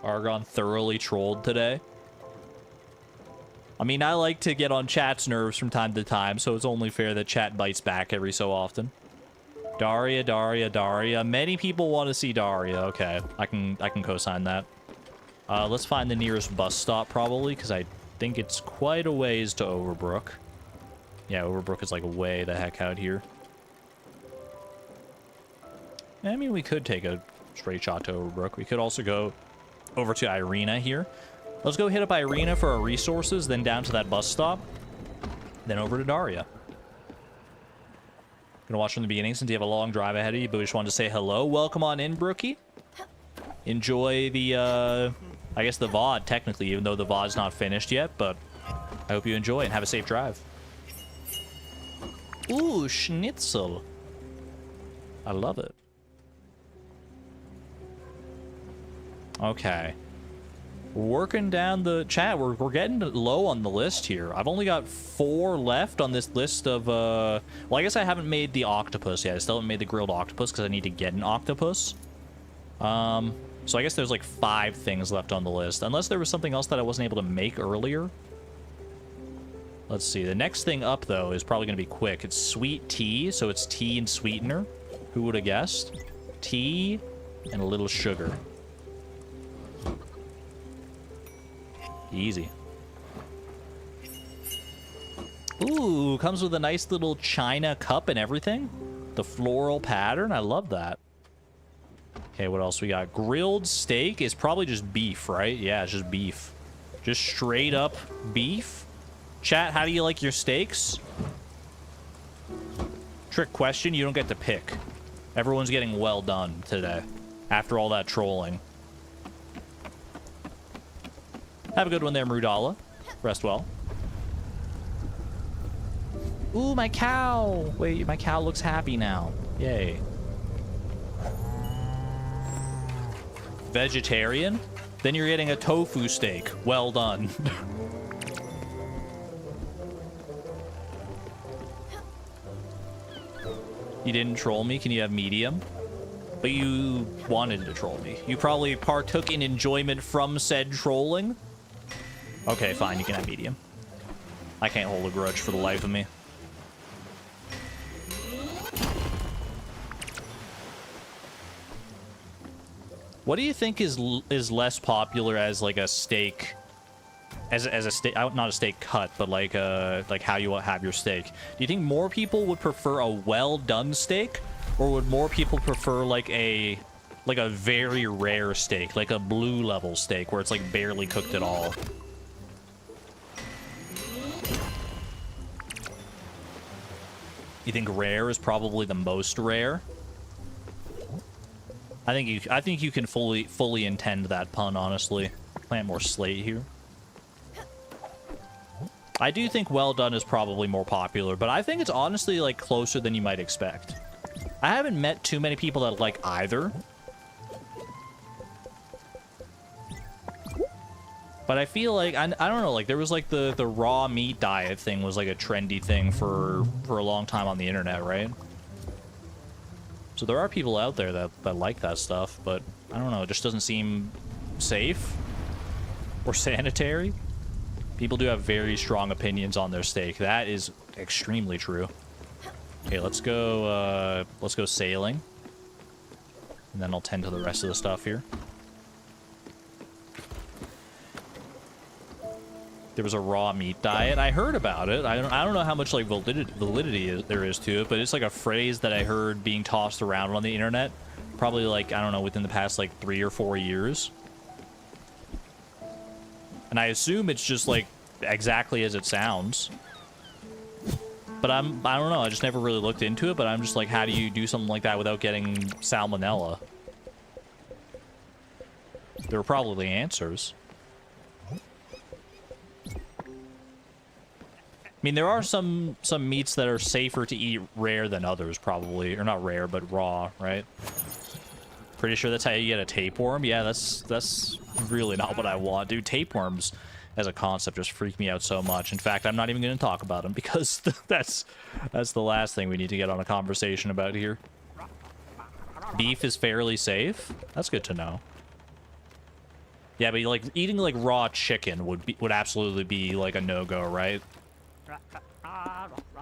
Argon thoroughly trolled today. I mean, I like to get on chat's nerves from time to time, so it's only fair that chat bites back every so often. Daria, Daria, Daria. Many people want to see Daria. Okay, I can co-sign that. Let's find the nearest bus stop, probably, because I think it's quite a ways to Overbrook. Yeah, Overbrook is, like, way the heck out here. I mean, we could take a straight shot to Overbrook. We could also go over to Irina here. Let's go hit up Irina for our resources, then down to that bus stop, then over to Daria. Gonna watch from the beginning since you have a long drive ahead of you, but we just wanted to say hello. Welcome on in, Brookie. Enjoy the, I guess the VOD, technically, even though the VOD's not finished yet, but I hope you enjoy and have a safe drive. Ooh, schnitzel. I love it. Okay. Working down the chat. We're getting low on the list here. I've only got 4 left on this list of, well, I guess I haven't made the octopus yet. I still haven't made the grilled octopus because I need to get an octopus. So I guess there's like 5 things left on the list. Unless there was something else that I wasn't able to make earlier. Let's see. The next thing up, though, is probably going to be quick. It's sweet tea, so it's tea and sweetener. Who would have guessed? Tea and a little sugar. Easy. Ooh, comes with a nice little china cup and everything. The floral pattern, I love that. Okay, what else we got? Grilled steak is probably just beef, right? Yeah, it's just beef. Just straight up beef. Chat, how do you like your steaks? Trick question, you don't get to pick. Everyone's getting well done today. After all that trolling. Have a good one there, Mrudala. Rest well. Ooh, my cow! Wait, my cow looks happy now. Yay. Vegetarian? Then you're getting a tofu steak. Well done. You didn't troll me? Can you have medium? But you wanted to troll me. You probably partook in enjoyment from said trolling. Okay, fine, you can have medium. I can't hold a grudge for the life of me. What do you think is less popular as like a steak, as a steak, not a steak cut, but like how you have your steak? Do you think more people would prefer a well done steak, or would more people prefer like a very rare steak, like a blue level steak where it's like barely cooked at all? You think rare is probably the most rare? I think you can fully intend that pun, honestly. Plant more slate here. I do think well done is probably more popular, but I think it's honestly like closer than you might expect. I haven't met too many people that like either. But I feel like I don't know, like there was like the raw meat diet thing was like a trendy thing for a long time on the internet, right? So there are people out there that like that stuff, but I don't know, it just doesn't seem safe or sanitary. People do have very strong opinions on their steak. That is extremely true. Okay, let's go sailing. And then I'll tend to the rest of the stuff here. There was a raw meat diet. I heard about it. I don't know how much like validity there is to it, but it's like a phrase that I heard being tossed around on the internet. Probably like, I don't know, within the past like 3 or 4 years. And I assume it's just like exactly as it sounds. But I don't know, I just never really looked into it, but I'm just like, how do you do something like that without getting salmonella? There are probably answers. I mean, there are some meats that are safer to eat rare than others, probably. Or not rare, but raw, right? Pretty sure that's how you get a tapeworm. Yeah, that's really not what I want, dude. Tapeworms as a concept just freak me out so much. In fact, I'm not even going to talk about them because that's the last thing we need to get on a conversation about here. Beef is fairly safe. That's good to know. Yeah, but like eating like raw chicken would absolutely be like a no-go, right?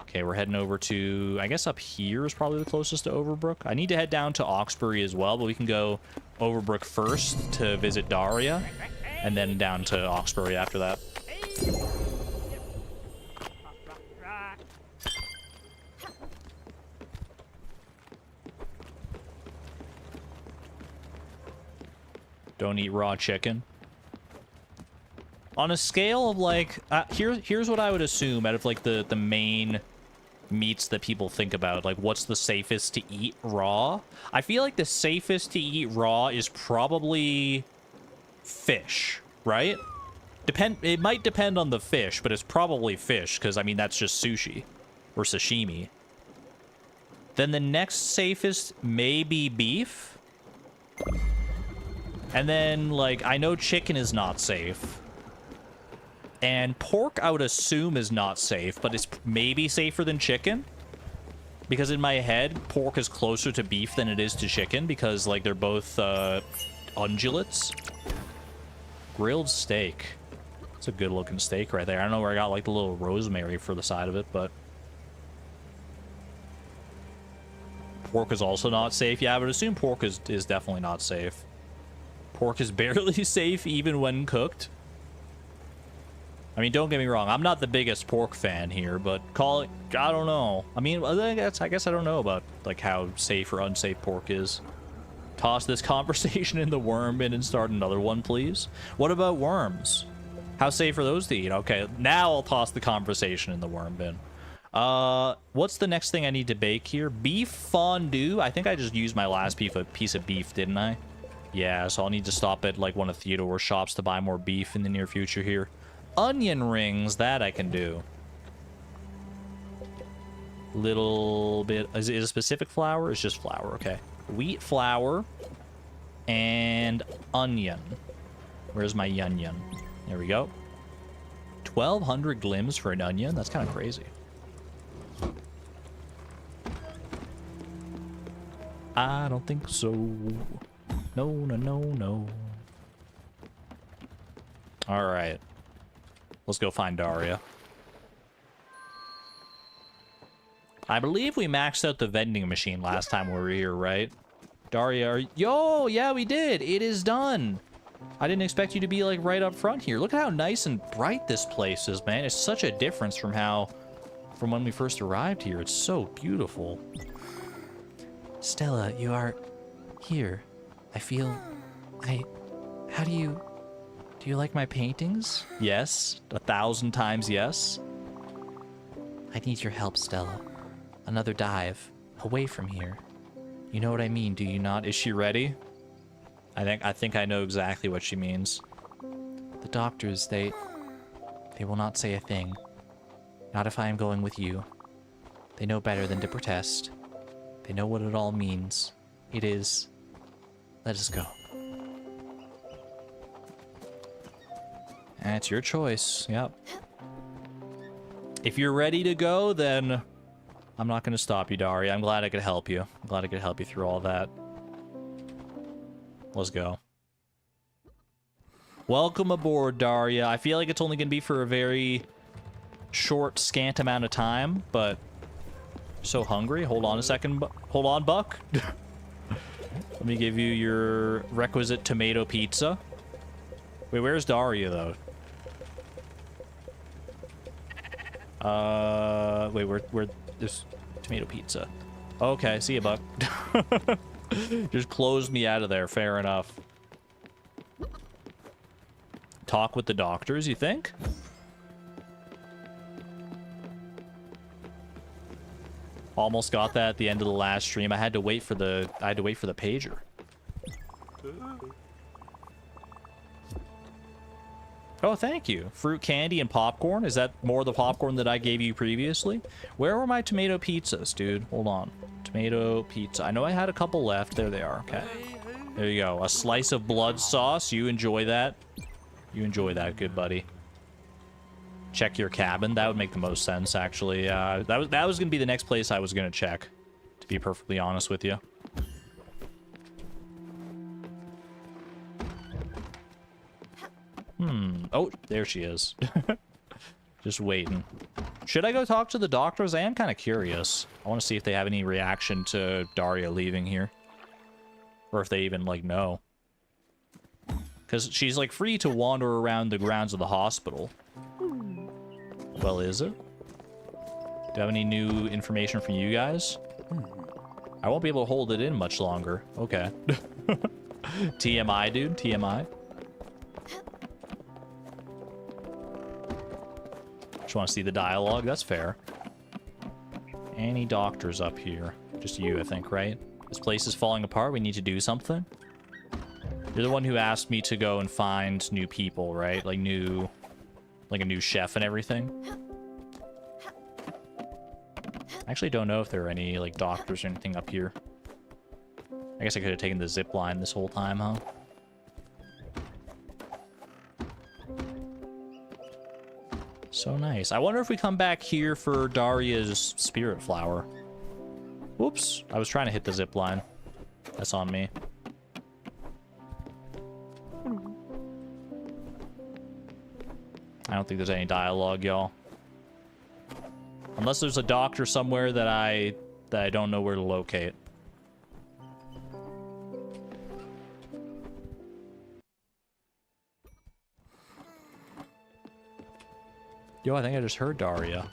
Okay, we're heading over to, I guess up here is probably the closest to Overbrook. I need to head down to Oxbury as well, but we can go Overbrook first to visit Daria, and then down to Oxbury after that. Don't eat raw chicken. On a scale of like, here's what I would assume out of like the main meats that people think about, like what's the safest to eat raw. I feel like the safest to eat raw is probably fish, right? It might depend on the fish, but it's probably fish because I mean that's just sushi or sashimi. Then the next safest may be beef. And then like I know chicken is not safe. And pork, I would assume, is not safe, but it's maybe safer than chicken. Because in my head, pork is closer to beef than it is to chicken, because, like, they're both ungulates. Grilled steak. It's a good-looking steak right there. I don't know where I got, like, the little rosemary for the side of it, but... Pork is also not safe. Yeah, I would assume pork is definitely not safe. Pork is barely safe even when cooked. I mean, don't get me wrong. I'm not the biggest pork fan here, but call it... I don't know. I mean, I guess I don't know about, like, how safe or unsafe pork is. Toss this conversation in the worm bin and start another one, please. What about worms? How safe are those to eat? Okay, now I'll toss the conversation in the worm bin. What's the next thing I need to bake here? Beef fondue? I think I just used my last piece of beef, didn't I? Yeah, so I'll need to stop at, like, one of Theodore's shops to buy more beef in the near future here. Onion rings, that I can do. Little bit... Is it a specific flour? It's just flour, okay. Wheat flour and onion. Where's my onion? There we go. 1,200 glims for an onion? That's kind of crazy. I don't think so. No, no, no, no. All right. Let's go find Daria. I believe we maxed out the vending machine last time we were here, right? Daria, yo, yeah, we did. It is done. I didn't expect you to be, like, right up front here. Look at how nice and bright this place is, man. It's such a difference from when we first arrived here. It's so beautiful. Stella, you are here. I feel... How do you like my paintings? Yes. 1,000 times yes. I need your help, Stella. Another dive. Away from here. You know what I mean, do you not? Is she ready? I think I know exactly what she means. The doctors, they will not say a thing. Not if I am going with you. They know better than to protest. They know what it all means. It is... Let us go. And it's your choice. Yep. If you're ready to go, then I'm not going to stop you, Daria. I'm glad I could help you. I'm glad I could help you through all that. Let's go. Welcome aboard, Daria. I feel like it's only going to be for a very short, scant amount of time, but so hungry. Hold on a second. Hold on, Buck. Let me give you your requisite tomato pizza. Wait, where's Daria, though? Wait, where there's tomato pizza. Okay, see you, Buck. Just closed me out of there. Fair enough. Talk with the doctors, you think? Almost got that at the end of the last stream. I had to wait for the pager. Oh, thank you. Fruit candy and popcorn. Is that more of the popcorn that I gave you previously? Where were my tomato pizzas, dude? Hold on. Tomato pizza. I know I had a couple left. There they are. Okay. There you go. A slice of blood sauce. You enjoy that? You enjoy that, good buddy. Check your cabin. That would make the most sense, actually. That was going to be the next place I was going to check, to be perfectly honest with you. Oh, there she is. Just waiting. Should I go talk to the doctors? I am kind of curious. I want to see if they have any reaction to Daria leaving here. Or if they even, like, know. Because she's, like, free to wander around the grounds of the hospital. Well, is it? Do I have any new information for you guys? I won't be able to hold it in much longer. Okay. TMI, dude. TMI. Just want to see the dialogue. That's fair. Any doctors up here? Just you, I think, right? This place is falling apart. We need to do something. You're the one who asked me to go and find new people, right? Like a new chef and everything. I actually don't know if there are any, like, doctors or anything up here. I guess I could have taken the zip line this whole time, huh? So nice. I wonder if we come back here for Daria's spirit flower. Whoops. I was trying to hit the zip line. That's on me. I don't think there's any dialogue, y'all. Unless there's a doctor somewhere that I don't know where to locate. Yo, I think I just heard Daria.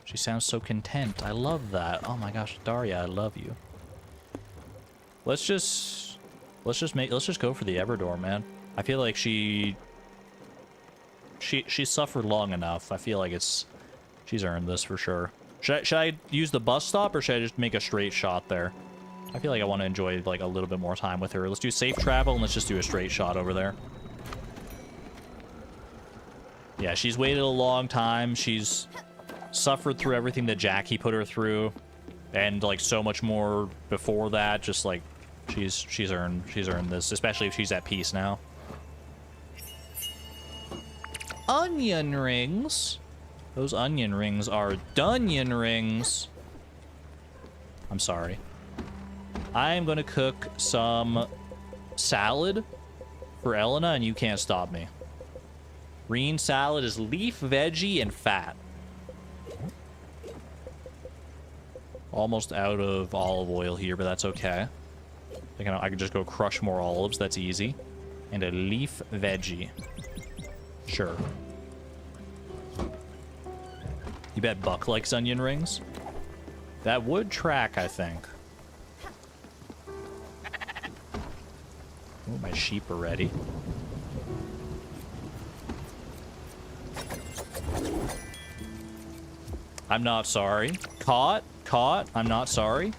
She sounds so content. I love that. Oh my gosh, Daria, I love you. Let's just go for the Everdor, man. I feel like she suffered long enough. I feel like she's earned this for sure. Should I use the bus stop or should I just make a straight shot there? I feel like I want to enjoy like a little bit more time with her. Let's do safe travel and let's just do a straight shot over there. Yeah, she's waited a long time. She's suffered through everything that Jackie put her through, and like so much more before that. Just like she's earned this, especially if she's at peace now. Onion rings. Those onion rings are Dunyan rings. I'm sorry. I am gonna cook some salad for Elena, and you can't stop me. Green salad is leaf, veggie, and fat. Almost out of olive oil here, but that's okay. I can just go crush more olives. That's easy. And a leaf veggie. Sure. You bet Buck likes onion rings? That would track, I think. Oh, my sheep are ready. I'm not sorry. Caught. I'm not sorry.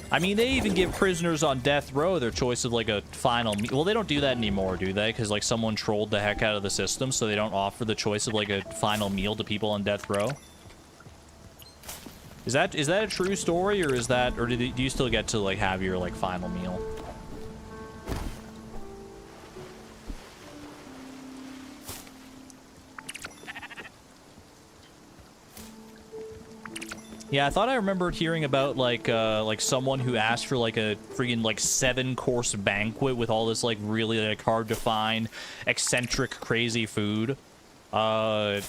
I mean, they even give prisoners on death row their choice of like a final meal. Well, they don't do that anymore, do they? Because like someone trolled the heck out of the system, so they don't offer the choice of like a final meal to people on death row. Is that a true story, or do you still get to like have your like final meal? Yeah, I thought I remembered hearing about like someone who asked for like a freaking like 7-course banquet with all this like really like hard to find, eccentric, crazy food, and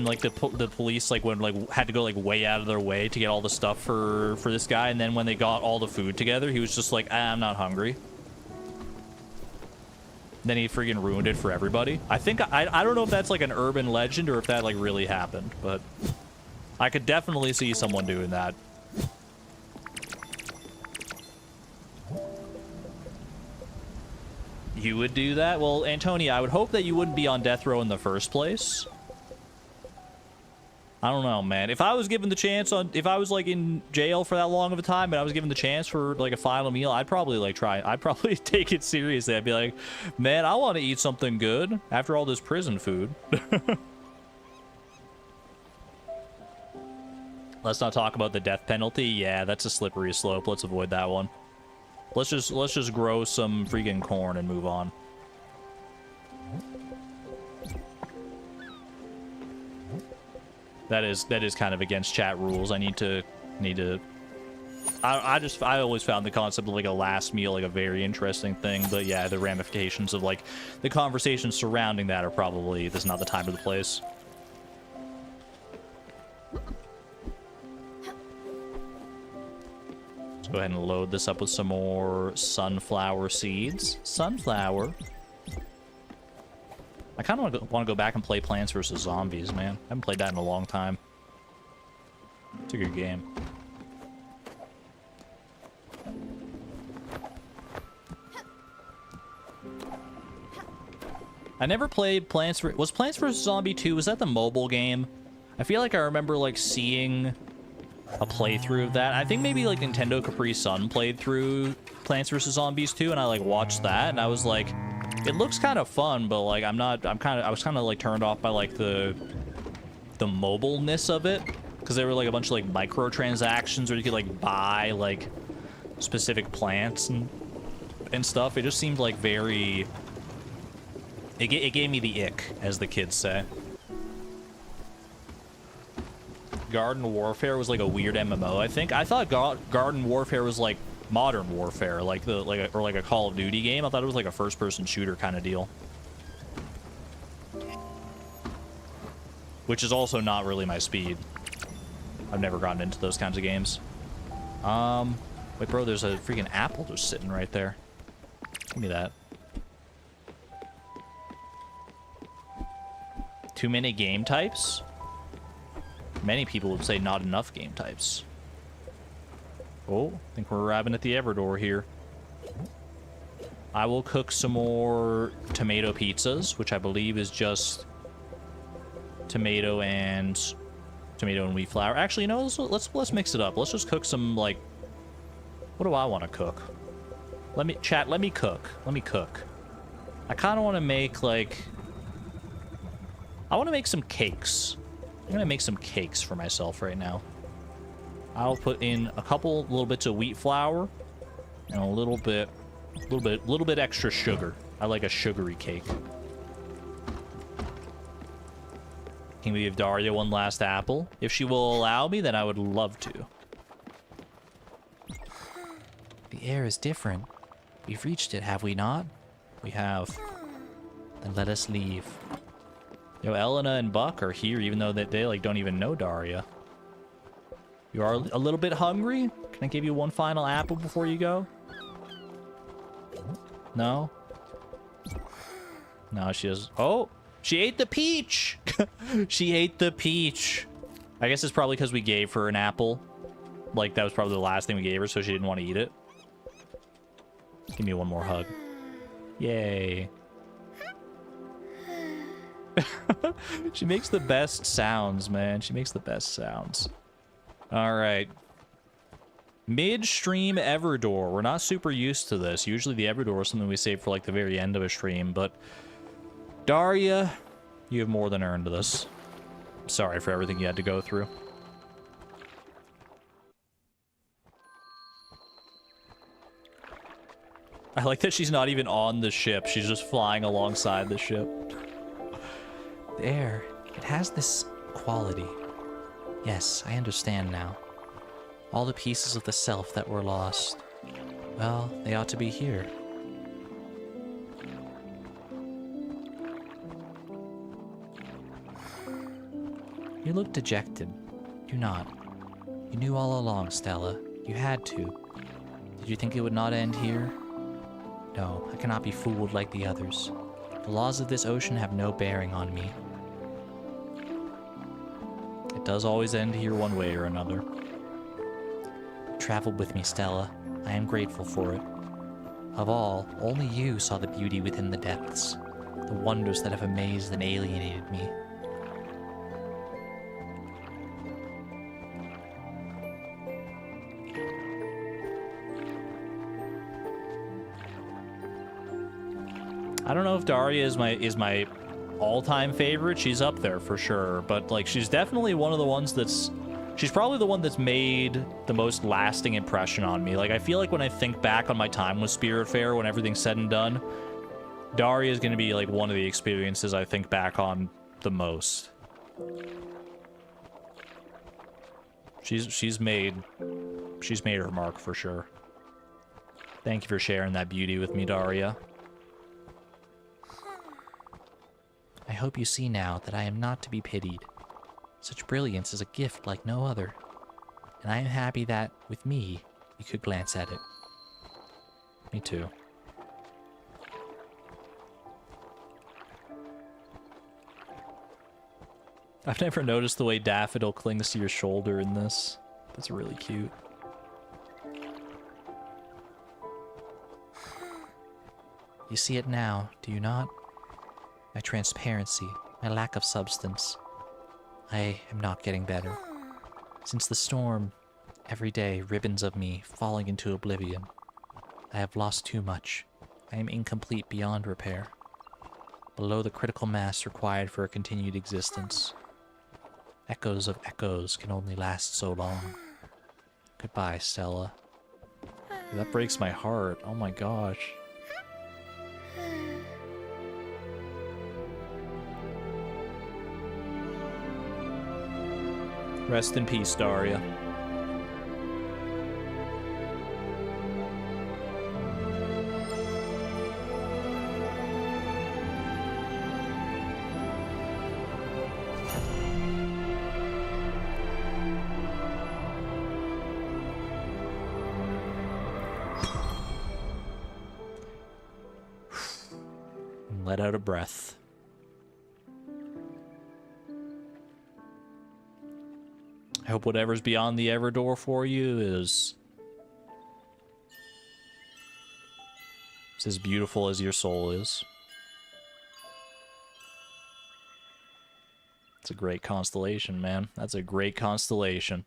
like the police like went like had to go like way out of their way to get all the stuff for this guy, and then when they got all the food together, he was just like, I'm not hungry. Then he freaking ruined it for everybody. I think I don't know if that's like an urban legend or if that like really happened, but I could definitely see someone doing that. You would do that? Well, Antonia, I would hope that you wouldn't be on death row in the first place. I don't know, man. If I was given the chance if I was like in jail for that long of a time and I was given the chance for like a final meal, I'd probably like I'd probably take it seriously. I'd be like, man, I want to eat something good after all this prison food. Let's not talk about the death penalty. Yeah, that's a slippery slope. Let's avoid that one. Let's just grow some freaking corn and move on. That is kind of against chat rules. I need to I always found the concept of like a last meal like a very interesting thing, but yeah, the ramifications of like the conversations surrounding that are probably this is not the time or the place. Go ahead and load this up with some more sunflower seeds. Sunflower. I kind of want to go back and play Plants vs. Zombies, man. I haven't played that in a long time. It's a good game. I never played Plants vs. Was Plants vs. Zombie 2, was that the mobile game? I feel like I remember like seeing a playthrough of that. I think maybe like Nintendo Capri Sun played through Plants vs. Zombies 2, and I like watched that, and I was like, it looks kind of fun, but like I was kind of like turned off by like the mobileness of it, because there were like a bunch of like microtransactions where you could like buy like specific plants and stuff. It just seemed like very, it gave me the ick, as the kids say. Garden Warfare was like a weird MMO, I think. I thought Garden Warfare was like Modern Warfare, like or like a Call of Duty game. I thought it was like a first-person shooter kind of deal, which is also not really my speed. I've never gotten into those kinds of games. Wait, bro, there's a freaking apple just sitting right there. Give me that. Too many game types? Many people would say not enough game types. Oh, I think we're arriving at the Everdor here. I will cook some more tomato pizzas, which I believe is just tomato and wheat flour. Actually, you know, let's mix it up. Let's just cook some, like, what do I want to cook? Let me cook. Let me cook. I kind of want to make, like, I want to make some cakes. I'm gonna make some cakes for myself right now. I'll put in a little bits of wheat flour and a little bit extra sugar. I like a sugary cake. Can we give Daria one last apple? If she will allow me, then I would love to. The air is different. We've reached it, have we not? We have. Then let us leave. Yo, Elena and Buck are here, even though they like don't even know Daria. You are a little bit hungry? Can I give you one final apple before you go? No? No, she does. Oh! She ate the peach! She ate the peach. I guess it's probably because we gave her an apple. Like, that was probably the last thing we gave her, so she didn't want to eat it. Give me one more hug. Yay. She makes the best sounds, man. She makes the best sounds. Alright. Midstream Everdor. We're not super used to this. Usually the Everdor is something we save for, like, the very end of a stream, but... Daria, you have more than earned this. Sorry for everything you had to go through. I like that she's not even on the ship. She's just flying alongside the ship. The air, it has this quality. Yes, I understand now. All the pieces of the self that were lost. Well, they ought to be here. You look dejected. Do not. You knew all along, Stella. You had to. Did you think it would not end here? No, I cannot be fooled like the others. The laws of this ocean have no bearing on me. It does always end here one way or another. Travel with me, Stella. I am grateful for it. Of all, only you saw the beauty within the depths, the wonders that have amazed and alienated me. I don't know if Daria is my all-time favorite. She's up there for sure, but like she's definitely one of the ones that's she's probably the one that's made the most lasting impression on me. Like I feel like when I think back on my time with Spiritfarer, when everything's said and done, Daria is going to be like one of the experiences I think back on the most. She's made her mark for sure. Thank you for sharing that beauty with me, Daria. I hope you see now that I am not to be pitied. Such brilliance is a gift like no other, and I am happy that, with me, you could glance at it. Me too. I've never noticed the way Daffodil clings to your shoulder in this. That's really cute. You see it now, do you not? My transparency, my lack of substance. I am not getting better. Since the storm, every day ribbons of me falling into oblivion. I have lost too much. I am incomplete beyond repair. Below the critical mass required for a continued existence. Echoes of echoes can only last so long. Goodbye, Stella. That breaks my heart. Oh my gosh. Rest in peace, Daria. Let out a breath. I hope whatever's beyond the ever door for you is as beautiful as your soul is. It's a great constellation, man. That's a great constellation.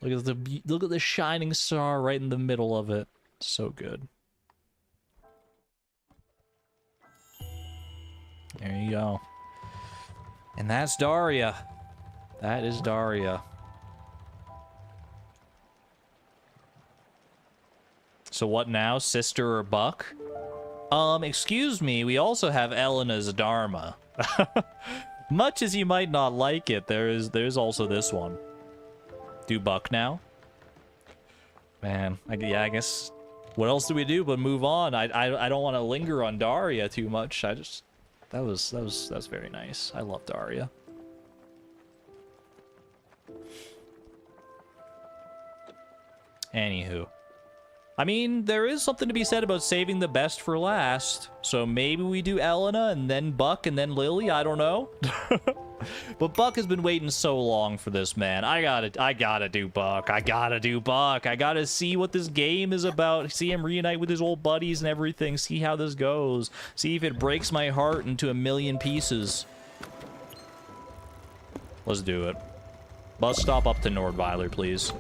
Look at the shining star right in the middle of it. So good. There you go. And that's Daria. That is Daria. So what now? Sister or Buck? Excuse me, we also have Elena's Dharma. Much as you might not like it, there's also this one. Do Buck now? Man, yeah, I guess. What else do we do but move on? I don't want to linger on Daria too much. That was very nice. I love Daria. Anywho. I mean, there is something to be said about saving the best for last. So maybe we do Elena and then Buck and then Lily. I don't know. But Buck has been waiting so long for this, man. I gotta do Buck. I gotta do Buck. I gotta see what this game is about. See him reunite with his old buddies and everything. See how this goes. See if it breaks my heart into a million pieces. Let's do it. Bus stop up to Nordweiler, please.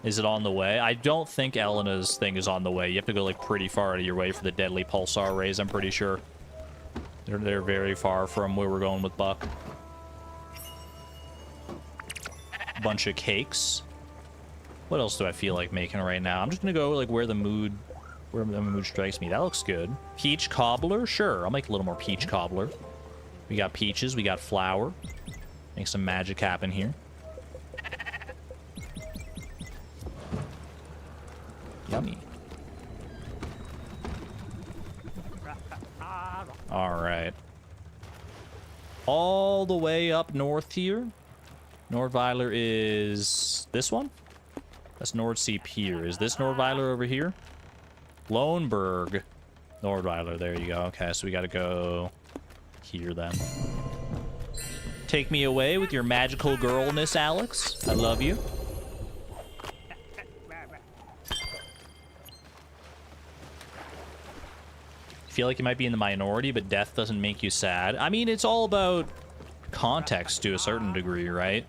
Is it on the way? I don't think Elena's thing is on the way. You have to go, like, pretty far out of your way for the deadly pulsar rays, I'm pretty sure. They're very far from where we're going with Buck. Bunch of cakes. What else do I feel like making right now? I'm just gonna go, like, where the mood strikes me. That looks good. Peach cobbler? Sure, I'll make a little more peach cobbler. We got peaches, we got flour. Make some magic happen here. Yummy. Alright. All the way up north here. Nordweiler is this one? That's Nordsea Pier. Is this Nordweiler over here? Loneberg. Nordweiler, there you go. Okay, so we gotta go here then. Take me away with your magical girlness, Alex. I love you. Feel like you might be in the minority, but death doesn't make you sad. I mean, it's all about context to a certain degree, right?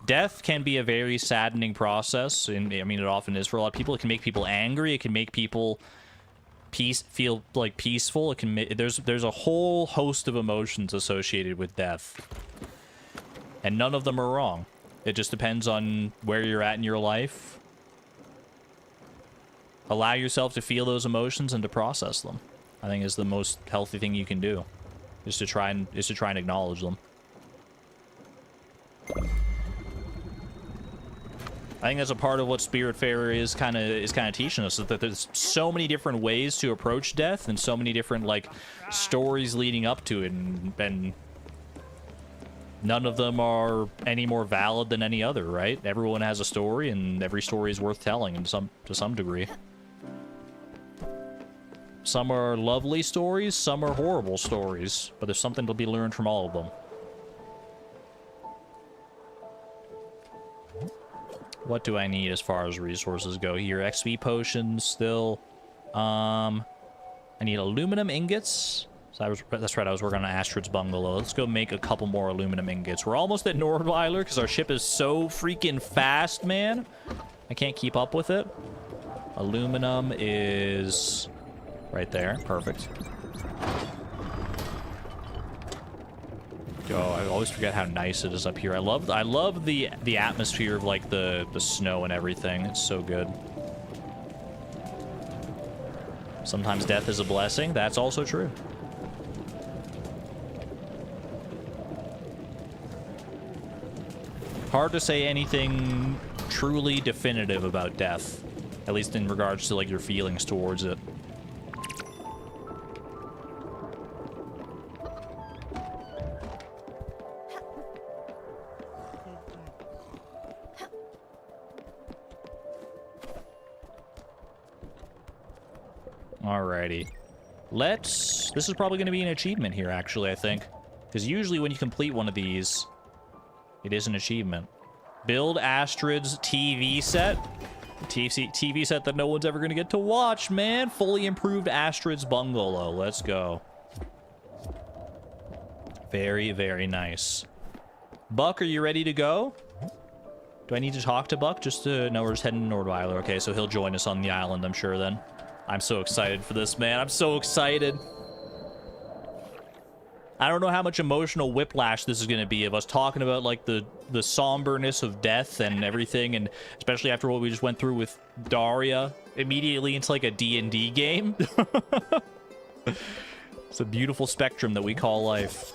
Death can be a very saddening process, and I mean, it often is for a lot of people. It can make people angry. It can make people feel like peaceful. It can there's a whole host of emotions associated with death, and none of them are wrong. It just depends on where you're at in your life. Allow yourself to feel those emotions and to process them. I think is the most healthy thing you can do, is to try and acknowledge them. I think that's a part of what Spiritfarer is kind of teaching us, that there's so many different ways to approach death and so many different like stories leading up to it, and none of them are any more valid than any other, right? Everyone has a story, and every story is worth telling to some degree. Some are lovely stories, some are horrible stories, but there's something to be learned from all of them. What do I need as far as resources go here? XP potions still. I need aluminum ingots. So that's right, I was working on Astrid's bungalow. Let's go make a couple more aluminum ingots. We're almost at Nordweiler because our ship is so freaking fast, man. I can't keep up with it. Aluminum is right there. Perfect. Oh, I always forget how nice it is up here. I love the atmosphere of like the snow and everything. It's so good. Sometimes death is a blessing. That's also true. Hard to say anything truly definitive about death, at least in regards to like your feelings towards it. Alrighty. This is probably going to be an achievement here, actually, I think. Because usually when you complete one of these, it is an achievement. Build Astrid's TV set. TV set that no one's ever going to get to watch, man. Fully improved Astrid's bungalow. Let's go. Very, very nice. Buck, are you ready to go? Do I need to talk to Buck? Just to... No, we're just heading to Nordweiler. Okay, so he'll join us on the island, I'm sure, then. I'm so excited for this, man. I'm so excited. I don't know how much emotional whiplash this is going to be of us talking about, like, the somberness of death and everything, and especially after what we just went through with Daria, immediately into, like, a D&D game. It's a beautiful spectrum that we call life.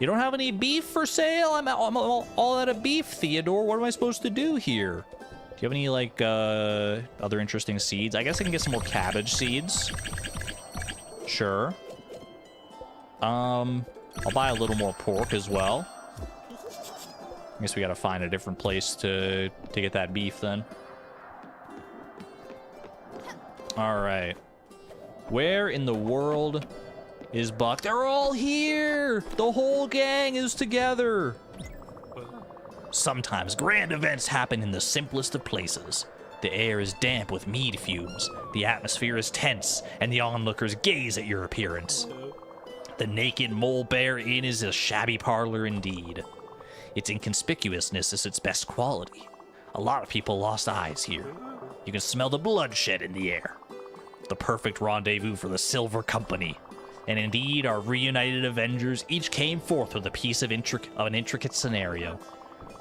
You don't have any beef for sale? I'm all out of beef, Theodore. What am I supposed to do here? Do you have any, like, other interesting seeds? I guess I can get some more cabbage seeds. Sure. I'll buy a little more pork as well. I guess we gotta find a different place to get that beef then. Alright. Where in the world is Buck? They're all here! The whole gang is together! Sometimes grand events happen in the simplest of places. The air is damp with mead fumes, the atmosphere is tense, and the onlookers gaze at your appearance. The naked Mole Bear Inn is a shabby parlor indeed. Its inconspicuousness is its best quality. A lot of people lost eyes here. You can smell the bloodshed in the air. The perfect rendezvous for the Silver Company. And indeed, our reunited Avengers each came forth with a piece of an intricate scenario.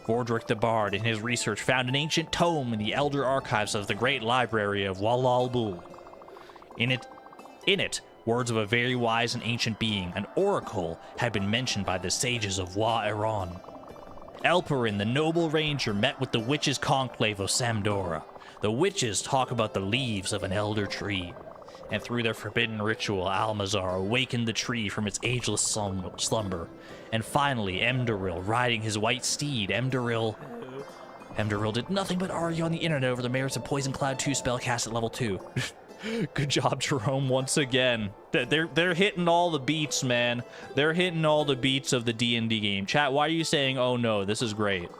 Vordrick the Bard, in his research, found an ancient tome in the elder archives of the great library of Walalbul. In it, words of a very wise and ancient being, an oracle, had been mentioned by the sages of Wa-Iran. Elperin, the noble ranger, met with the witches' conclave of Samdora. The witches talk about the leaves of an elder tree. And through their forbidden ritual, Almazar awakened the tree from its ageless slumber. And finally, Emdaril, riding his white steed, Emdaril did nothing but argue on the internet over the merits of Poison Cloud 2 spell cast at level 2. Good job, Jerome, once again. They're hitting all the beats, man. They're hitting all the beats of the D&D game. Chat, why are you saying, oh no, this is great?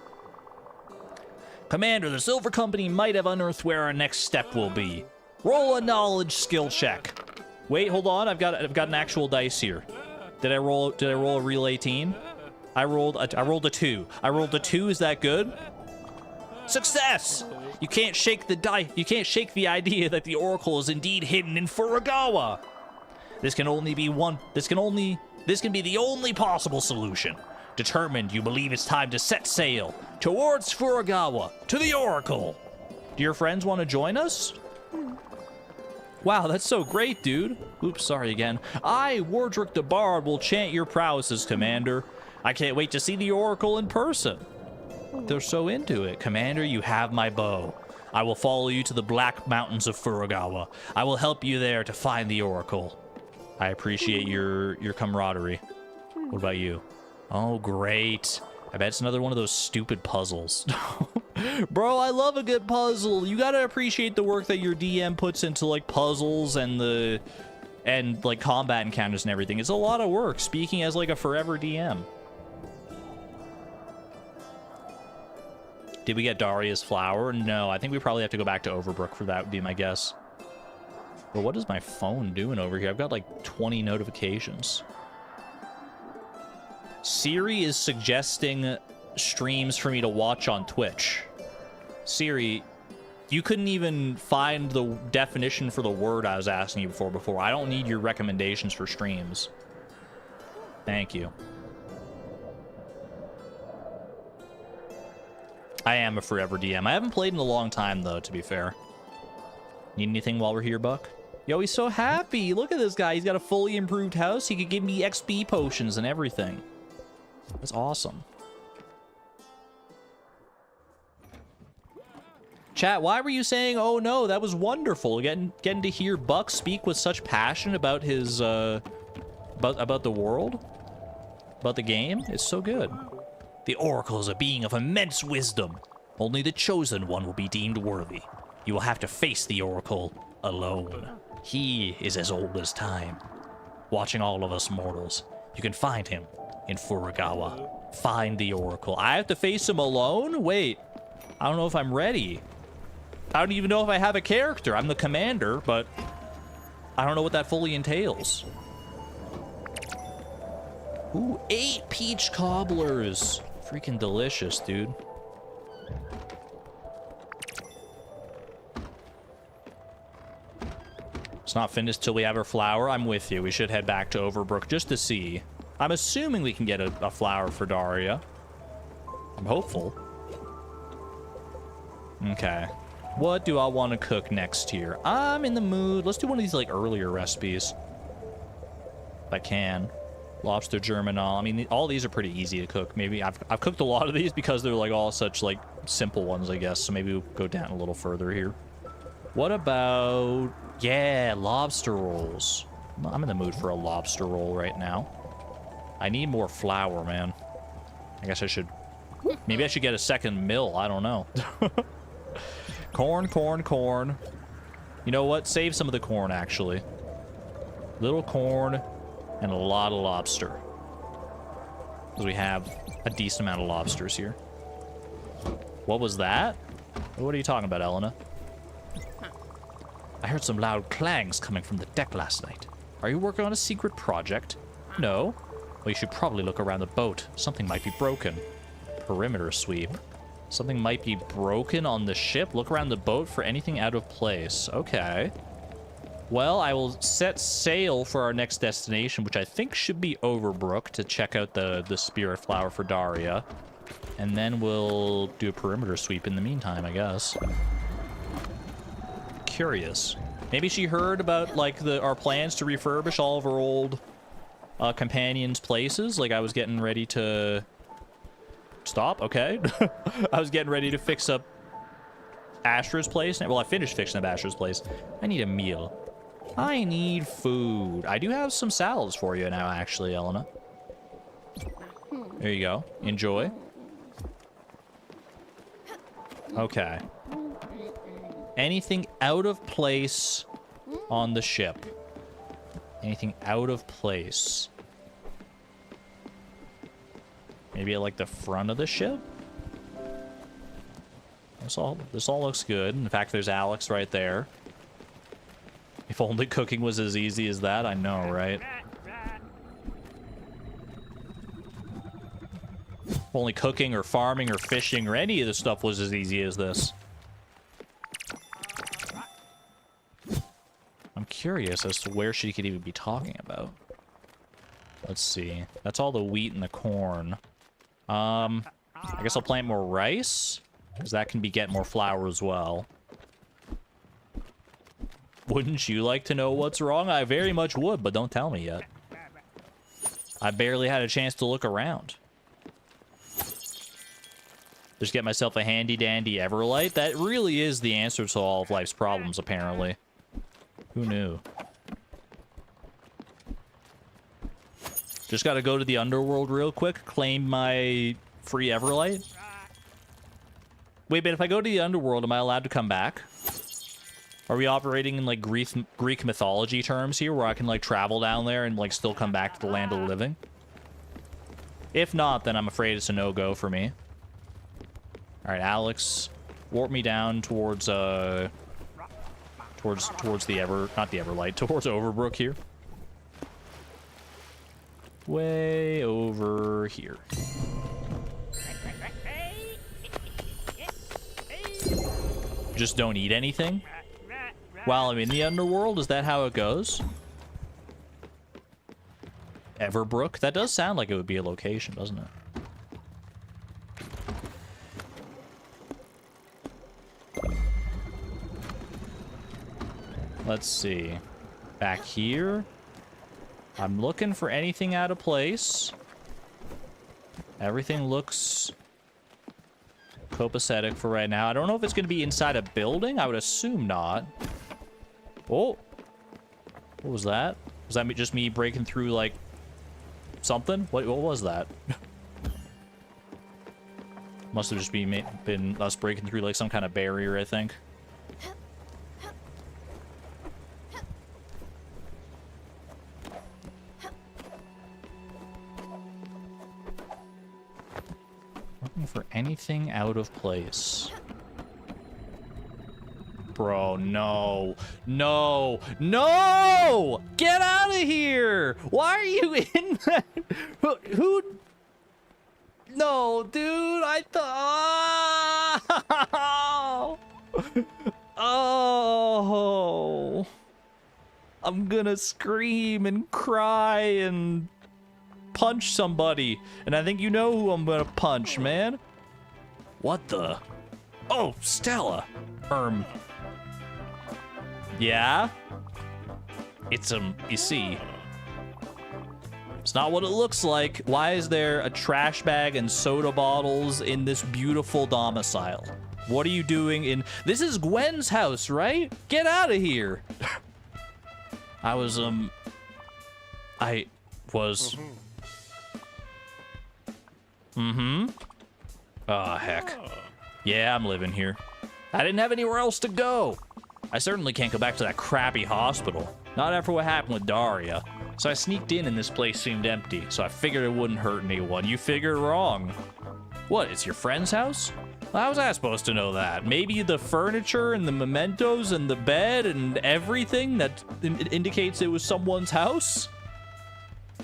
Commander, the Silver Company might have unearthed where our next step will be. Roll a knowledge skill check. Wait, hold on. I've got an actual dice here. Did I roll a real 18? I rolled a 2. I rolled a 2. Is that good? Success! You can't shake the the idea that the Oracle is indeed hidden in Furugawa. This can be the only possible solution. Determined, you believe it's time to set sail towards Furugawa, to the Oracle. Do your friends want to join us? Wow, that's so great, dude. Oops, sorry again. I, Wardrick the Bard, will chant your prowesses, Commander. I can't wait to see the Oracle in person. They're so into it. Commander, you have my bow. I will follow you to the Black Mountains of Furugawa. I will help you there to find the Oracle. I appreciate your camaraderie. What about you? Oh, great. I bet it's another one of those stupid puzzles. Bro, I love a good puzzle. You gotta appreciate the work that your DM puts into, like, puzzles and like, combat encounters and everything. It's a lot of work, speaking as, like, a forever DM. Did we get Daria's flower? No, I think we probably have to go back to Overbrook for that, would be my guess. But what is my phone doing over here? I've got, like, 20 notifications. Siri is suggesting streams for me to watch on Twitch. Siri, you couldn't even find the definition for the word I was asking you before. I don't need your recommendations for streams. Thank you. I am a forever DM. I haven't played in a long time, though, to be fair. Need anything while we're here, Buck? Yo, he's so happy. Look at this guy. He's got a fully improved house. He could give me XP potions and everything. That's awesome. Chat, why were you saying, oh no, that was wonderful. Getting to hear Buck speak with such passion about his, about the world, about the game. It's so good. The Oracle is a being of immense wisdom. Only the Chosen One will be deemed worthy. You will have to face the Oracle alone. He is as old as time, watching all of us mortals. You can find him in Furugawa. Find the Oracle. I have to face him alone? Wait. I don't know if I'm ready. I don't even know if I have a character. I'm the commander, but I don't know what that fully entails. Ooh, 8 peach cobblers. Freaking delicious, dude. It's not finished till we have our flower. I'm with you. We should head back to Overbrook just to see. I'm assuming we can get a flower for Daria. I'm hopeful. Okay. What do I want to cook next here? I'm in the mood. Let's do one of these, like, earlier recipes. If I can. Lobster germinal. I mean, all these are pretty easy to cook. Maybe I've cooked a lot of these because they're, like, all such, like, simple ones, I guess. So maybe we'll go down a little further here. What about... Yeah, lobster rolls. I'm in the mood for a lobster roll right now. I need more flour, man. I guess I should... Maybe I should get a second mill. I don't know. Corn, corn, corn. You know what? Save some of the corn, actually. Little corn and a lot of lobster. Because we have a decent amount of lobsters here. What was that? What are you talking about, Elena? I heard some loud clangs coming from the deck last night. Are you working on a secret project? No? Well, you should probably look around the boat. Something might be broken. Perimeter sweep. Something might be broken on the ship. Look around the boat for anything out of place. Okay. Well, I will set sail for our next destination, which I think should be Overbrook, to check out the spirit flower for Daria. And then we'll do a perimeter sweep in the meantime, I guess. Curious. Maybe she heard about, like, our plans to refurbish all of her old companions' places. Like, I was getting ready to... Stop, okay. I was getting ready to fix up Astra's place. Well, I finished fixing up Astra's place. I need a meal. I need food. I do have some salads for you now, actually, Elena. There you go. Enjoy. Okay. Anything out of place on the ship? Anything out of place? Maybe at, like, the front of the ship? This all looks good. In fact, there's Alex right there. If only cooking was as easy as that, I know, right? If only cooking or farming or fishing or any of the stuff was as easy as this. I'm curious as to where she could even be talking about. Let's see. That's all the wheat and the corn. I guess I'll plant more rice, because that can get more flour as well. Wouldn't you like to know what's wrong? I very much would, but don't tell me yet. I barely had a chance to look around. Just get myself a handy-dandy Everlight? That really is the answer to all of life's problems, apparently. Who knew? Just gotta go to the underworld real quick, claim my free Everlight. Wait, but if I go to the underworld, am I allowed to come back? Are we operating in, like, Greek mythology terms here, where I can, like, travel down there and, like, still come back to the land of the living? If not, then I'm afraid it's a no-go for me. Alright, Alex, warp me down towards, towards the not the Everlight, towards Overbrook here. Way over here. Just don't eat anything? While I'm in the underworld? Is that how it goes? Everbrook? That does sound like it would be a location, doesn't it? Let's see. Back here. I'm looking for anything out of place. Everything looks copacetic for right now. I don't know if it's going to be inside a building. I would assume not. Oh. What was that? Was that just me breaking through, like, something? What was that? Must have just been us breaking through, like, some kind of barrier, I think. Looking for anything out of place. Bro, no. No! No! Get out of here! Why are you in that? Who? No, dude, I thought... Oh. I'm gonna scream and cry and punch somebody. And I think you know who I'm gonna punch, man. What the? Oh, Stella. Yeah? It's, you see. It's not what it looks like. Why is there a trash bag and soda bottles in this beautiful domicile? What are you doing in... This is Gwen's house, right? Get out of here. I was, Oh, heck. Yeah, I'm living here. I didn't have anywhere else to go. I certainly can't go back to that crappy hospital. Not after what happened with Daria. So I sneaked in and this place seemed empty, so I figured it wouldn't hurt anyone. You figured wrong. What, it's your friend's house? Well, how was I supposed to know that? Maybe the furniture and the mementos and the bed and everything that indicates it was someone's house?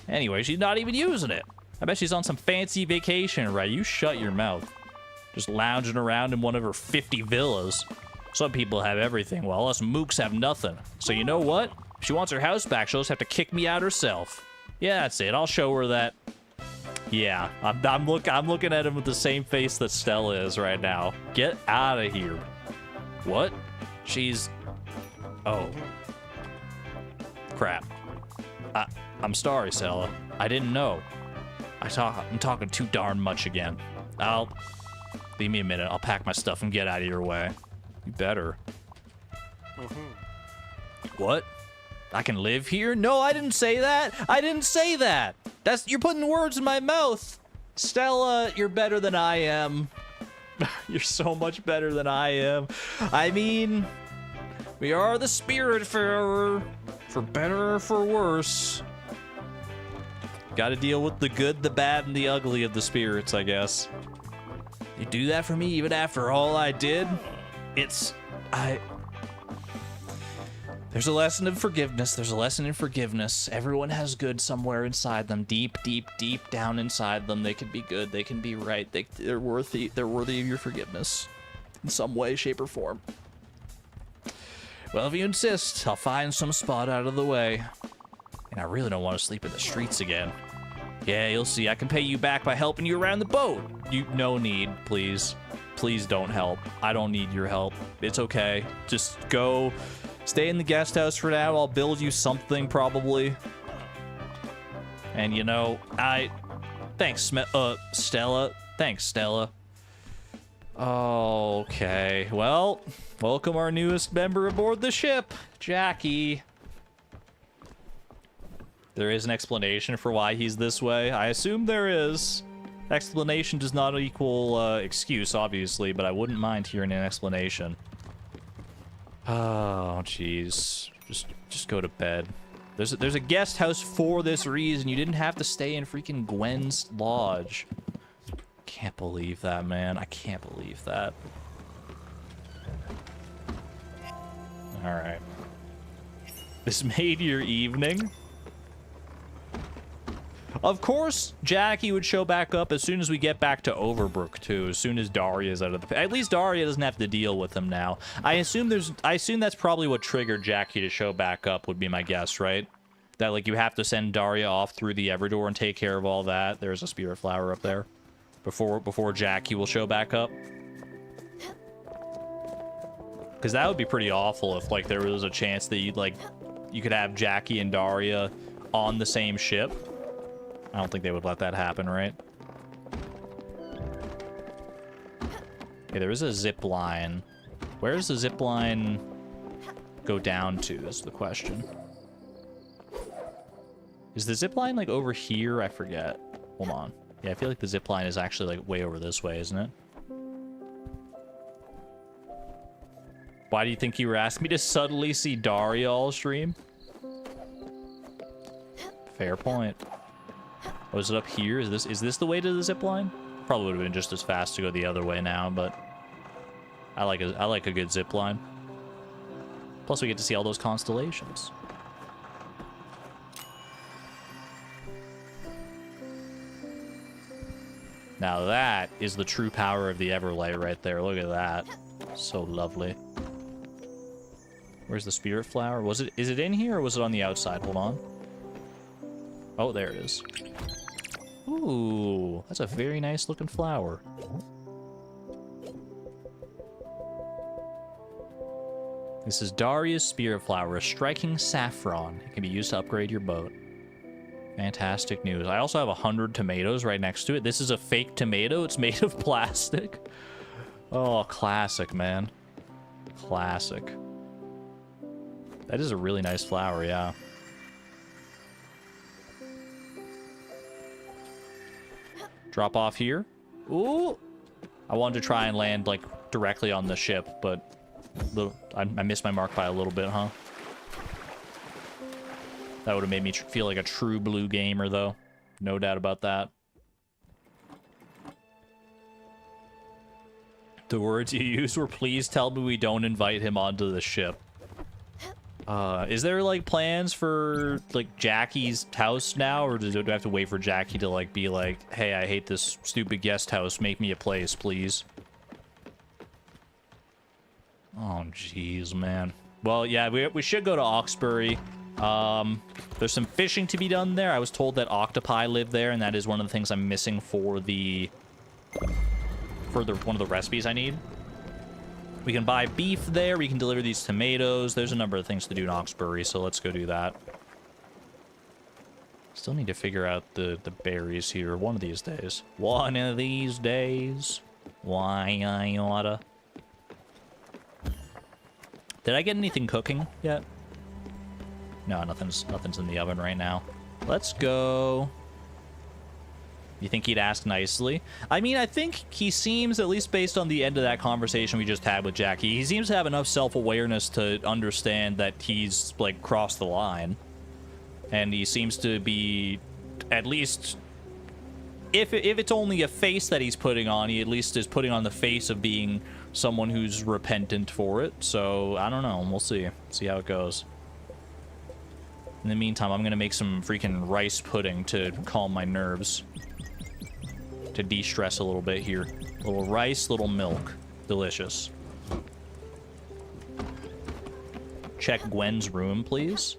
Anyway, she's not even using it. I bet she's on some fancy vacation, right? You shut your mouth. Just lounging around in one of her 50 villas. Some people have everything, while us mooks have nothing. So you know what? If she wants her house back, she'll just have to kick me out herself. Yeah, that's it. I'll show her that. Yeah, I'm looking at him with the same face that Stella is right now. Get out of here. What? She's... Oh. Crap. I'm sorry, Stella. I didn't know. I'm talking too darn much again. Leave me a minute. I'll pack my stuff and get out of your way. You better. What? I can live here? No, I didn't say that. I didn't say that. You're putting words in my mouth. Stella, you're better than I am. You're so much better than I am. I mean, we are the Spiritfarer, for better or for worse. Gotta deal with the good, the bad, and the ugly of the spirits, I guess. You do that for me even after all I did? There's a lesson in forgiveness. There's a lesson in forgiveness. Everyone has good somewhere inside them. Deep, deep, deep down inside them. They can be good. They can be right. They're worthy of your forgiveness. In some way, shape, or form. Well, if you insist, I'll find some spot out of the way. And I really don't want to sleep in the streets again. Yeah, you'll see. I can pay you back by helping you around the boat. No need, please. Please don't help. I don't need your help. It's okay. Just go... Stay in the guest house for now. I'll build you something, probably. And, you know, Thanks, Stella. Thanks, Stella. Okay. Well, welcome our newest member aboard the ship, Jackie. There is an explanation for why he's this way. I assume there is. Explanation does not equal excuse, obviously, but I wouldn't mind hearing an explanation. Oh, jeez. Just go to bed. There's a guest house for this reason. You didn't have to stay in freaking Gwen's lodge. Can't believe that, man. I can't believe that. All right. This made your evening. Of course, Jackie would show back up as soon as we get back to Overbrook, too. As soon as Daria's out of the... At least Daria doesn't have to deal with him now. I assume that's probably what triggered Jackie to show back up, would be my guess, right? That, like, you have to send Daria off through the Everdoor and take care of all that. There's a Spiritfarer up there. Before Jackie will show back up. Because that would be pretty awful if, like, there was a chance that you could have Jackie and Daria on the same ship. I don't think they would let that happen, right? Okay, there is a zip line. Where does the zip line go down to, is the question. Is the zip line, like, over here? I forget. Hold on. Yeah, I feel like the zip line is actually, like, way over this way, isn't it? Why do you think you were asking me to subtly see Daria all stream? Fair point. Oh, is it up here? Is this the way to the zip line? Probably would have been just as fast to go the other way now, but I like a good zip line. Plus we get to see all those constellations. Now that is the true power of the Everlight right there. Look at that. So lovely. Where's the Spiritfarer? Is it in here or was it on the outside? Hold on. Oh, there it is. Ooh, that's a very nice looking flower. This is Daria's Spiritfarer, a striking saffron. It can be used to upgrade your boat. Fantastic news. I also have 100 tomatoes right next to it. This is a fake tomato. It's made of plastic. Oh, classic, man. Classic. That is a really nice flower, yeah. Drop off here. Ooh! I wanted to try and land, like, directly on the ship, but I missed my mark by a little bit, huh? That would have made me feel like a true blue gamer, though. No doubt about that. The words you used were, please tell me we don't invite him onto the ship. Is there, like, plans for, like, Jackie's house now? Or do I have to wait for Jackie to, like, be like, hey, I hate this stupid guest house. Make me a place, please. Oh, jeez, man. Well, yeah, we should go to Hawkesbury. There's some fishing to be done there. I was told that octopi live there, and that is one of the things I'm missing for one of the recipes I need. We can buy beef there. We can deliver these tomatoes. There's a number of things to do in Hawkesbury, so let's go do that. Still need to figure out the berries here one of these days. One of these days. Why I oughta. Did I get anything cooking yet? No, nothing's in the oven right now. Let's go. You think he'd ask nicely? I mean, I think he seems, at least based on the end of that conversation we just had with Jackie, he seems to have enough self-awareness to understand that he's, like, crossed the line. And he seems to be, at least, if it's only a face that he's putting on, he at least is putting on the face of being someone who's repentant for it. So, I don't know. We'll see. See how it goes. In the meantime, I'm going to make some freaking rice pudding to calm my nerves. To de-stress a little bit here. Little rice, little milk. Delicious. Check Gwen's room, please.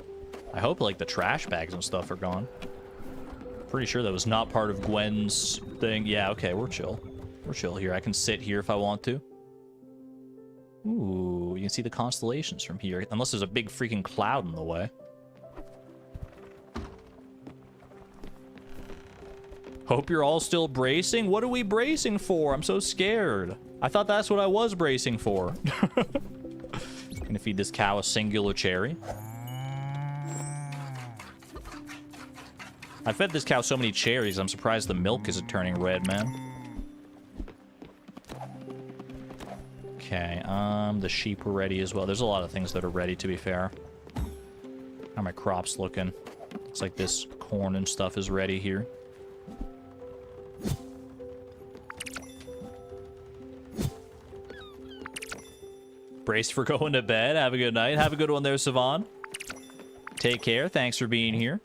I hope, like, the trash bags and stuff are gone. Pretty sure that was not part of Gwen's thing. Yeah, okay, we're chill. We're chill here. I can sit here if I want to. Ooh, you can see the constellations from here. Unless there's a big freaking cloud in the way. Hope you're all still bracing. What are we bracing for? I'm so scared. I thought that's what I was bracing for. Gonna feed this cow a singular cherry. I fed this cow so many cherries, I'm surprised the milk isn't turning red, man. Okay, the sheep are ready as well. There's a lot of things that are ready, to be fair. How are my crops looking? Looks like this corn and stuff is ready here. Brace for going to bed. Have a good night. Have a good one there, Savon. Take care. Thanks for being here.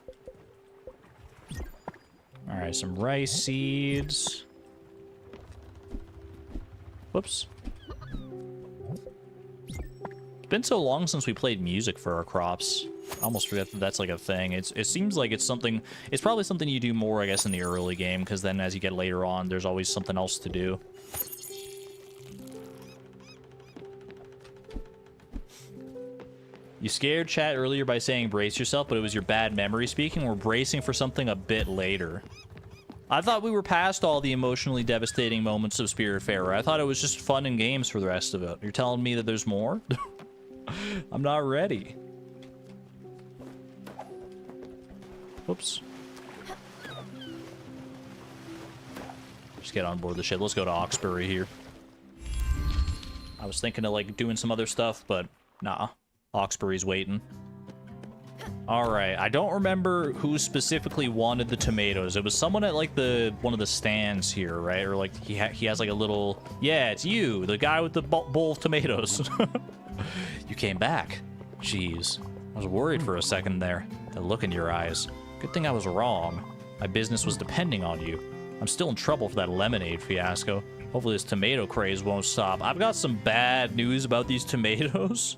All right, some rice seeds. Whoops. It's been so long since we played music for our crops. I almost forget that that's like a thing. It seems like it's something. It's probably something you do more, I guess, in the early game, because then as you get later on, there's always something else to do. You scared chat earlier by saying brace yourself, but it was your bad memory speaking. We're bracing for something a bit later. I thought we were past all the emotionally devastating moments of Spiritfarer. I thought it was just fun and games for the rest of it. You're telling me that there's more? I'm not ready. Whoops. Just get on board the ship. Let's go to Hawkesbury here. I was thinking of, like, doing some other stuff, but nah. Hawkesbury's waiting. All right, I don't remember who specifically wanted the tomatoes. It was someone at like one of the stands here, right? Or like he has like a little, yeah, it's you, the guy with the bowl of tomatoes. You came back. Jeez, I was worried for a second there. The look in your eyes. Good thing I was wrong. My business was depending on you. I'm still in trouble for that lemonade fiasco. Hopefully this tomato craze won't stop. I've got some bad news about these tomatoes.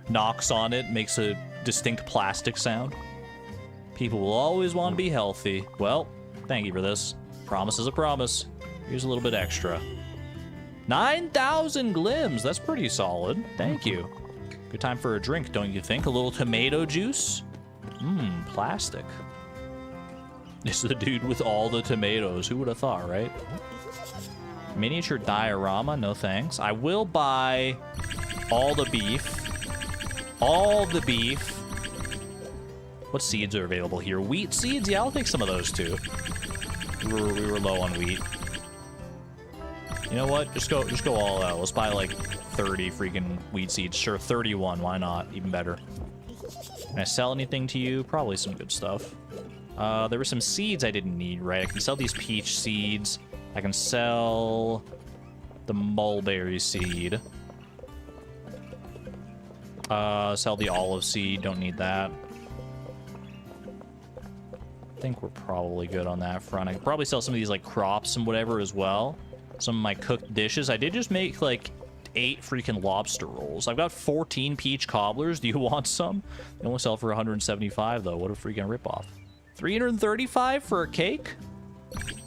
Knocks on it, makes a distinct plastic sound. People will always want to be healthy. Well, thank you for this. Promise is a promise. Here's a little bit extra. 9,000 glims. That's pretty solid. Thank you. Good time for a drink, don't you think? A little tomato juice? Mmm, plastic. This is the dude with all the tomatoes. Who would have thought, right? Miniature diorama, no thanks. I will buy all the beef. All the beef. What seeds are available here? Wheat seeds? Yeah, I'll take some of those too. We were low on wheat. You know what? Just go all out. Let's buy like 30 freaking wheat seeds. Sure, 31. Why not? Even better. Can I sell anything to you? Probably some good stuff. There were some seeds I didn't need, right? I can sell these peach seeds. I can sell the mulberry seed. Sell the olive seed. Don't need that. I think we're probably good on that front. I could probably sell some of these like crops and whatever as well. Some of my cooked dishes. I did just make like 8 freaking lobster rolls. I've got 14 peach cobblers. Do you want some? They only sell for 175 though. What a freaking ripoff. 335 for a cake?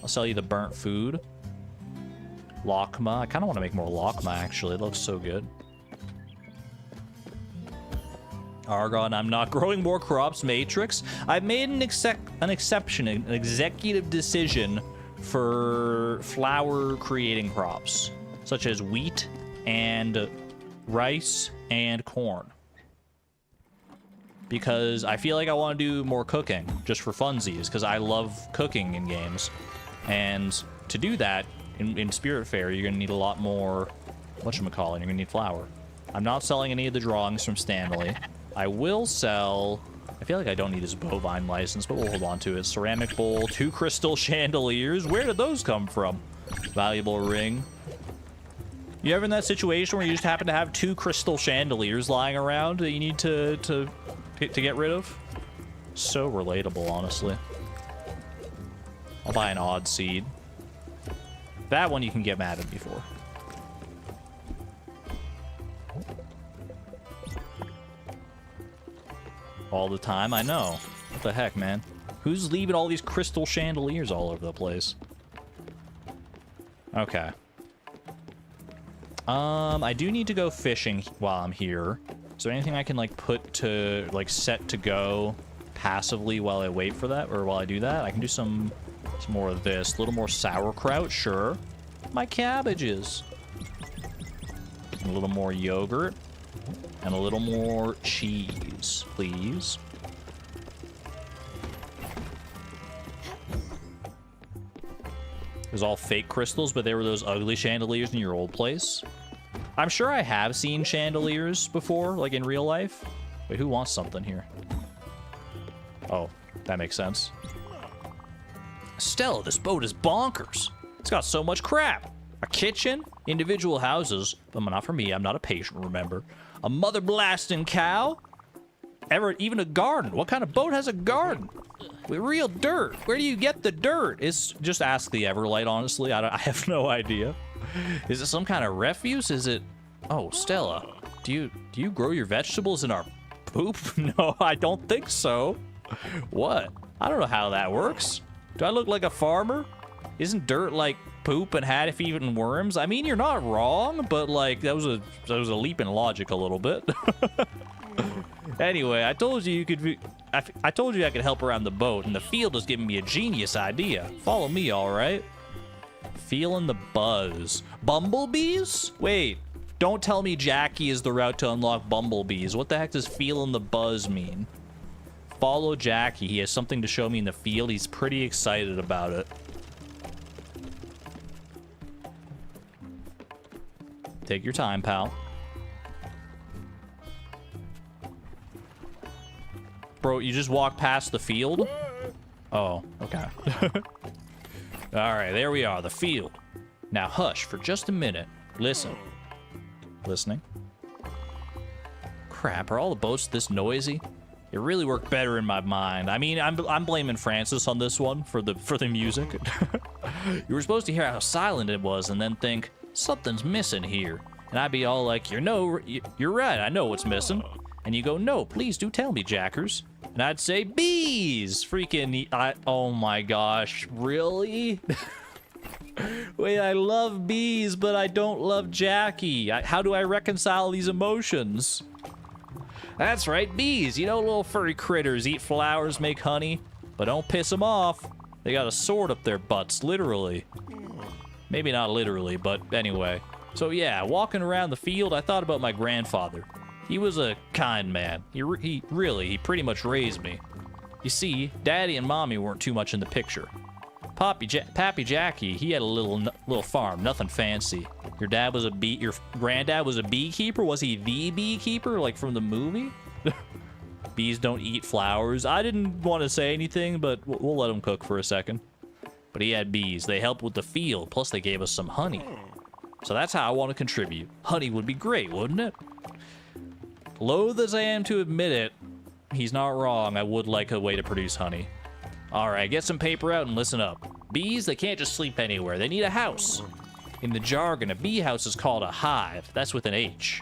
I'll sell you the burnt food. Lakma. I kind of want to make more lakma actually. It looks so good. Argon, I'm not growing more crops, Matrix. I've made an exception, an executive decision for flour creating crops, such as wheat and rice and corn. Because I feel like I want to do more cooking, just for funsies, because I love cooking in games. And to do that, in Spiritfarer, you're going to need a lot more, whatchamacallit, you're going to need flour. I'm not selling any of the drawings from Stanley. I will sell... I feel like I don't need his bovine license, but we'll hold on to it. Ceramic bowl, 2 crystal chandeliers. Where did those come from? Valuable ring. You ever in that situation where you just happen to have 2 crystal chandeliers lying around that you need to get rid of? So relatable, honestly. I'll buy an odd seed. That one you can get mad at me for. All the time, I know. What the heck, man? Who's leaving all these crystal chandeliers all over the place? Okay. I do need to go fishing while I'm here. Is there anything I can, like, put to, like, set to go passively while I wait for that? Or while I do that? I can do some more of this. A little more sauerkraut, sure. My cabbages. A little more yogurt. And a little more cheese, please. It was all fake crystals, but they were those ugly chandeliers in your old place. I'm sure I have seen chandeliers before, like in real life. Wait, who wants something here? Oh, that makes sense. Stella, this boat is bonkers. It's got so much crap. A kitchen, individual houses, but not for me, I'm not a patient, remember. A mother blasting cow? Even a garden. What kind of boat has a garden? With real dirt. Where do you get the dirt? It's just ask the Everlight, honestly. I have no idea. Is it some kind of refuse? Is it... Oh, Stella, do you grow your vegetables in our poop? No, I don't think so. What? I don't know how that works. Do I look like a farmer? Isn't dirt like poop and half-eaten worms? I mean, you're not wrong, but like that was a leap in logic a little bit. Anyway, I told you could. I told you I could help around the boat, and the field is giving me a genius idea. Follow me, all right? Feeling the buzz. Bumblebees? Wait, don't tell me Jackie is the route to unlock bumblebees. What the heck does feeling the buzz mean? Follow Jackie. He has something to show me in the field. He's pretty excited about it. Take your time, pal. Bro, you just walk past the field? Oh, okay. Alright, there we are, the field. Now hush for just a minute. Listen. Listening. Crap, are all the boats this noisy? It really worked better in my mind. I mean, I'm blaming Francis on this one for the music. You were supposed to hear how silent it was and then think, something's missing here. And I'd be all like, you're right, I know what's missing. And you go, no, please do tell me, Jackers. And I'd say, bees! Freaking, oh my gosh, really? Wait, I love bees, but I don't love Jackie. How do I reconcile these emotions? That's right, bees. You know, little furry critters eat flowers, make honey, but don't piss them off. They got a sword up their butts, literally. Maybe not literally, but anyway. So yeah, walking around the field, I thought about my grandfather. He was a kind man. He pretty much raised me. You see, Daddy and Mommy weren't too much in the picture. Pappy Jackie, he had a little farm, nothing fancy. Your granddad was a beekeeper? Was he the beekeeper, like from the movie? Bees don't eat flowers. I didn't want to say anything, but we'll let him cook for a second. But he had bees. They helped with the field, plus they gave us some honey. So that's how I want to contribute. Honey would be great, wouldn't it? Loath as I am to admit it, he's not wrong. I would like a way to produce honey. Alright, get some paper out and listen up. Bees, they can't just sleep anywhere. They need a house. In the jargon, a bee house is called a hive. That's with an H.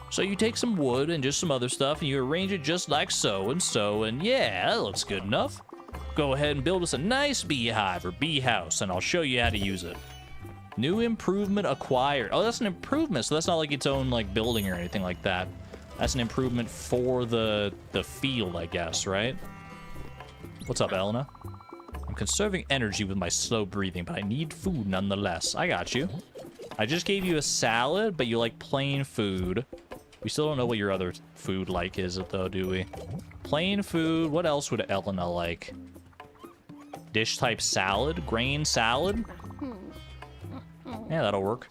So you take some wood and just some other stuff, and you arrange it just like so, and yeah, that looks good enough. Go ahead and build us a nice beehive or bee house, and I'll show you how to use it. New improvement acquired. Oh, that's an improvement, so that's not like its own like building or anything like that. That's an improvement for the field, I guess, right? What's up, Elena? I'm conserving energy with my slow breathing, but I need food nonetheless. I got you. I just gave you a salad, but you like plain food. We still don't know what your other food like is, though, do we? Plain food. What else would Elena like? Dish type salad? Grain salad? Yeah, that'll work.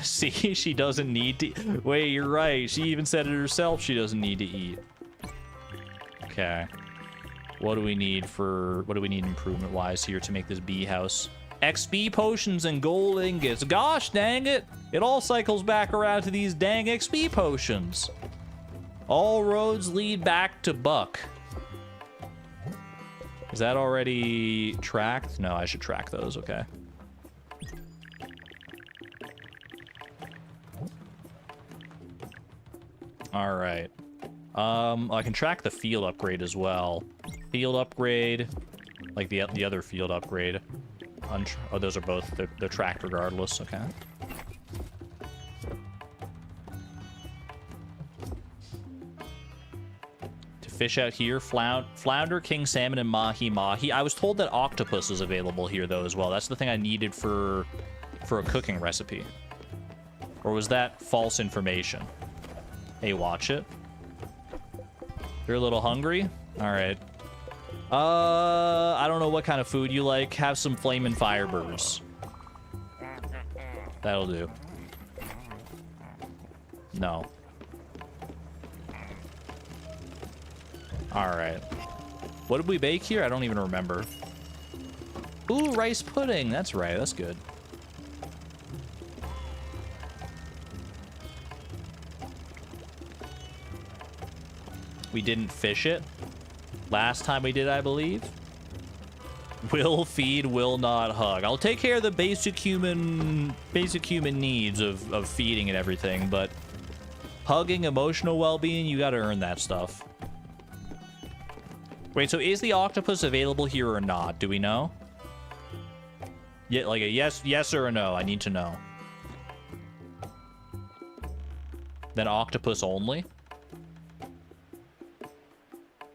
See, she doesn't need to... Wait, you're right. She even said it herself. She doesn't need to eat. Okay. What do we need improvement-wise here to make this bee house? XP potions and gold ingots. Gosh dang it! It all cycles back around to these dang XP potions. All roads lead back to Buck. Is that already tracked? No, I should track those, okay. Alright. I can track the field upgrade as well. Field upgrade, like the other field upgrade. Oh, those are both, they're tracked regardless, okay. To fish out here, flounder, king salmon, and mahi-mahi. I was told that octopus is available here, though, as well. That's the thing I needed for a cooking recipe. Or was that false information? Hey, watch it. You're a little hungry? Alright. I don't know what kind of food you like. Have some flamin' Firebirds. That'll do. No. Alright. What did we bake here? I don't even remember. Ooh, rice pudding. That's right. That's good. We didn't fish it. Last time we did, I believe. Will feed, will not hug. I'll take care of the basic human needs of feeding and everything, but hugging, emotional well-being, you gotta earn that stuff. Wait, so is the octopus available here or not? Do we know? Yeah, like a yes or a no. I need to know. Then octopus only?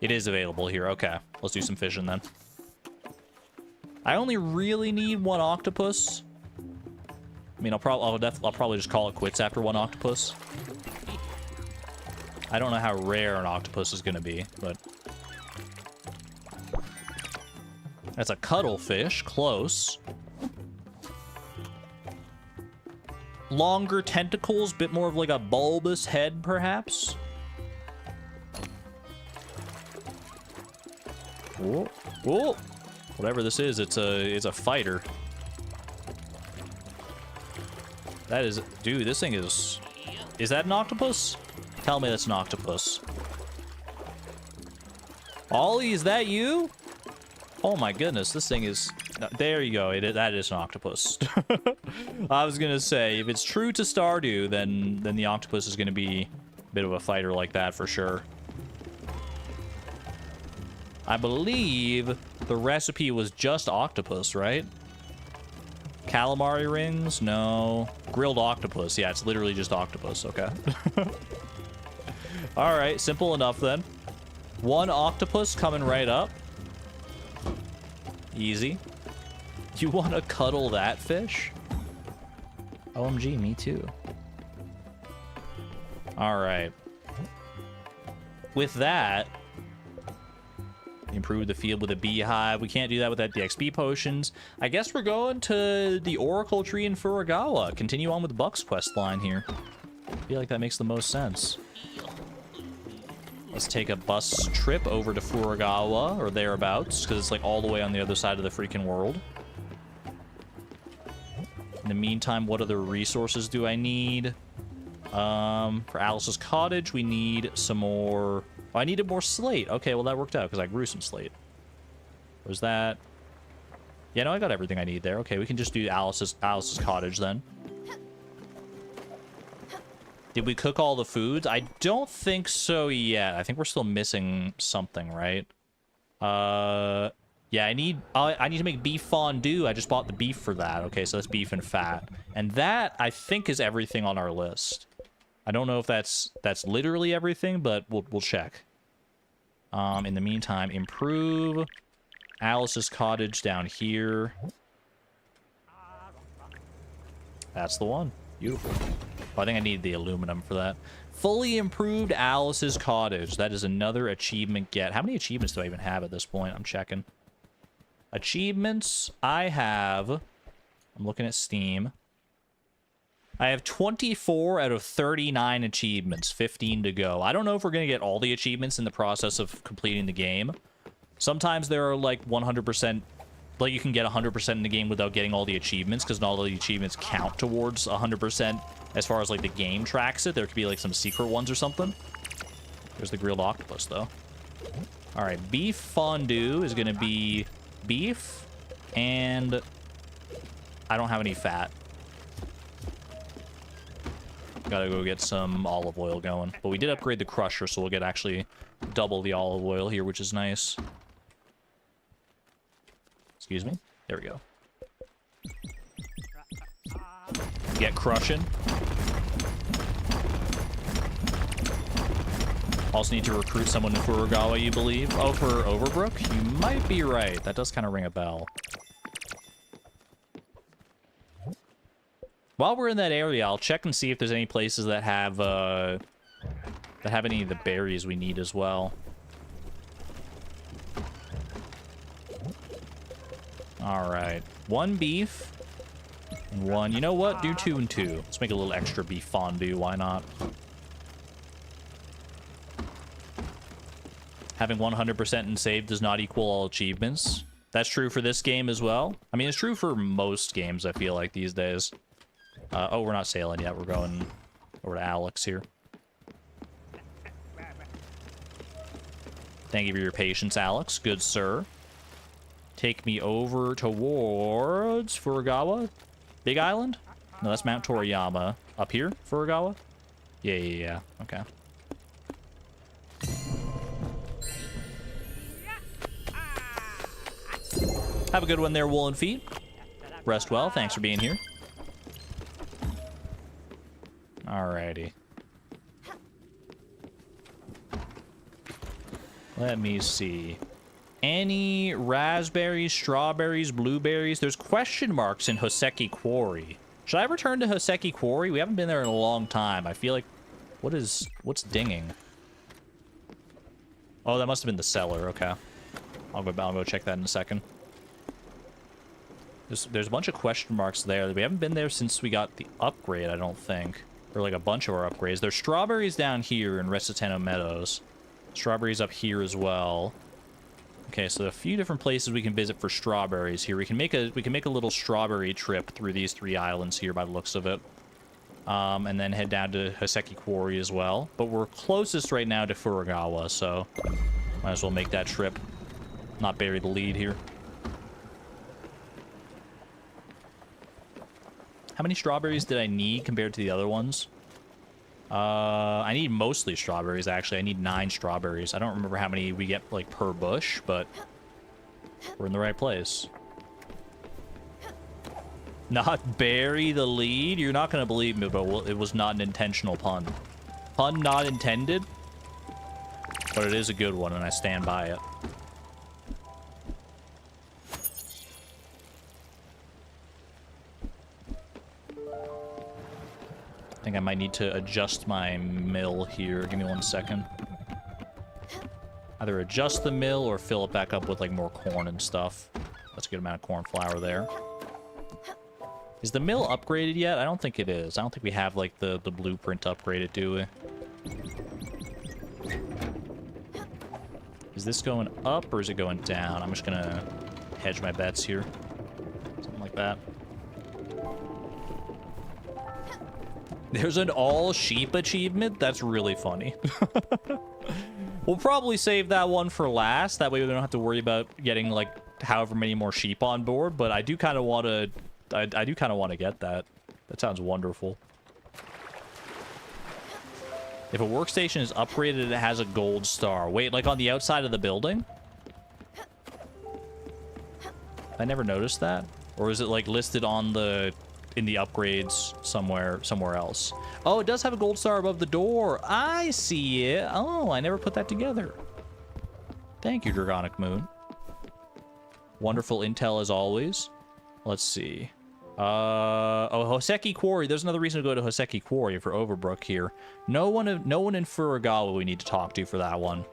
It is available here. Okay, let's do some fishing then. I only really need one octopus. I mean, I'll probably just call it quits after one octopus. I don't know how rare an octopus is gonna be, but that's a cuttlefish. Close. Longer tentacles, bit more of like a bulbous head, perhaps. Whoa. Whoa. Whatever this is, it's a fighter. That is, dude, this thing is that an octopus? Tell me that's an octopus. Ollie, is that you? Oh my goodness, this thing is, there you go, that is an octopus. I was gonna say, if it's true to Stardew, then the octopus is gonna be a bit of a fighter like that for sure. I believe the recipe was just octopus, right? Calamari rings? No. Grilled octopus. Yeah, it's literally just octopus. Okay. All right, simple enough then. One octopus coming right up. Easy. You want to cuddle that fish? OMG, me too. All right. With that, improve the field with a beehive. We can't do that without the XP potions. I guess we're going to the Oracle Tree in Furugawa. Continue on with Buck's quest line here. I feel like that makes the most sense. Let's take a bus trip over to Furugawa, or thereabouts, because it's like all the way on the other side of the freaking world. In the meantime, what other resources do I need? For Alice's cottage, we need some more... Oh, I needed more slate. Okay, well, that worked out, because I grew some slate. Was that... Yeah, no, I got everything I need there. Okay, we can just do Alice's cottage, then. Did we cook all the foods? I don't think so yet. I think we're still missing something, right? Yeah, I need to make beef fondue. I just bought the beef for that. Okay, so that's beef and fat. And that, I think, is everything on our list. I don't know if that's literally everything, but we'll check. In the meantime, improve Alice's cottage down here. That's the one. Beautiful. Oh, I think I need the aluminum for that. Fully improved Alice's cottage. That is another achievement get. How many achievements do I even have at this point? I'm checking. Achievements, I have... I'm looking at Steam. I have 24 out of 39 achievements, 15 to go. I don't know if we're going to get all the achievements in the process of completing the game. Sometimes there are like 100%, like you can get 100% in the game without getting all the achievements, because not all the achievements count towards 100% as far as like the game tracks it. There could be like some secret ones or something. There's the grilled octopus though. All right, beef fondue is going to be beef, and I don't have any fat. Gotta go get some olive oil going. But we did upgrade the crusher, so we'll get actually double the olive oil here, which is nice. Excuse me. There we go. Get crushing. Also need to recruit someone in Furugawa, you believe? Oh, for Overbrook? You might be right. That does kind of ring a bell. While we're in that area, I'll check and see if there's any places that have any of the berries we need as well. All right, one beef, one. You know what? Do 2 and 2. Let's make a little extra beef fondue. Why not? Having 100% in save does not equal all achievements. That's true for this game as well. I mean, it's true for most games, I feel like, these days. Oh, we're not sailing yet. We're going over to Alex here. Thank you for your patience, Alex. Good sir. Take me over towards Furugawa? Big Island? No, that's Mount Toriyama. Up here? Furugawa? Yeah. Okay. Have a good one there, Woolen Feet. Rest well. Thanks for being here. Alrighty. Let me see. Any raspberries, strawberries, blueberries? There's question marks in Hoseki Quarry. Should I return to Hoseki Quarry? We haven't been there in a long time. I feel like... What's dinging? Oh, that must have been the cellar. Okay. I'll go check that in a second. There's a bunch of question marks there. We haven't been there since we got the upgrade, I don't think. Or like a bunch of our upgrades. There's strawberries down here in Resitano Meadows. Strawberries up here as well. Okay, so a few different places we can visit for strawberries here. We can make a little strawberry trip through these 3 islands here by the looks of it. And then head down to Hoseki Quarry as well. But we're closest right now to Furugawa, so might as well make that trip. Not bury the lead here. How many strawberries did I need compared to the other ones? I need mostly strawberries, actually. I need 9 strawberries. I don't remember how many we get, like, per bush, but we're in the right place. Not bury the lead? You're not going to believe me, but it was not an intentional pun. Pun not intended, but it is a good one, and I stand by it. I think I might need to adjust my mill here. Give me 1 second. Either adjust the mill or fill it back up with, like, more corn and stuff. That's a good amount of corn flour there. Is the mill upgraded yet? I don't think it is. I don't think we have, like, the blueprint upgraded, do we? Is this going up or is it going down? I'm just gonna hedge my bets here. Something like that. There's an all-sheep achievement? That's really funny. We'll probably save that one for last. That way we don't have to worry about getting, like, however many more sheep on board. But I do kind of want to... I do kind of want to get that. That sounds wonderful. If a workstation is upgraded, it has a gold star. Wait, like on the outside of the building? I never noticed that. Or is it, like, listed on the... in the upgrades somewhere else? Oh, it does have a gold star above the door. I see it. Oh, I never put that together. Thank you, Dragonic Moon. Wonderful intel as always. Let's see. Oh, Hoseki Quarry. There's another reason to go to Hoseki Quarry for Overbrook here. No one in Furugawa we need to talk to for that one.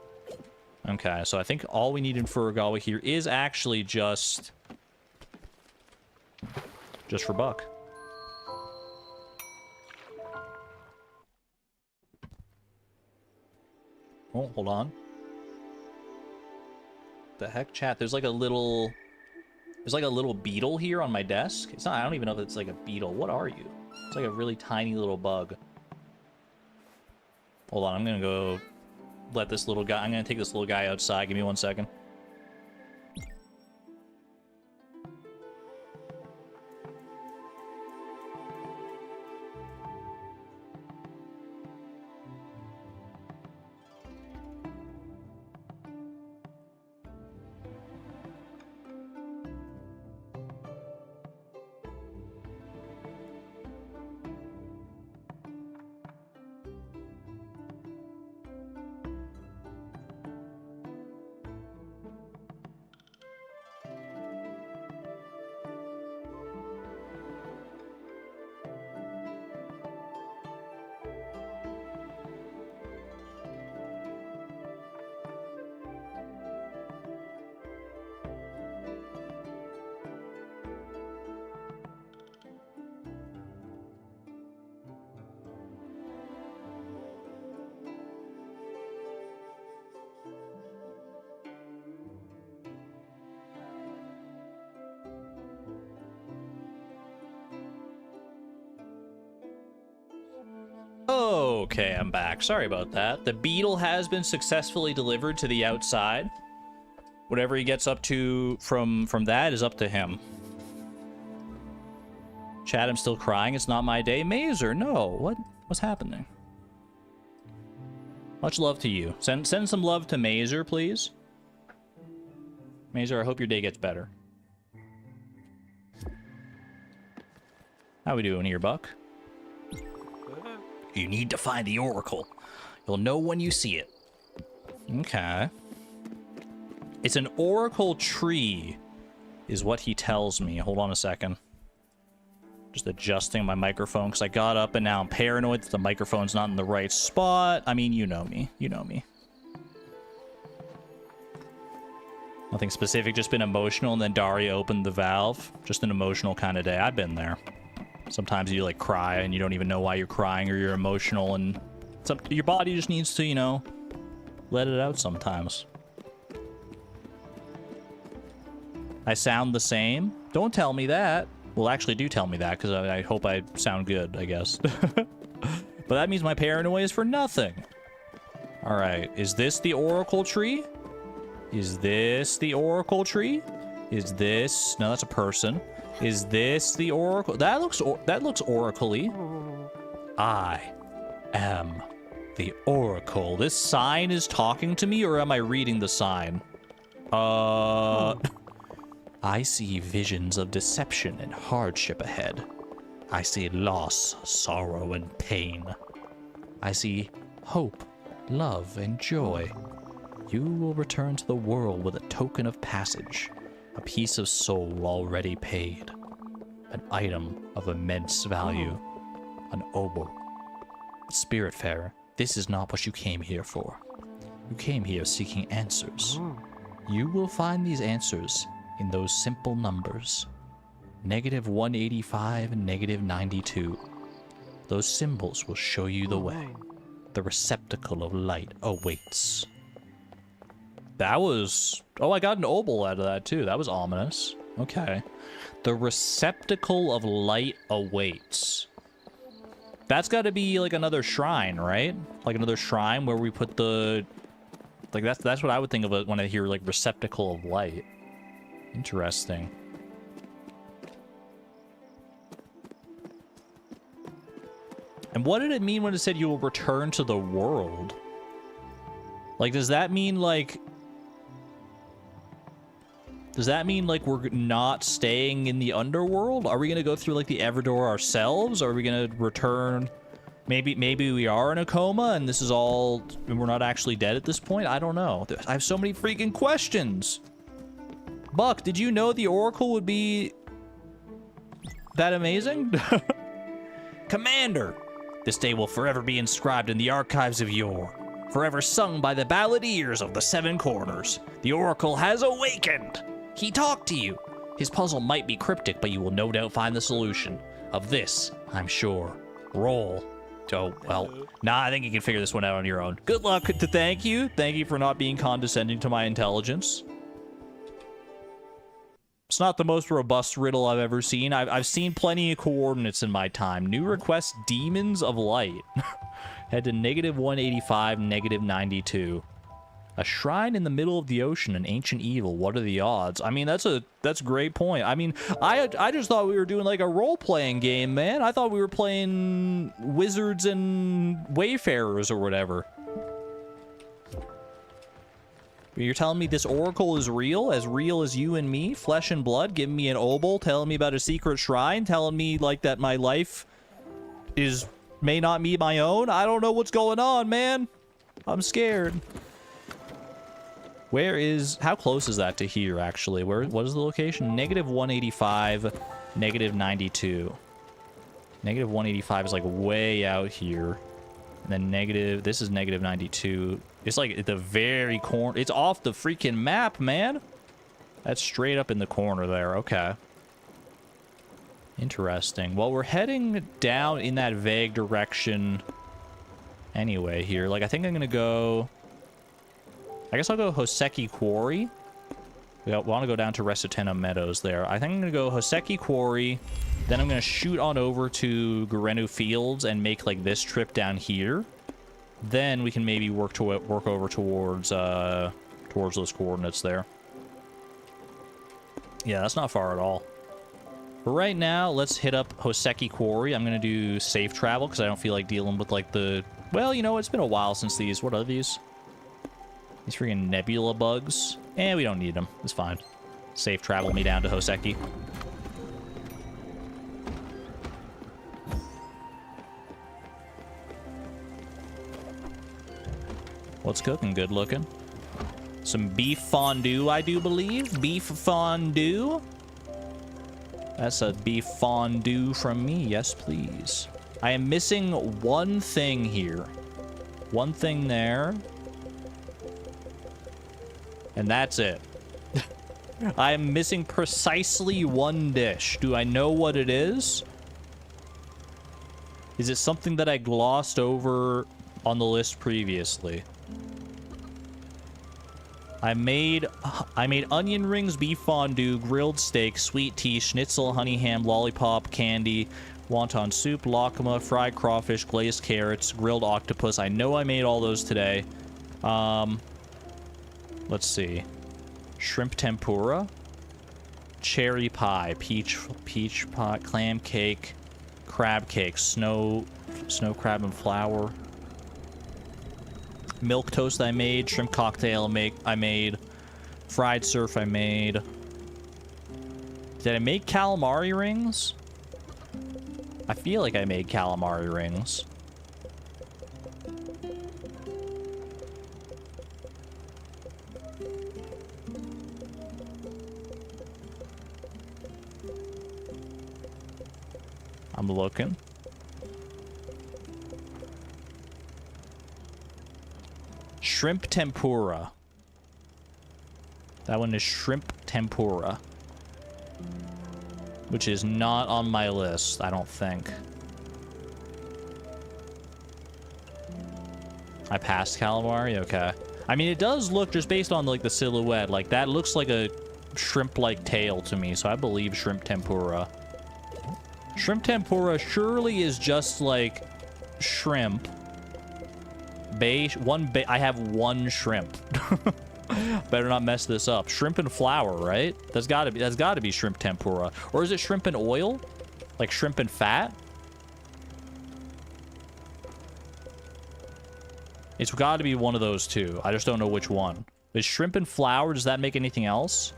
Okay, so I think all we need in Furugawa here is actually just for Buck. Oh, hold on. The heck, chat? There's like a little beetle here on my desk. It's not. I don't even know if it's like a beetle. What are you? It's like a really tiny little bug. Hold on. I'm gonna go let this little guy. I'm gonna take this little guy outside. Give me 1 second. Okay, I'm back. Sorry about that. The beetle has been successfully delivered to the outside. Whatever he gets up to from that is up to him. Chad, I'm still crying. It's not my day. Mazer, no. What's happening? Much love to you. Send some love to Mazer, please. Mazer, I hope your day gets better. How we doing here, Buck? You need to find the oracle. You'll know when you see it. Okay. It's an oracle tree, is what he tells me. Hold on a second. Just adjusting my microphone, because I got up and now I'm paranoid that the microphone's not in the right spot. I mean, you know me. You know me. Nothing specific, just been emotional, and then Daria opened the valve. Just an emotional kind of day. I've been there. Sometimes you, like, cry and you don't even know why you're crying, or you're emotional, and your body just needs to, you know, let it out sometimes. I sound the same? Don't tell me that. Well, actually do tell me that, because I hope I sound good, I guess. But that means my paranoia is for nothing. Alright, is this the oracle tree? Is this the oracle tree? Is this... No, that's a person. Is this the oracle? That looks oracle-y. I am the oracle. This sign is talking to me, or am I reading the sign? I see visions of deception and hardship ahead. I see loss, sorrow, and pain. I see hope, love, and joy. You will return to the world with a token of passage, a piece of soul already paid, an item of immense value, an obol. Spiritfarer, this is not what you came here for. You came here seeking answers. You will find these answers in those simple numbers. -185 and -92. Those symbols will show you the way. The receptacle of light awaits. That was... Oh, I got an obol out of that too. That was ominous. Okay. The receptacle of light awaits. That's got to be like another shrine, right? Like another shrine where we put the... Like that's what I would think of it when I hear like receptacle of light. Interesting. And what did it mean when it said you will return to the world? Like, does that mean like... Does that mean like we're not staying in the underworld? Are we gonna go through like the Everdoor ourselves? Are we gonna return? Maybe we are in a coma and this is all... And we're not actually dead at this point? I don't know. I have so many freaking questions. Buck, did you know the Oracle would be that amazing? Commander, this day will forever be inscribed in the archives of yore, forever sung by the balladeers of the Seven Corners. The Oracle has awakened. He talked to you. His puzzle might be cryptic, but you will no doubt find the solution. Of this, I'm sure. Roll. Oh, well, nah, I think you can figure this one out on your own. Good luck to thank you. Thank you for not being condescending to my intelligence. It's not the most robust riddle I've ever seen. I've seen plenty of coordinates in my time. New request, Demons of Light. Head to -185, -92. A shrine in the middle of the ocean, an ancient evil. What are the odds? I mean, that's a great point. I mean, I just thought we were doing like a role-playing game, man. I thought we were playing Wizards and Wayfarers or whatever. You're telling me this oracle is real as you and me, flesh and blood, giving me an obol, telling me about a secret shrine, telling me like that my life may not be my own? I don't know what's going on, man. I'm scared. How close is that to here, actually? What is the location? -185, -92. -185 is like way out here. And then this is -92. It's like at the very corner. It's off the freaking map, man. That's straight up in the corner there. Okay. Interesting. Well, we're heading down in that vague direction anyway here. Like, I think I'm going to go... I guess I'll go Hoseki Quarry. We want to go down to Resoteno Meadows there. I think I'm going to go Hoseki Quarry. Then I'm going to shoot on over to Gurenu Fields and make, like, this trip down here. Then we can maybe work over towards those coordinates there. Yeah, that's not far at all. But right now, let's hit up Hoseki Quarry. I'm going to do safe travel because I don't feel like dealing with, like, the... Well, you know, it's been a while since these... What are these? These freaking nebula bugs. We don't need them. It's fine. Safe travel me down to Hoseki. What's cooking? Good looking. Some beef fondue, I do believe. Beef fondue. That's a beef fondue from me. Yes, please. I am missing one thing here. One thing there. And that's it. I am missing precisely one dish. Do I know what it is? Is it something that I glossed over on the list previously? I made onion rings, beef fondue, grilled steak, sweet tea, schnitzel, honey ham, lollipop, candy, wonton soup, lakma, fried crawfish, glazed carrots, grilled octopus. I know I made all those today. Let's see. Shrimp tempura, cherry pie, peach pie, clam cake, crab cake, snow crab and flour. Milk toast I made, shrimp cocktail I made, fried surf I made. Did I make calamari rings? I feel like I made calamari rings. I'm looking. Shrimp tempura. That one is shrimp tempura. Which is not on my list, I don't think. I passed calamari? Okay. I mean, it does look, just based on, like, the silhouette, like, that looks like a shrimp-like tail to me, so I believe shrimp tempura. Shrimp tempura surely is just, like, shrimp. I have one shrimp. Better not mess this up. Shrimp and flour, right? That's gotta be shrimp tempura. Or is it shrimp and oil? Like shrimp and fat? It's gotta be one of those two. I just don't know which one. Is shrimp and flour, does that make anything else?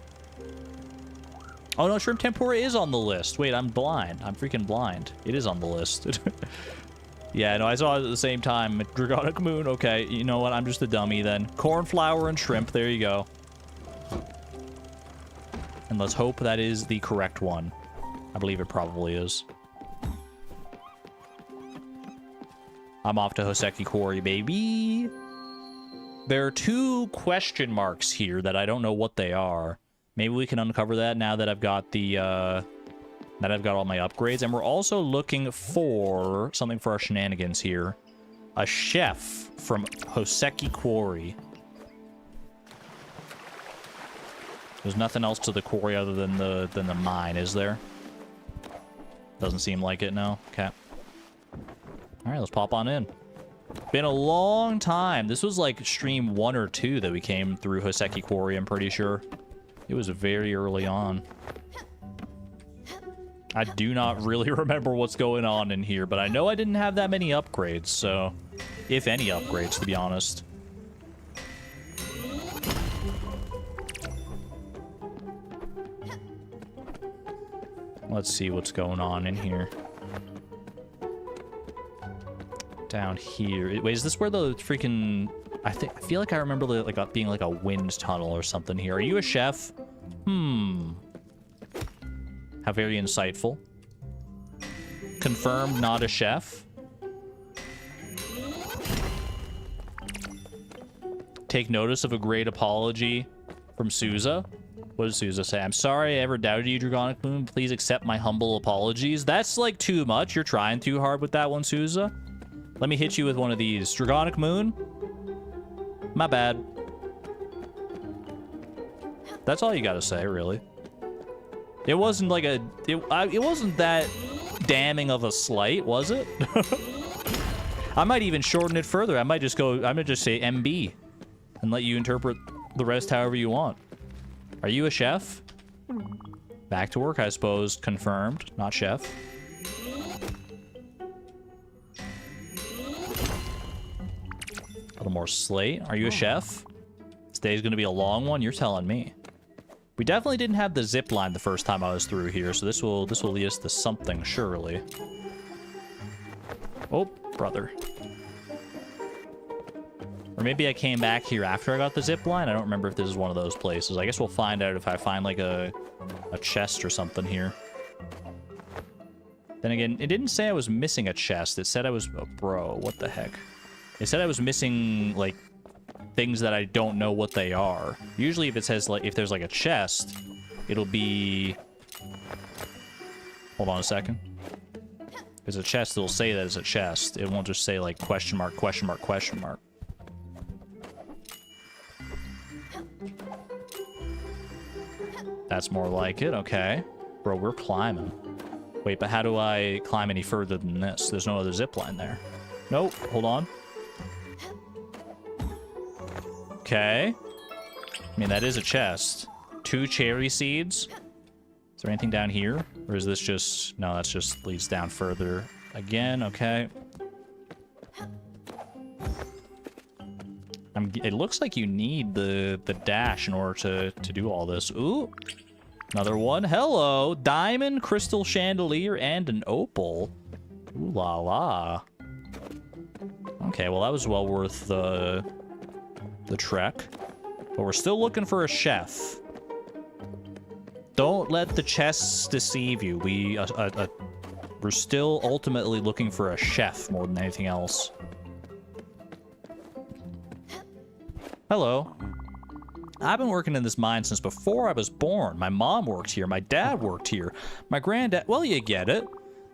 Oh no, shrimp tempura is on the list. Wait, I'm blind. I'm freaking blind. It is on the list. Yeah, no, I saw it at the same time. Dragonic Moon, okay. You know what? I'm just a dummy then. Corn flour and shrimp. There you go. And let's hope that is the correct one. I believe it probably is. I'm off to Hoseki Quarry, baby. There are 2 question marks here that I don't know what they are. Maybe we can uncover that now that I've got the, that I've got all my upgrades. And we're also looking for something for our shenanigans here. A chef from Hoseki Quarry. There's nothing else to the quarry other than the mine, is there? Doesn't seem like it, no. Okay. Alright, let's pop on in. Been a long time. This was like stream 1 or 2 that we came through Hoseki Quarry, I'm pretty sure. It was very early on. I do not really remember what's going on in here, but I know I didn't have that many upgrades, so... If any upgrades, to be honest. Let's see what's going on in here. Down here. Wait, is this where the freaking... I feel like I remember like being like a wind tunnel or something here. Are you a chef? How very insightful. Confirmed not a chef. Take notice of a great apology from Souza. What does Souza say? I'm sorry I ever doubted you, Dragonic Moon. Please accept my humble apologies. That's like too much. You're trying too hard with that one, Souza. Let me hit you with one of these. Dragonic Moon? My bad. That's all you gotta say, really. It wasn't like a... It wasn't that damning of a slight, was it? I might even shorten it further. I might just go... I'm gonna just say MB. And let you interpret the rest however you want. Are you a chef? Back to work, I suppose. Confirmed. Not chef. A little more slate. Are you a chef? This day's gonna be a long one? You're telling me. We definitely didn't have the zip line the first time I was through here, so this will lead us to something, surely. Oh, brother. Or maybe I came back here after I got the zip line. I don't remember if this is one of those places. I guess we'll find out if I find like a chest or something here. Then again, it didn't say I was missing a chest. It said I was... Oh, bro, what the heck? It said I was missing, like, things that I don't know what they are. Usually if it says, like, if there's, like, a chest, it'll be... Hold on a second. If it's a chest, it'll say that it's a chest. It won't just say, like, question mark, question mark, question mark. That's more like it. Okay. Bro, we're climbing. Wait, but how do I climb any further than this? There's no other zip line there. Nope. Hold on. Okay. I mean, that is a chest. 2 cherry seeds. Is there anything down here? Or is this just... No, that's just leads down further again. Okay. It looks like you need the dash in order to do all this. Ooh. Another one. Hello. Diamond, crystal chandelier, and an opal. Ooh la la. Okay, well, that was well worth the trek. But we're still looking for a chef. Don't let the chests deceive you. We're still ultimately looking for a chef more than anything else. Hello. I've been working in this mine since before I was born. My mom worked here. My dad worked here. My granddad... Well, you get it.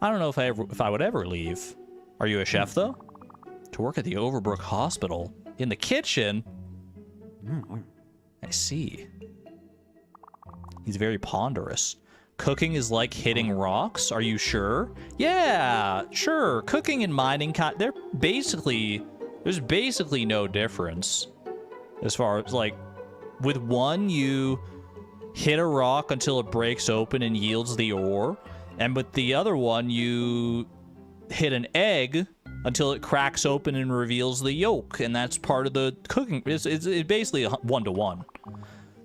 I don't know if I would ever leave. Are you a chef, though? To work at the Overbrook Hospital. In the kitchen? I see. He's very ponderous. Cooking is like hitting rocks? Are you sure? Yeah, sure. Cooking and mining, there's basically no difference. As far as, like, with one, you hit a rock until it breaks open and yields the ore. And with the other one, you hit an egg until it cracks open and reveals the yolk. And that's part of the cooking. It's basically 1-to-1.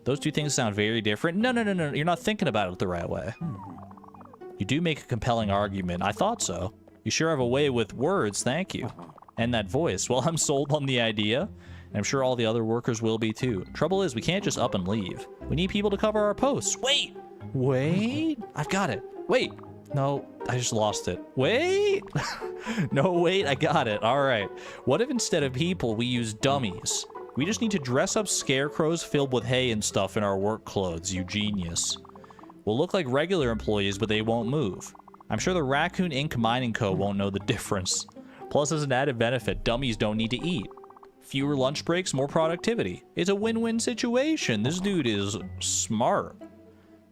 Those two things sound very different. No. You're not thinking about it the right way. You do make a compelling argument. I thought so. You sure have a way with words. Thank you. And that voice. Well, I'm sold on the idea. And I'm sure all the other workers will be too. Trouble is, we can't just up and leave. We need people to cover our posts. Wait! I've got it. Wait! No, I just lost it. Wait! No, wait, I got it. All right. What if instead of people, we use dummies? We just need to dress up scarecrows filled with hay and stuff in our work clothes. You genius. We'll look like regular employees, but they won't move. I'm sure the Raccoon Inc. Mining Co. won't know the difference. Plus, as an added benefit, dummies don't need to eat. Fewer lunch breaks, more productivity. It's a win-win situation. This dude is smart.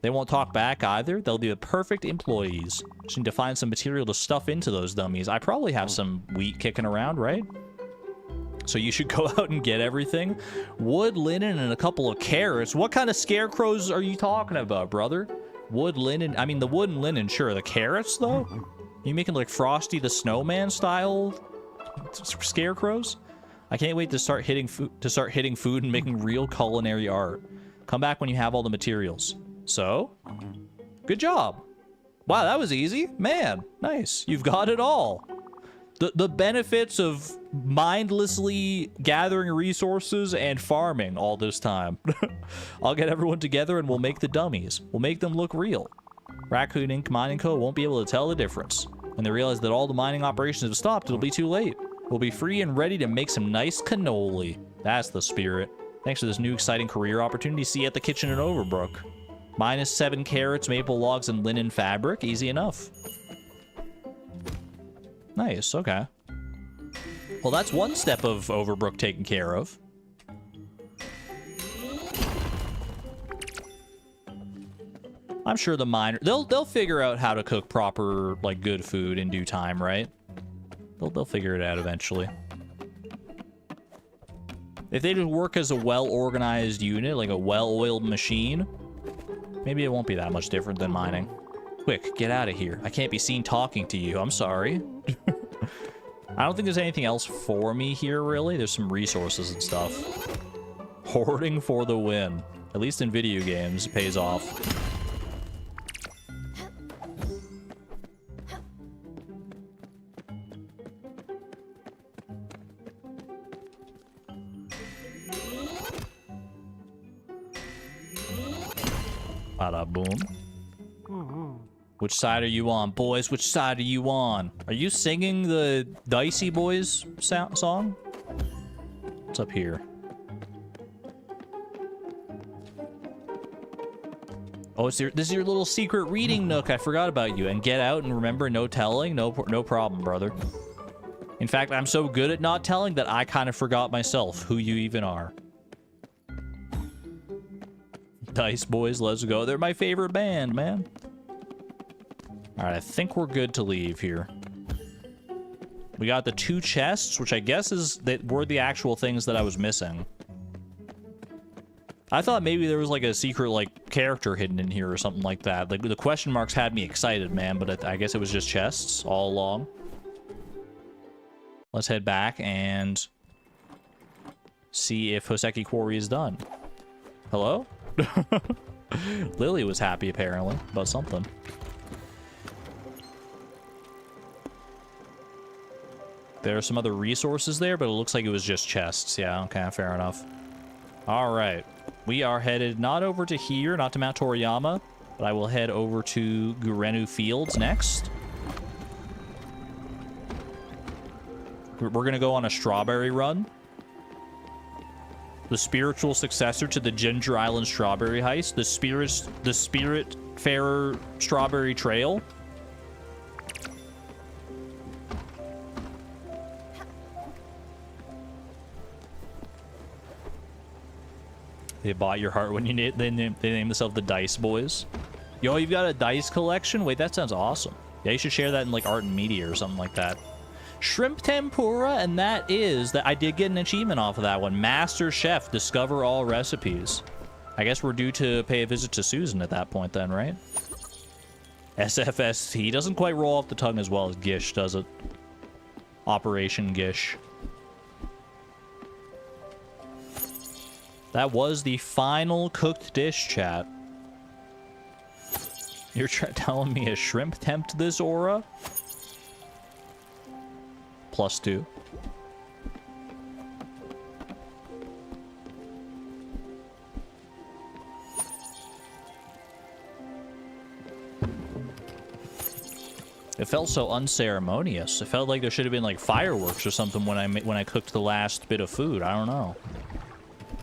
They won't talk back either. They'll be the perfect employees. Just need to find some material to stuff into those dummies. I probably have some wheat kicking around, right? So you should go out and get everything. Wood, linen, and a couple of carrots. What kind of scarecrows are you talking about, brother? Wood, linen. I mean, the wood and linen, sure. The carrots, though? You making like Frosty the Snowman style scarecrows? I can't wait to start hitting food and making real culinary art. Come back when you have all the materials. So, good job. Wow, that was easy. Man, nice. You've got it all. The benefits of mindlessly gathering resources and farming all this time. I'll get everyone together and we'll make the dummies. We'll make them look real. Raccoon Inc. Mining Co. won't be able to tell the difference. When they realize that all the mining operations have stopped, it'll be too late. We'll be free and ready to make some nice cannoli. That's the spirit. Thanks for this new exciting career opportunity. See you at the kitchen in Overbrook. -7 carrots, maple logs, and linen fabric. Easy enough. Nice, okay. Well, that's one step of Overbrook taken care of. I'm sure the miner... They'll figure out how to cook proper, like, good food in due time, right? They'll figure it out eventually. If they just work as a well-organized unit, like a well-oiled machine, maybe it won't be that much different than mining. Quick, get out of here. I can't be seen talking to you. I'm sorry. I don't think there's anything else for me here, really. There's some resources and stuff. Hoarding for the win. At least in video games, it pays off. Bada boom. Which side are you on, boys? Which side are you on? Are you singing the Dicey Boys song? What's up here? Oh, this is your little secret reading nook. I forgot about you. And get out and remember, no telling. No problem, brother. In fact, I'm so good at not telling that I kind of forgot myself who you even are. Dice Boys, let's go. They're my favorite band, man. All right, I think we're good to leave here. We got the 2 chests, which I guess were the actual things that I was missing. I thought maybe there was like a secret like character hidden in here or something like that. Like the question marks had me excited, man, but I guess it was just chests all along. Let's head back and see if Hoseki Quarry is done. Hello? Lily was happy apparently about something. There are some other resources there, but it looks like it was just chests. Yeah, okay, fair enough. All right. We are headed not over to here, not to Mount Toriyama, but I will head over to Gurenu Fields next. We're going to go on a strawberry run. The spiritual successor to the Ginger Island Strawberry Heist, the Spiritfarer Strawberry Trail. They bought your heart when you they named themselves the Dice Boys. Yo, you've got a dice collection? Wait, that sounds awesome. Yeah, you should share that in like art and media or something like that. Shrimp tempura, and that I did get an achievement off of that one. Master Chef, discover all recipes. I guess we're due to pay a visit to Susan at that point then, right? SFST doesn't quite roll off the tongue as well as Gish, does it? Operation Gish. That was the final cooked dish, chat. You're telling me a shrimp tempt this aura? +2. It felt so unceremonious. It felt like there should have been like fireworks or something when I cooked the last bit of food. I don't know.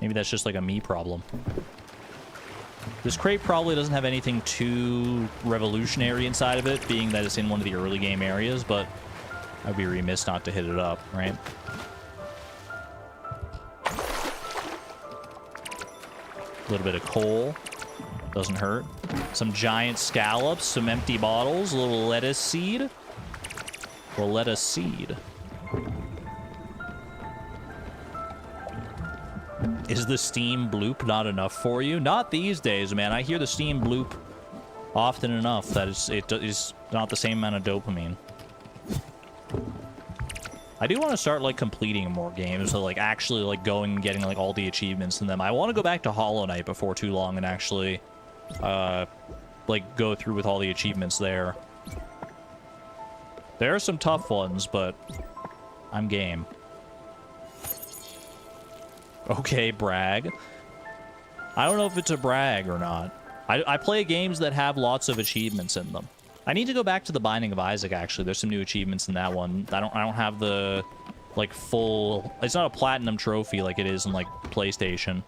Maybe that's just like a me problem. This crate probably doesn't have anything too revolutionary inside of it, being that it's in one of the early game areas, but I'd be remiss not to hit it up, right? A little bit of coal. Doesn't hurt. Some giant scallops, some empty bottles, a little lettuce seed. Or lettuce seed. Is the Steam bloop not enough for you? Not these days, man. I hear the Steam bloop often enough that it is not the same amount of dopamine. I do want to start like completing more games, so like actually like going and getting like all the achievements in them. I want to go back to Hollow Knight before too long and actually like go through with all the achievements there. There are some tough ones, but I'm game. Okay, brag. I don't know if it's a brag or not. I play games that have lots of achievements in them. I need to go back to the Binding of Isaac, actually. There's some new achievements in that one. I don't have the, like, full... It's not a platinum trophy like it is in, like, PlayStation.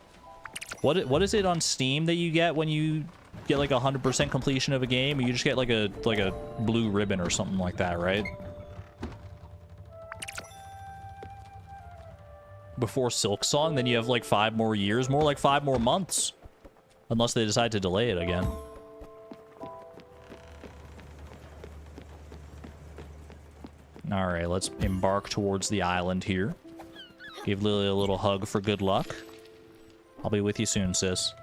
What is it on Steam that you get when you get, like, 100% completion of a game? You just get, like a blue ribbon or something like that, right? Before Silk Song, then you have, like, 5 more years. More like 5 more months. Unless they decide to delay it again. Alright, let's embark towards the island here. Give Lily a little hug for good luck. I'll be with you soon, sis.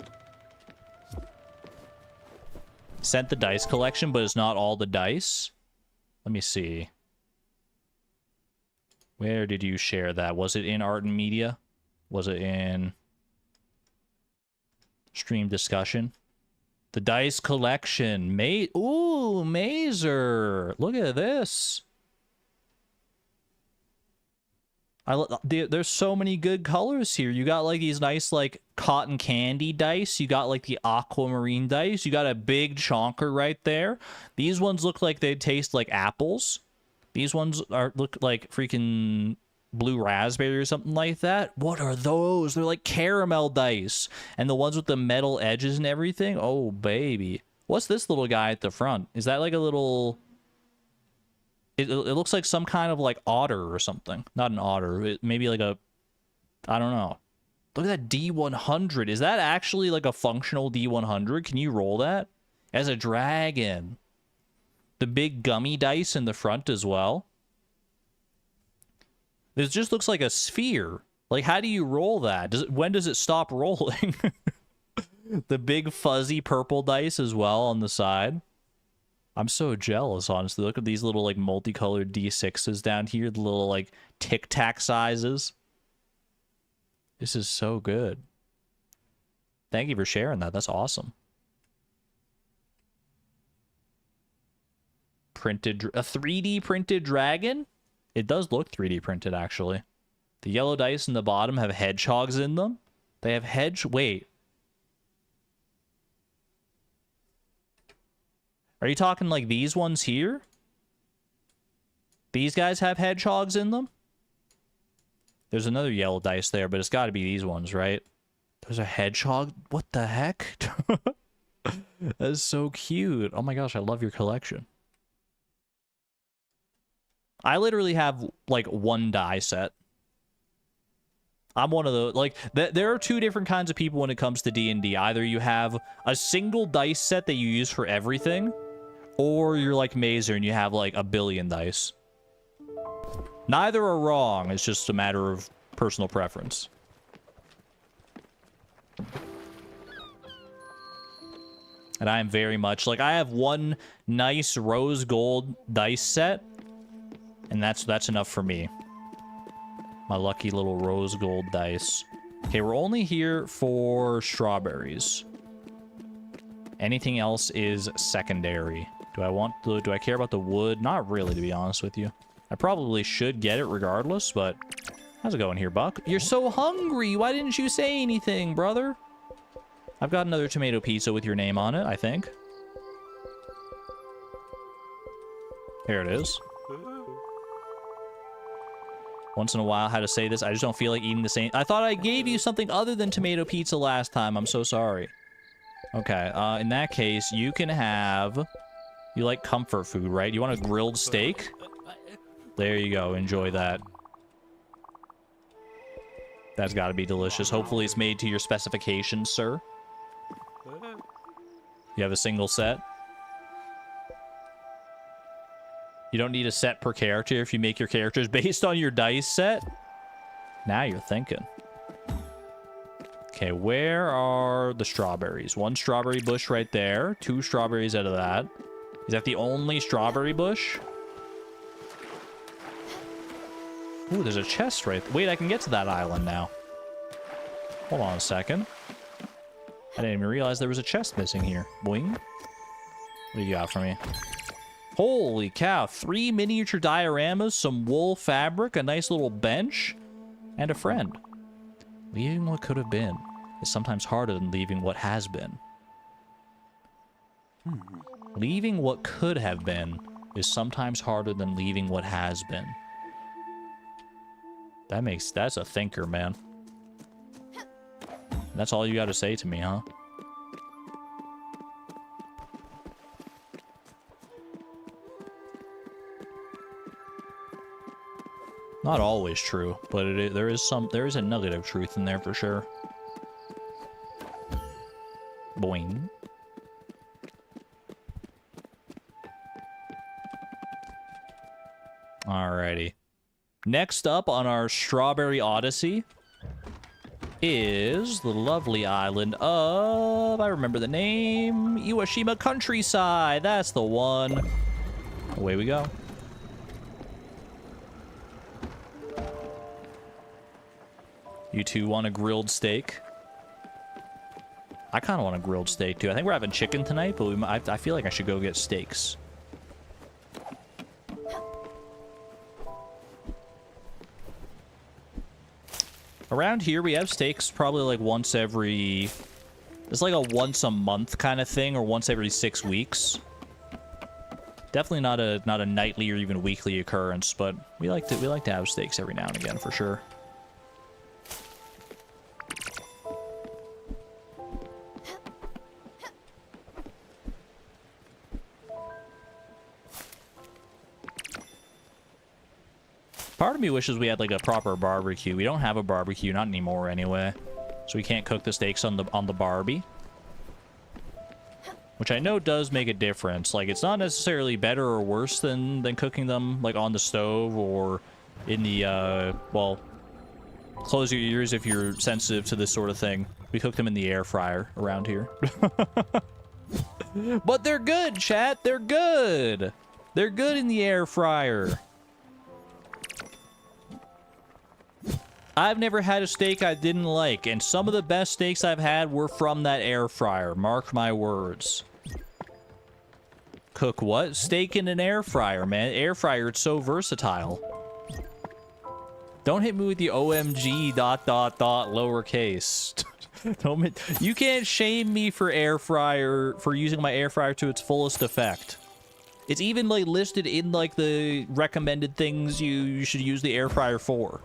Sent the dice collection, but it's not all the dice. Let me see. Where did you share that? Was it in Art and Media? Was it in Stream Discussion? The dice collection. Ooh, Mazer. Look at this. There's so many good colors here. You got like these nice like cotton candy dice. You got like the aquamarine dice. You got a big chonker right there. These ones look like they taste like apples. These ones look like freaking blue raspberry or something like that. What are those? They're like caramel dice. And the ones with the metal edges and everything. Oh, baby. What's this little guy at the front? Is that like a little... It looks like some kind of like otter or something. Not an otter. Maybe like a... I don't know. Look at that D100. Is that actually like a functional D100? Can you roll that? As a dragon. The big gummy dice in the front as well. This just looks like a sphere. Like, how do you roll that? When does it stop rolling? The big fuzzy purple dice as well on the side. I'm so jealous, honestly. Look at these little, like, multicolored D6s down here. The little, like, tic-tac sizes. This is so good. Thank you for sharing that. That's awesome. Printed, a 3D printed dragon? It does look 3D printed, actually. The yellow dice in the bottom have hedgehogs in them. They have wait. Are you talking like these ones here? These guys have hedgehogs in them? There's another yellow dice there, but it's got to be these ones, right? There's a hedgehog? What the heck? That is so cute. Oh my gosh, I love your collection. I literally have, like, one die set. I'm one of the, like, there are two different kinds of people when it comes to D&D. Either you have a single dice set that you use for everything, or you're like Mazer and you have, like, a billion dice. Neither are wrong. It's just a matter of personal preference. And I am very much, like, I have one nice rose gold dice set, and that's enough for me. My lucky little rose gold dice. Okay, we're only here for strawberries. Anything else is secondary. Do I care about the wood? Not really, to be honest with you. I probably should get it regardless, but how's it going here, Buck? You're so hungry. Why didn't you say anything, brother? I've got another tomato pizza with your name on it, I think. Here it is. Once in a while, how to say this. I just don't feel like eating the same. I thought I gave you something other than tomato pizza last time. I'm so sorry. Okay, in that case, you can have... You like comfort food, right? You want a grilled steak? There you go. Enjoy that. That's got to be delicious. Hopefully it's made to your specifications, sir. You have a single set? You don't need a set per character if you make your characters based on your dice set? Now you're thinking. Okay, where are the strawberries? One strawberry bush right there. 2 strawberries out of that. Is that the only strawberry bush? Ooh, there's a chest right there. Wait, I can get to that island now. Hold on a second. I didn't even realize there was a chest missing here. Boing. What do you got for me? Holy cow. 3 miniature dioramas, some wool fabric, a nice little bench, and a friend. Leaving what could have been is sometimes harder than leaving what has been. Leaving what could have been is sometimes harder than leaving what has been. That's a thinker, man. That's all you got to say to me, huh? Not always true, but there is a nugget of truth in there for sure. Boing. Alrighty. Next up on our Strawberry Odyssey is the lovely island of... I remember the name. Iwashima Countryside. That's the one. Away we go. You two want a grilled steak? I kind of want a grilled steak too. I think we're having chicken tonight, but I feel like I should go get steaks. Around here, we have steaks probably like once every... It's like a once a month kind of thing, or once every 6 weeks. Definitely not a nightly or even weekly occurrence, but we like to have steaks every now and again for sure. Part of me wishes we had like a proper barbecue. We don't have a barbecue, not anymore anyway. So we can't cook the steaks on the Barbie. Which I know does make a difference. Like, it's not necessarily better or worse than cooking them, like, on the stove or in the, well, close your ears if you're sensitive to this sort of thing. We cook them in the air fryer around here. But they're good, chat. They're good. They're good in the air fryer. I've never had a steak I didn't like, and some of the best steaks I've had were from that air fryer. Mark my words. Cook what? Steak in an air fryer, man. Air fryer, it's so versatile. Don't hit me with the OMG ... lowercase. You can't shame me for using my air fryer to its fullest effect. It's even like listed in like the recommended things you should use the air fryer for.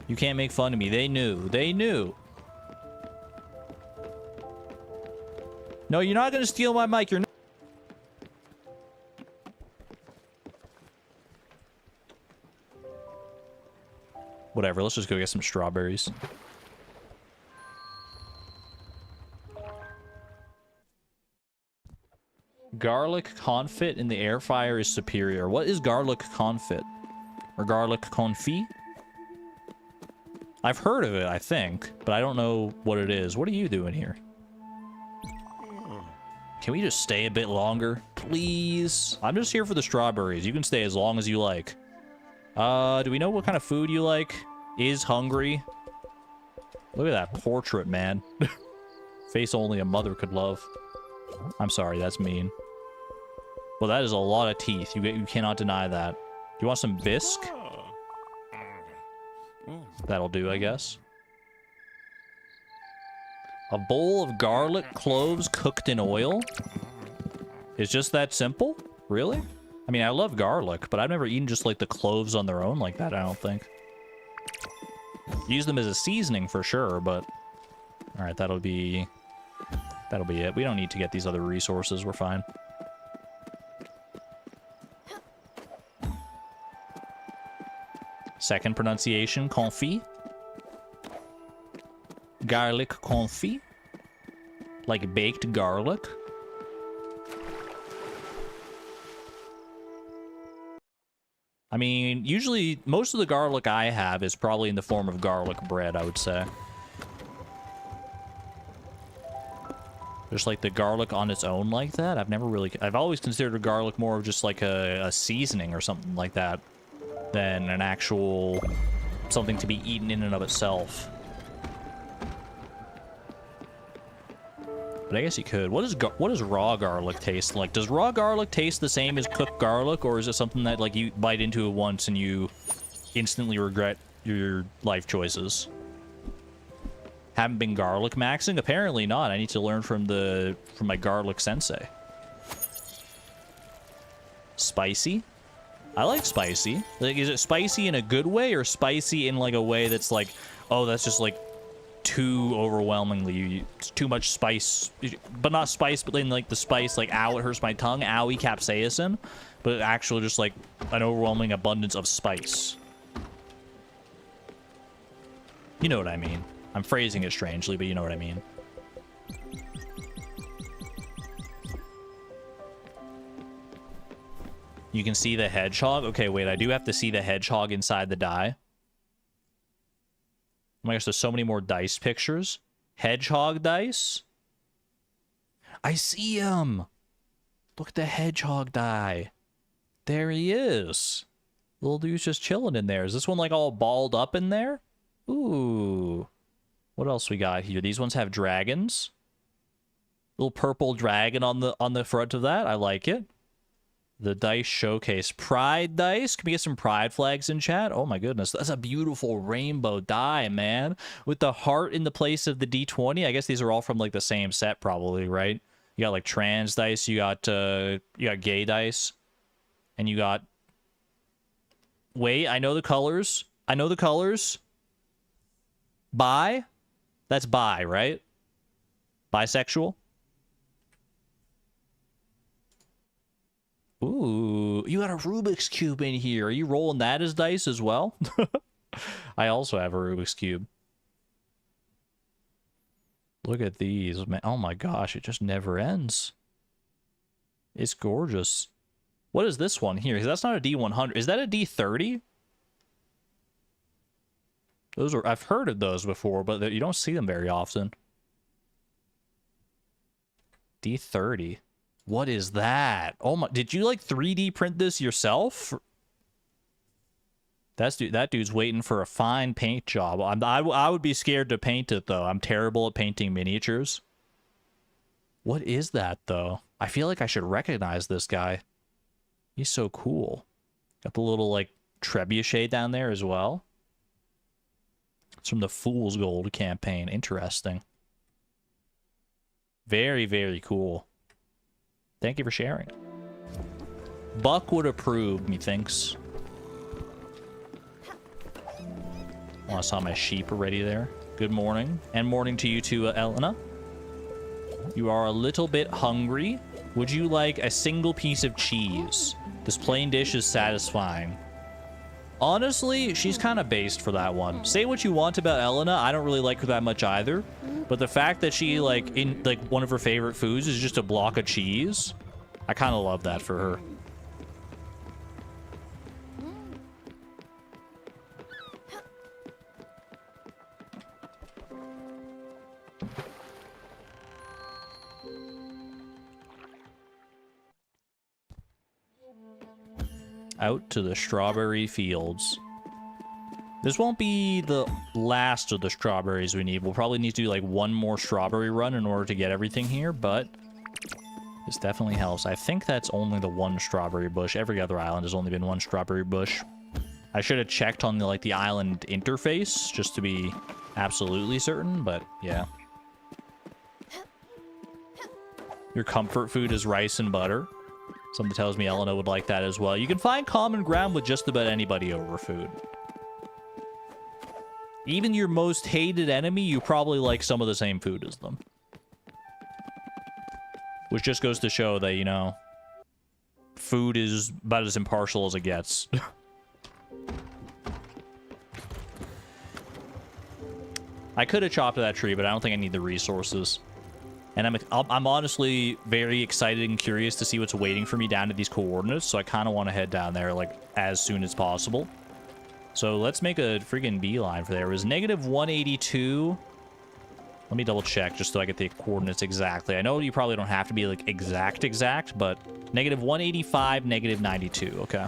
You can't make fun of me. They knew. They knew. No, you're not gonna steal my mic. You're not. Whatever, let's just go get some strawberries. Garlic confit in the air fryer is superior. What is garlic confit? Or garlic confit? I've heard of it, I think, but I don't know what it is. What are you doing here? Can we just stay a bit longer? Please? I'm just here for the strawberries. You can stay as long as you like. Do we know what kind of food you like? Is hungry? Look at that portrait, man. Face only a mother could love. I'm sorry, that's mean. Well, that is a lot of teeth. You cannot deny that. Do you want some bisque? That'll do, I guess. A bowl of garlic cloves cooked in oil? It's just that simple? Really? I mean, I love garlic, but I've never eaten just like the cloves on their own like that, I don't think. Use them as a seasoning for sure, but... Alright, that'll be it. We don't need to get these other resources, we're fine. Second pronunciation, confit. Garlic confit. Like baked garlic. I mean, usually, most of the garlic I have is probably in the form of garlic bread, I would say. Just like the garlic on its own like that, I've always considered garlic more of just like a seasoning or something like that than an actual something to be eaten in and of itself. But I guess you could. What does raw garlic taste like? Does raw garlic taste the same as cooked garlic, or is it something that like you bite into it once and you instantly regret your life choices? Haven't been garlic maxing? Apparently not. I need to learn from my garlic sensei. Spicy? I like spicy. Like, is it spicy in a good way or spicy in like a way that's like, oh, that's just like too overwhelmingly, it's too much spice, but not spice, but then like the spice, like, ow, it hurts my tongue, owie, capsaicin, but actually just like an overwhelming abundance of spice. You know what I mean. I'm phrasing it strangely, but you know what I mean. You can see the hedgehog? Okay, wait, I do have to see the hedgehog inside the die. Oh my gosh, there's so many more dice pictures. Hedgehog dice? I see him! Look at the hedgehog die. There he is. Little dude's just chilling in there. Is this one like all balled up in there? Ooh. What else we got here? These ones have dragons. Little purple dragon on the front of that. I like it. The dice showcase. Pride dice. Can we get some pride flags in chat? Oh my goodness. That's a beautiful rainbow die, man. With the heart in the place of the D20. I guess these are all from like the same set probably, right? You got like trans dice. You got gay dice. And you got... Wait, I know the colors. I know the colors. Bi? That's bi, right? Bisexual? Ooh, you got a Rubik's Cube in here. Are you rolling that as dice as well? I also have a Rubik's Cube. Look at these, man. Oh my gosh, it just never ends. It's gorgeous. What is this one here? That's not a D100. Is that a D30? Those are, I've heard of those before, but you don't see them very often. D30. What is that? Oh my, did you like 3D print this yourself? That dude's waiting for a fine paint job. I would be scared to paint it though. I'm terrible at painting miniatures. What is that though? I feel like I should recognize this guy. He's so cool. Got the little like trebuchet down there as well. It's from the Fool's Gold campaign. Interesting. Very, very cool. Thank you for sharing. Buck would approve, methinks. Oh, I saw my sheep already there. Good morning. And morning to you too, Elena. You are a little bit hungry. Would you like a single piece of cheese? This plain dish is satisfying. Honestly, she's kind of based for that one. Say what you want about Elena. I don't really like her that much either. But the fact that she, like, one of her favorite foods is just a block of cheese, I kind of love that for her. Out to the strawberry fields. This won't be the last of the strawberries we need. We'll probably need to do like one more strawberry run in order to get everything here, but this definitely helps. I think that's only the one strawberry bush. Every other island has only been one strawberry bush. I should have checked on the island interface just to be absolutely certain, but yeah. Your comfort food is rice and butter. Something tells me Elena would like that as well. You can find common ground with just about anybody over food. Even your most hated enemy, you probably like some of the same food as them. Which just goes to show that, you know, food is about as impartial as it gets. I could have chopped that tree, but I don't think I need the resources. And I'm honestly very excited and curious to see what's waiting for me down to these coordinates, so I kind of want to head down there, like, as soon as possible. So let's make a freaking beeline for there. It was negative 182. Let me double check just so I get the coordinates exactly. I know you probably don't have to be, like, exact, but negative 185, negative 92. Okay.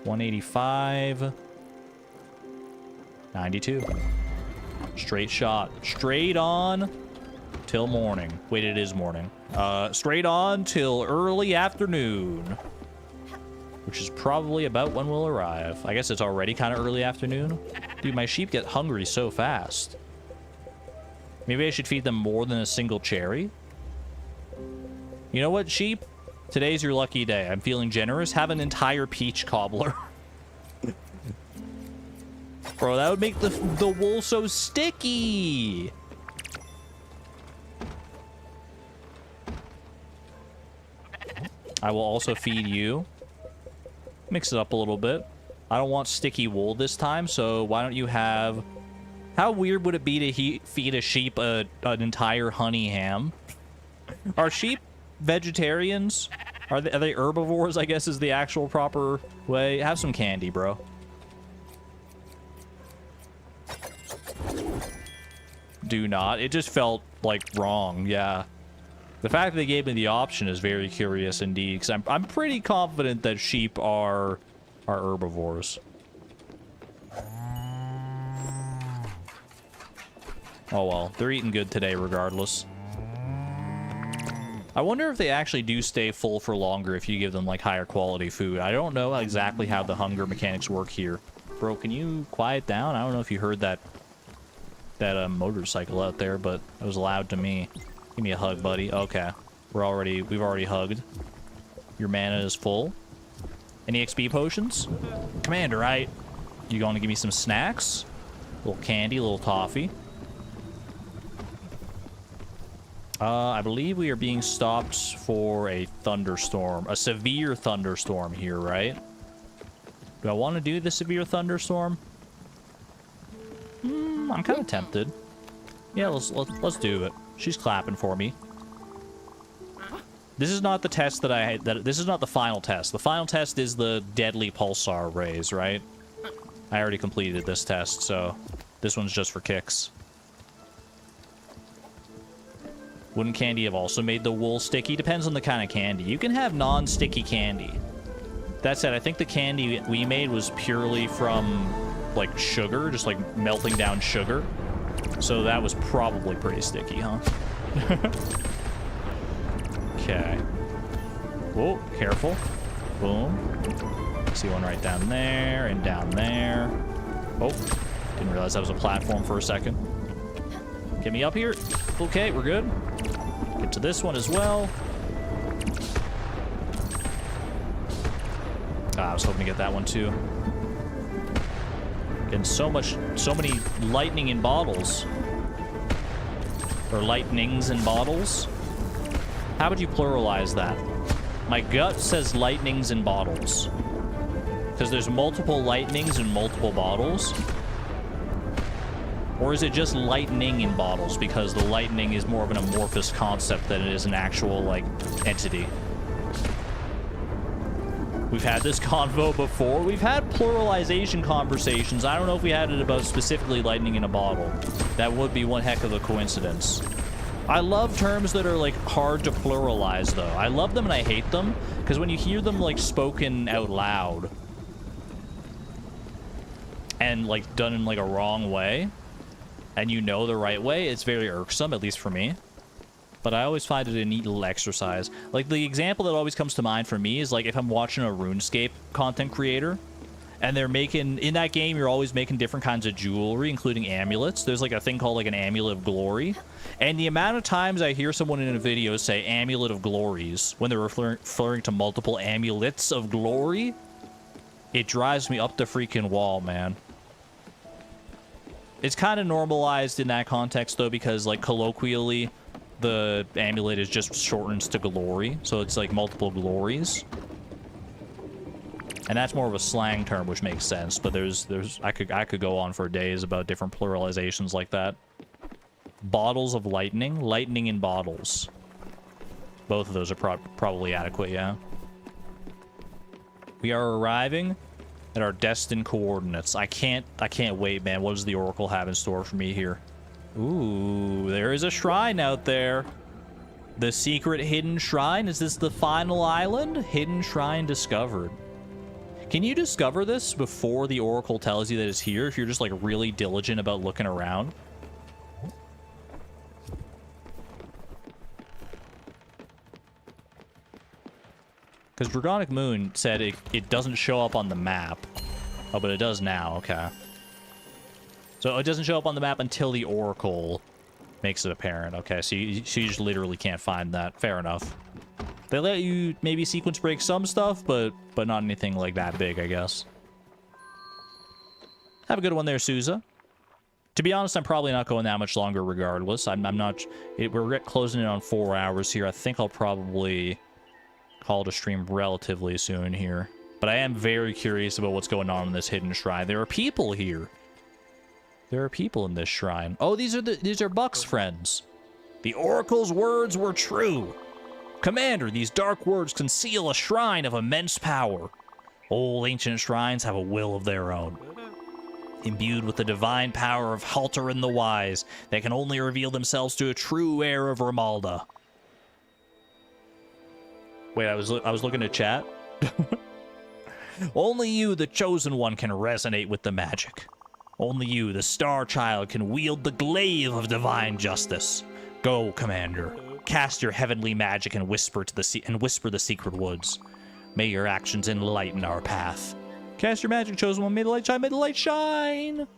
185. 92. Straight shot. Straight on till morning. Wait, it is morning. Straight on till early afternoon. Which is probably about when we'll arrive. I guess it's already kind of early afternoon. Dude, my sheep get hungry so fast. Maybe I should feed them more than a single cherry. You know what, sheep? Today's your lucky day. I'm feeling generous. Have an entire peach cobbler. Bro, that would make the wool so sticky. I will also feed you. Mix it up a little bit. I don't want sticky wool this time, so why don't you have... How weird would it be to feed a sheep an entire honey ham? Are sheep vegetarians? Are they herbivores, I guess is the actual proper way? Have some candy, bro. Do not. It just felt like wrong. Yeah. The fact that they gave me the option is very curious indeed, because I'm pretty confident that sheep are herbivores. Oh well, they're eating good today regardless. I wonder if they actually do stay full for longer if you give them like higher quality food. I don't know exactly how the hunger mechanics work here. Bro, can you quiet down? I don't know if you heard that motorcycle out there, but it was loud to me. Give me a hug, buddy. Okay. We've already hugged. Your mana is full. Any XP potions? Commander, right? You going to give me some snacks? A little candy, a little toffee. I believe we are being stopped for a thunderstorm. A severe thunderstorm here, right? Do I want to do the severe thunderstorm? I'm kind of tempted. Yeah, let's do it. She's clapping for me. This is not the test that I had. This is not the final test. The final test is the deadly pulsar rays, right? I already completed this test, so this one's just for kicks. Wouldn't candy have also made the wool sticky? Depends on the kind of candy. You can have non-sticky candy. That said, I think the candy we made was purely from, like, sugar, just, like, melting down sugar. So that was probably pretty sticky, huh? Okay. Whoa, careful. Boom. See one right down there, and down there. Oh, didn't realize that was a platform for a second. Get me up here. Okay, we're good. Get to this one as well. Ah, I was hoping to get that one too. Getting so many lightning in bottles. Or lightnings in bottles. How would you pluralize that? My gut says lightnings in bottles. Because there's multiple lightnings in multiple bottles. Or is it just lightning in bottles because the lightning is more of an amorphous concept than it is an actual, like, entity? We've had this convo before. We've had pluralization conversations. I don't know if we had it about specifically lightning in a bottle. That would be one heck of a coincidence. I love terms that are, like, hard to pluralize, though. I love them and I hate them, because when you hear them, like, spoken out loud and, like, done in, like, a wrong way, and you know the right way, it's very irksome, at least for me. But I always find it a neat little exercise. Like, the example that always comes to mind for me is, like, if I'm watching a RuneScape content creator, and they're making... In that game, you're always making different kinds of jewelry, including amulets. There's, like, a thing called, like, an amulet of glory. And the amount of times I hear someone in a video say amulet of glories when they're referring to multiple amulets of glory, it drives me up the freaking wall, man. It's kind of normalized in that context, though, because, like, colloquially, the amulet is just shortens to glory, so it's, like, multiple glories. And that's more of a slang term, which makes sense, but I could go on for days about different pluralizations like that. Bottles of lightning? Lightning in bottles. Both of those are probably adequate, yeah. We are arriving at our destined coordinates. I can't wait, man. What does the Oracle have in store for me here? Ooh, there is a shrine out there. The secret hidden shrine? Is this the final island? Hidden shrine discovered. Can you discover this before the Oracle tells you that it's here, if you're just, like, really diligent about looking around? Because Dragonic Moon said it doesn't show up on the map. Oh, but it does now. Okay. So it doesn't show up on the map until the Oracle makes it apparent. Okay, so you just literally can't find that. Fair enough. They let you maybe sequence break some stuff, but not anything like that big, I guess. Have a good one there, Souza. To be honest, I'm probably not going that much longer regardless. I'm not... We're closing in on 4 hours here. I think I'll probably call it a stream relatively soon here. But I am very curious about what's going on in this hidden shrine. There are people here. There are people in this shrine. Oh, these are Buck's friends. The Oracle's words were true. Commander, these dark words conceal a shrine of immense power. Old ancient shrines have a will of their own. Imbued with the divine power of Halterin the Wise, they can only reveal themselves to a true heir of Ramalda. Wait, I was looking at chat. Only you, the chosen one, can resonate with the magic. Only you, the star child, can wield the glaive of divine justice. Go, Commander. Cast your heavenly magic and whisper the secret woods. May your actions enlighten our path. Cast your magic, chosen one. May the light shine. May the light shine.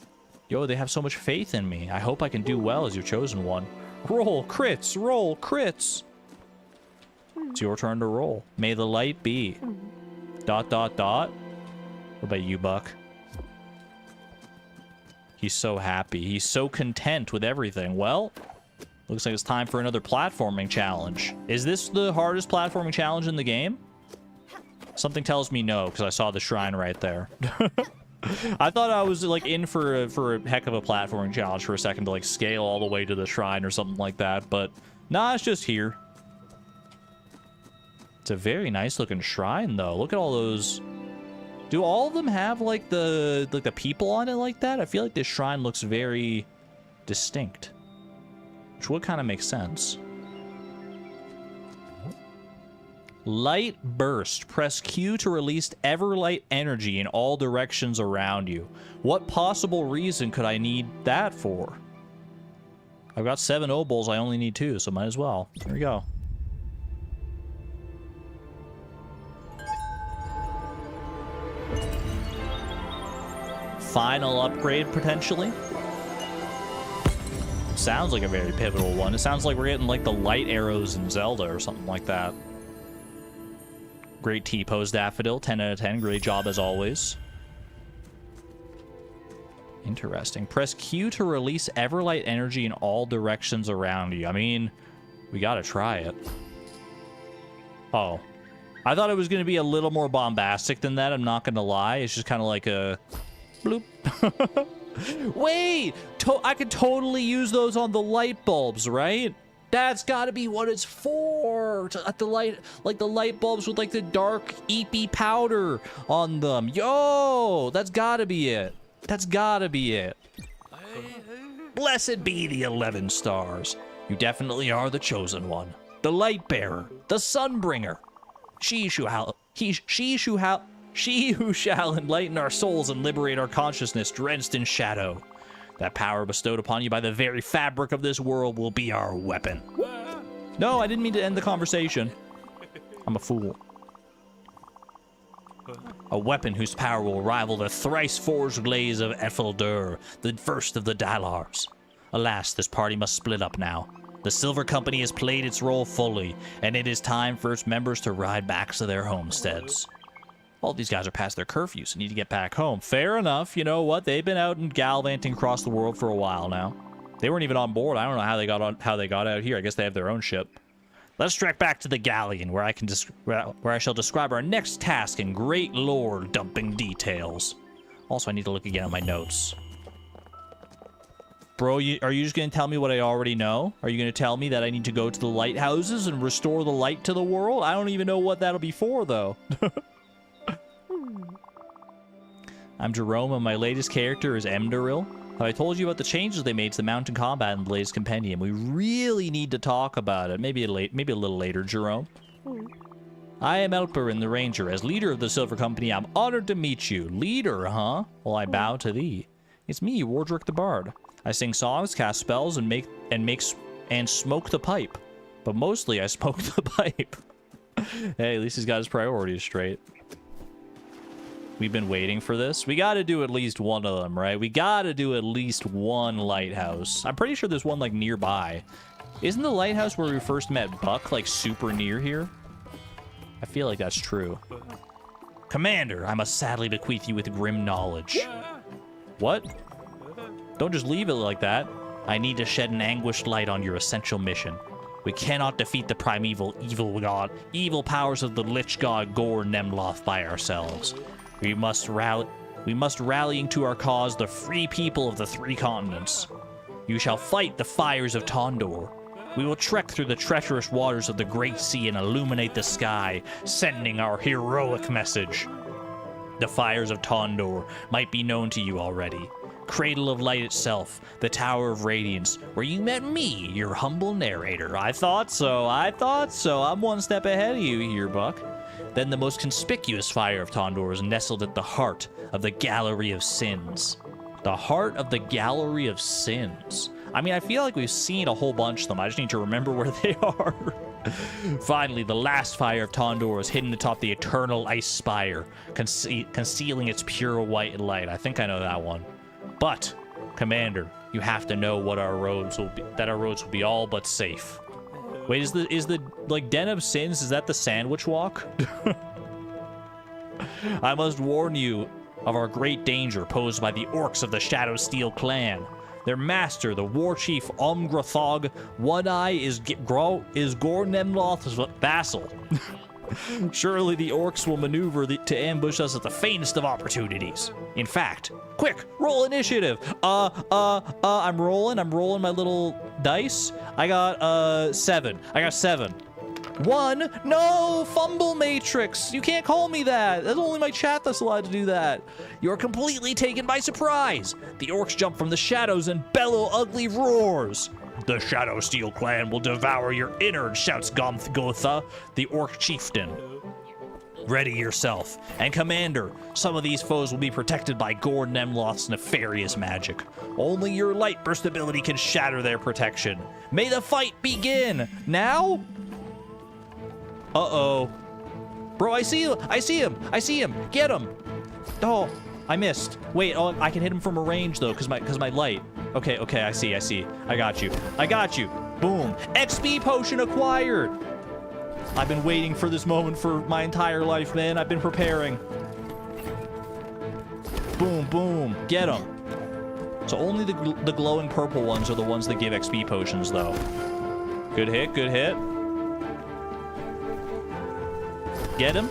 Yo, they have so much faith in me. I hope I can do well as your chosen one. Roll crits. Roll crits. It's your turn to roll. May the light be. ... What about you, Buck? He's so happy. He's so content with everything. Well, looks like it's time for another platforming challenge. Is this the hardest platforming challenge in the game? Something tells me no, because I saw the shrine right there. I thought I was like in for a heck of a platforming challenge for a second to like scale all the way to the shrine or something like that, but nah, it's just here. It's a very nice looking shrine though. Look at all those. Do all of them have like the people on it like that? I feel like this shrine looks very distinct, which would kind of make sense. Light burst. Press Q to release Everlight energy in all directions around you. What possible reason could I need that for? I've got 7 obols. I only need 2, so might as well. Here we go. Final upgrade, potentially. Sounds like a very pivotal one. It sounds like we're getting like the light arrows in Zelda or something like that. Great T-pose, Daffodil. 10 out of 10. Great job as always. Interesting. Press Q to release Everlight energy in all directions around you. I mean, we gotta try it. Oh. I thought it was gonna be a little more bombastic than that, I'm not gonna lie. It's just kind of like a... bloop. Wait! I could totally use those on the light bulbs, right? That's gotta be what it's for. At the light, like the light bulbs with like the dark, eepy powder on them. Yo! That's gotta be it. That's gotta be it. Blessed be the 11 stars. You definitely are the chosen one. The light bearer. The sunbringer. She who shall enlighten our souls and liberate our consciousness drenched in shadow. That power bestowed upon you by the very fabric of this world will be our weapon. No, I didn't mean to end the conversation. I'm a fool. A weapon whose power will rival the thrice-forged blaze of Etheldur, the first of the Dalars. Alas, this party must split up now. The Silver Company has played its role fully, and it is time for its members to ride back to their homesteads. All these guys are past their curfew, so need to get back home. Fair enough. You know what? They've been out and gallivanting across the world for a while now. They weren't even on board. I don't know how they got out here. I guess they have their own ship. Let's trek back to the galleon, where I shall describe our next task in great lore-dumping details. Also, I need to look again at my notes. Bro, are you just going to tell me what I already know? Are you going to tell me that I need to go to the lighthouses and restore the light to the world? I don't even know what that'll be for, though. I'm Jerome, and my latest character is Emdaril. Have I told you about the changes they made to the mountain combat in Blaze Compendium? We really need to talk about it. Maybe a little later, Jerome. I am Elperin the Ranger. As leader of the Silver Company, I'm honored to meet you. Leader, huh? Well, I bow to thee. It's me, Wardrick the Bard. I sing songs, cast spells, and smoke the pipe. But mostly, I smoke the pipe. Hey, at least he's got his priorities straight. We've been waiting for this. We got to do at least one of them, right? We got to do at least one lighthouse. I'm pretty sure there's one, like, nearby. Isn't the lighthouse where we first met Buck, like, super near here? I feel like that's true. Commander, I must sadly bequeath you with grim knowledge. What? Don't just leave it like that. I need to shed an anguished light on your essential mission. We cannot defeat the primeval evil powers of the Lich God Gore Nemloth by ourselves. We must rallying to our cause the free people of the 3 continents. You shall fight the fires of Tondor. We will trek through the treacherous waters of the Great Sea and illuminate the sky, sending our heroic message. The fires of Tondor might be known to you already. Cradle of Light itself, the Tower of Radiance, where you met me, your humble narrator. I thought so. I'm one step ahead of you here, Buck. Then the most conspicuous fire of Tondor is nestled at the heart of the Gallery of Sins. The heart of the Gallery of Sins. I mean, I feel like we've seen a whole bunch of them. I just need to remember where they are. Finally, the last fire of Tondor is hidden atop the Eternal Ice Spire, concealing its pure white light. I think I know that one. But, Commander, you have to know what our roads will be all but safe. Wait, is the like Den of Sins, is that the Sandwich Walk? I must warn you of our great danger posed by the orcs of the Shadow Steel clan. Their master, the war chief Omgrathog One Eye, is Gore Nemloth's vassal. Surely the orcs will maneuver to ambush us at the faintest of opportunities. In fact, quick, roll initiative. I'm rolling my little dice. I got 7. I got 7. 1. No, fumble matrix. You can't call me that. That's only my chat that's allowed to do that. You're completely taken by surprise. The orcs jump from the shadows and bellow ugly roars. The Shadow Steel clan will devour your innards, shouts Gotha, the orc chieftain. Ready yourself. And Commander, some of these foes will be protected by Gordon Emloth's nefarious magic. Only your light burst ability can shatter their protection. May the fight begin. Now? Uh-oh. Bro, I see him. I see him. I see him. Get him. Oh, I missed. Wait, oh, I can hit him from a range, though, because my light. Okay, I see. I got you. Boom. XP potion acquired. I've been waiting for this moment for my entire life, man. I've been preparing. Boom. Get him. So only the glowing purple ones are the ones that give XP potions, though. Good hit. Get him.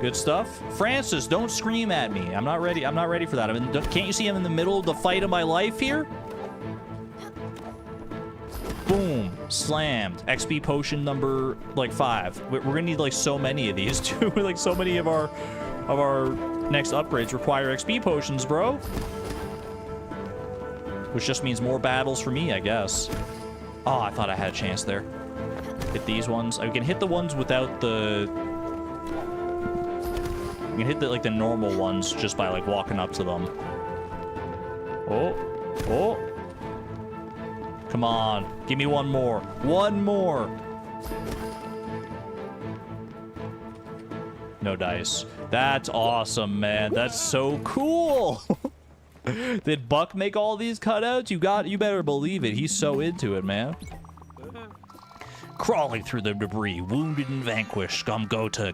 Good stuff. Francis, don't scream at me. I'm not ready for that. I mean, can't you see I'm in the middle of the fight of my life here? Boom. Slammed. XP potion number, 5. We're gonna need, so many of these, too. So many of our next upgrades require XP potions, bro. Which just means more battles for me, I guess. Oh, I thought I had a chance there. Hit these ones. I can hit the ones without the... You can hit the normal ones just by walking up to them. Oh. Come on. Give me one more. One more. No dice. That's awesome, man. That's so cool. Did Buck make all these cutouts? You better believe it. He's so into it, man. Crawling through the debris, wounded and vanquished, Gotha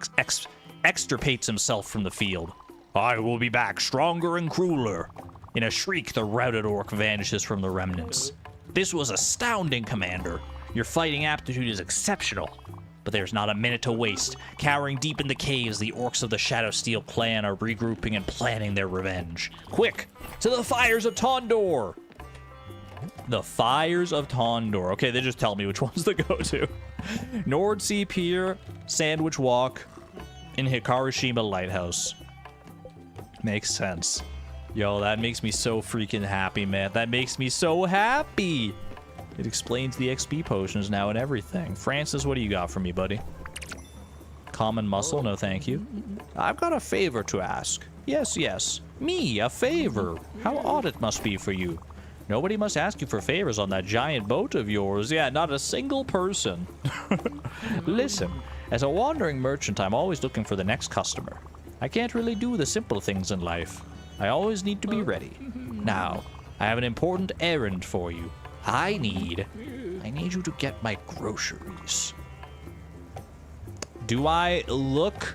extirpates himself from the field. I will be back, stronger and crueler. In a shriek, the routed orc vanishes from the remnants. This was astounding, Commander. Your fighting aptitude is exceptional. But there's not a minute to waste. Cowering deep in the caves, the orcs of the Shadow Steel clan are regrouping and planning their revenge. Quick, to the fires of Tondor! The fires of Tondor. Okay, they just tell me which ones to go to. Nordsea Pier, Sandwich Walk, in Hikarashima Lighthouse. Makes sense. Yo, that makes me so freaking happy, man. That makes me so happy. It explains the XP potions now and everything. Francis, what do you got for me, buddy? Common muscle? No, thank you. I've got a favor to ask. Yes. Me, a favor. How odd it must be for you. Nobody must ask you for favors on that giant boat of yours. Yeah, not a single person. Listen, as a wandering merchant, I'm always looking for the next customer. I can't really do the simple things in life. I always need to be ready. Now, I have an important errand for you. I need you to get my groceries. Do I look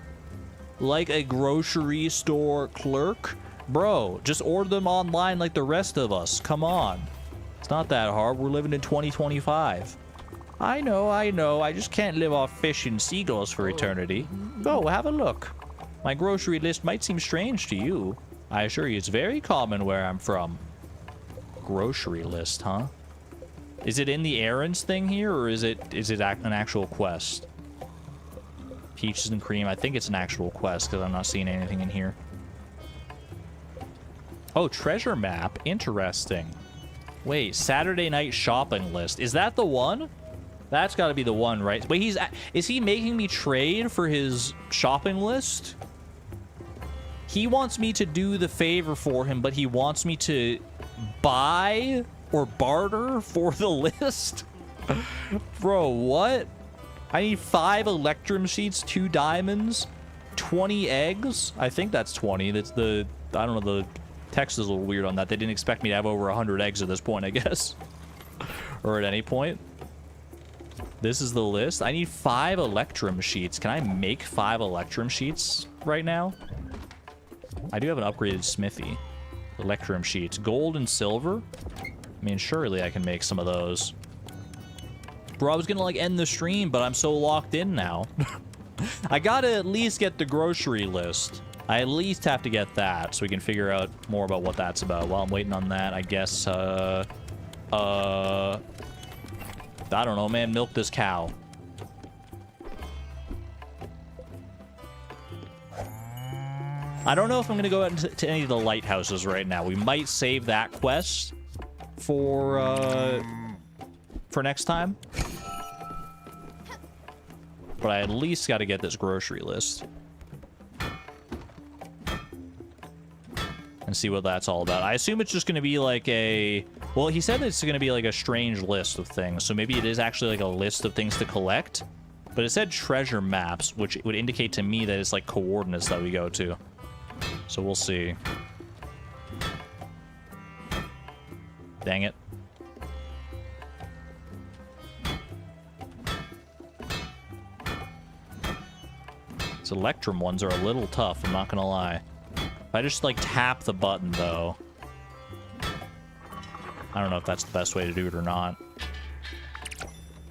like a grocery store clerk? Bro, just order them online like the rest of us. Come on. It's not that hard. We're living in 2025. I know. I just can't live off fish and seagulls for eternity. Go, have a look. My grocery list might seem strange to you. I assure you it's very common where I'm from. Grocery list, huh? Is it in the errands thing here, or is it an actual quest? Peaches and cream. I think it's an actual quest, because I'm not seeing anything in here. Oh, treasure map. Interesting. Wait, Saturday night shopping list. Is that the one? That's got to be the one, right? Wait, is he making me trade for his shopping list? He wants me to do the favor for him, but he wants me to buy or barter for the list? Bro, what? I need 5 electrum sheets, 2 diamonds, 20 eggs. I think that's 20. That's the... I don't know, the text is a little weird on that. They didn't expect me to have over 100 eggs at this point, I guess. Or at any point. This is the list. I need 5 electrum sheets. Can I make 5 electrum sheets right now? I do have an upgraded smithy. Electrum sheets. Gold and silver? I mean, surely I can make some of those. Bro, I was gonna, end the stream, but I'm so locked in now. I gotta at least get the grocery list. I at least have to get that so we can figure out more about what that's about. While I'm waiting on that, I guess, I don't know, man. Milk this cow. I don't know if I'm going to go out to any of the lighthouses right now. We might save that quest for next time. But I at least got to get this grocery list. And see what that's all about. I assume it's just going to be like a... Well, he said it's going to be like a strange list of things. So maybe it is actually like a list of things to collect. But it said treasure maps, which would indicate to me that it's like coordinates that we go to. So we'll see. Dang it. These Electrum ones are a little tough, I'm not gonna lie. If I just like tap the button though, I don't know if that's the best way to do it or not.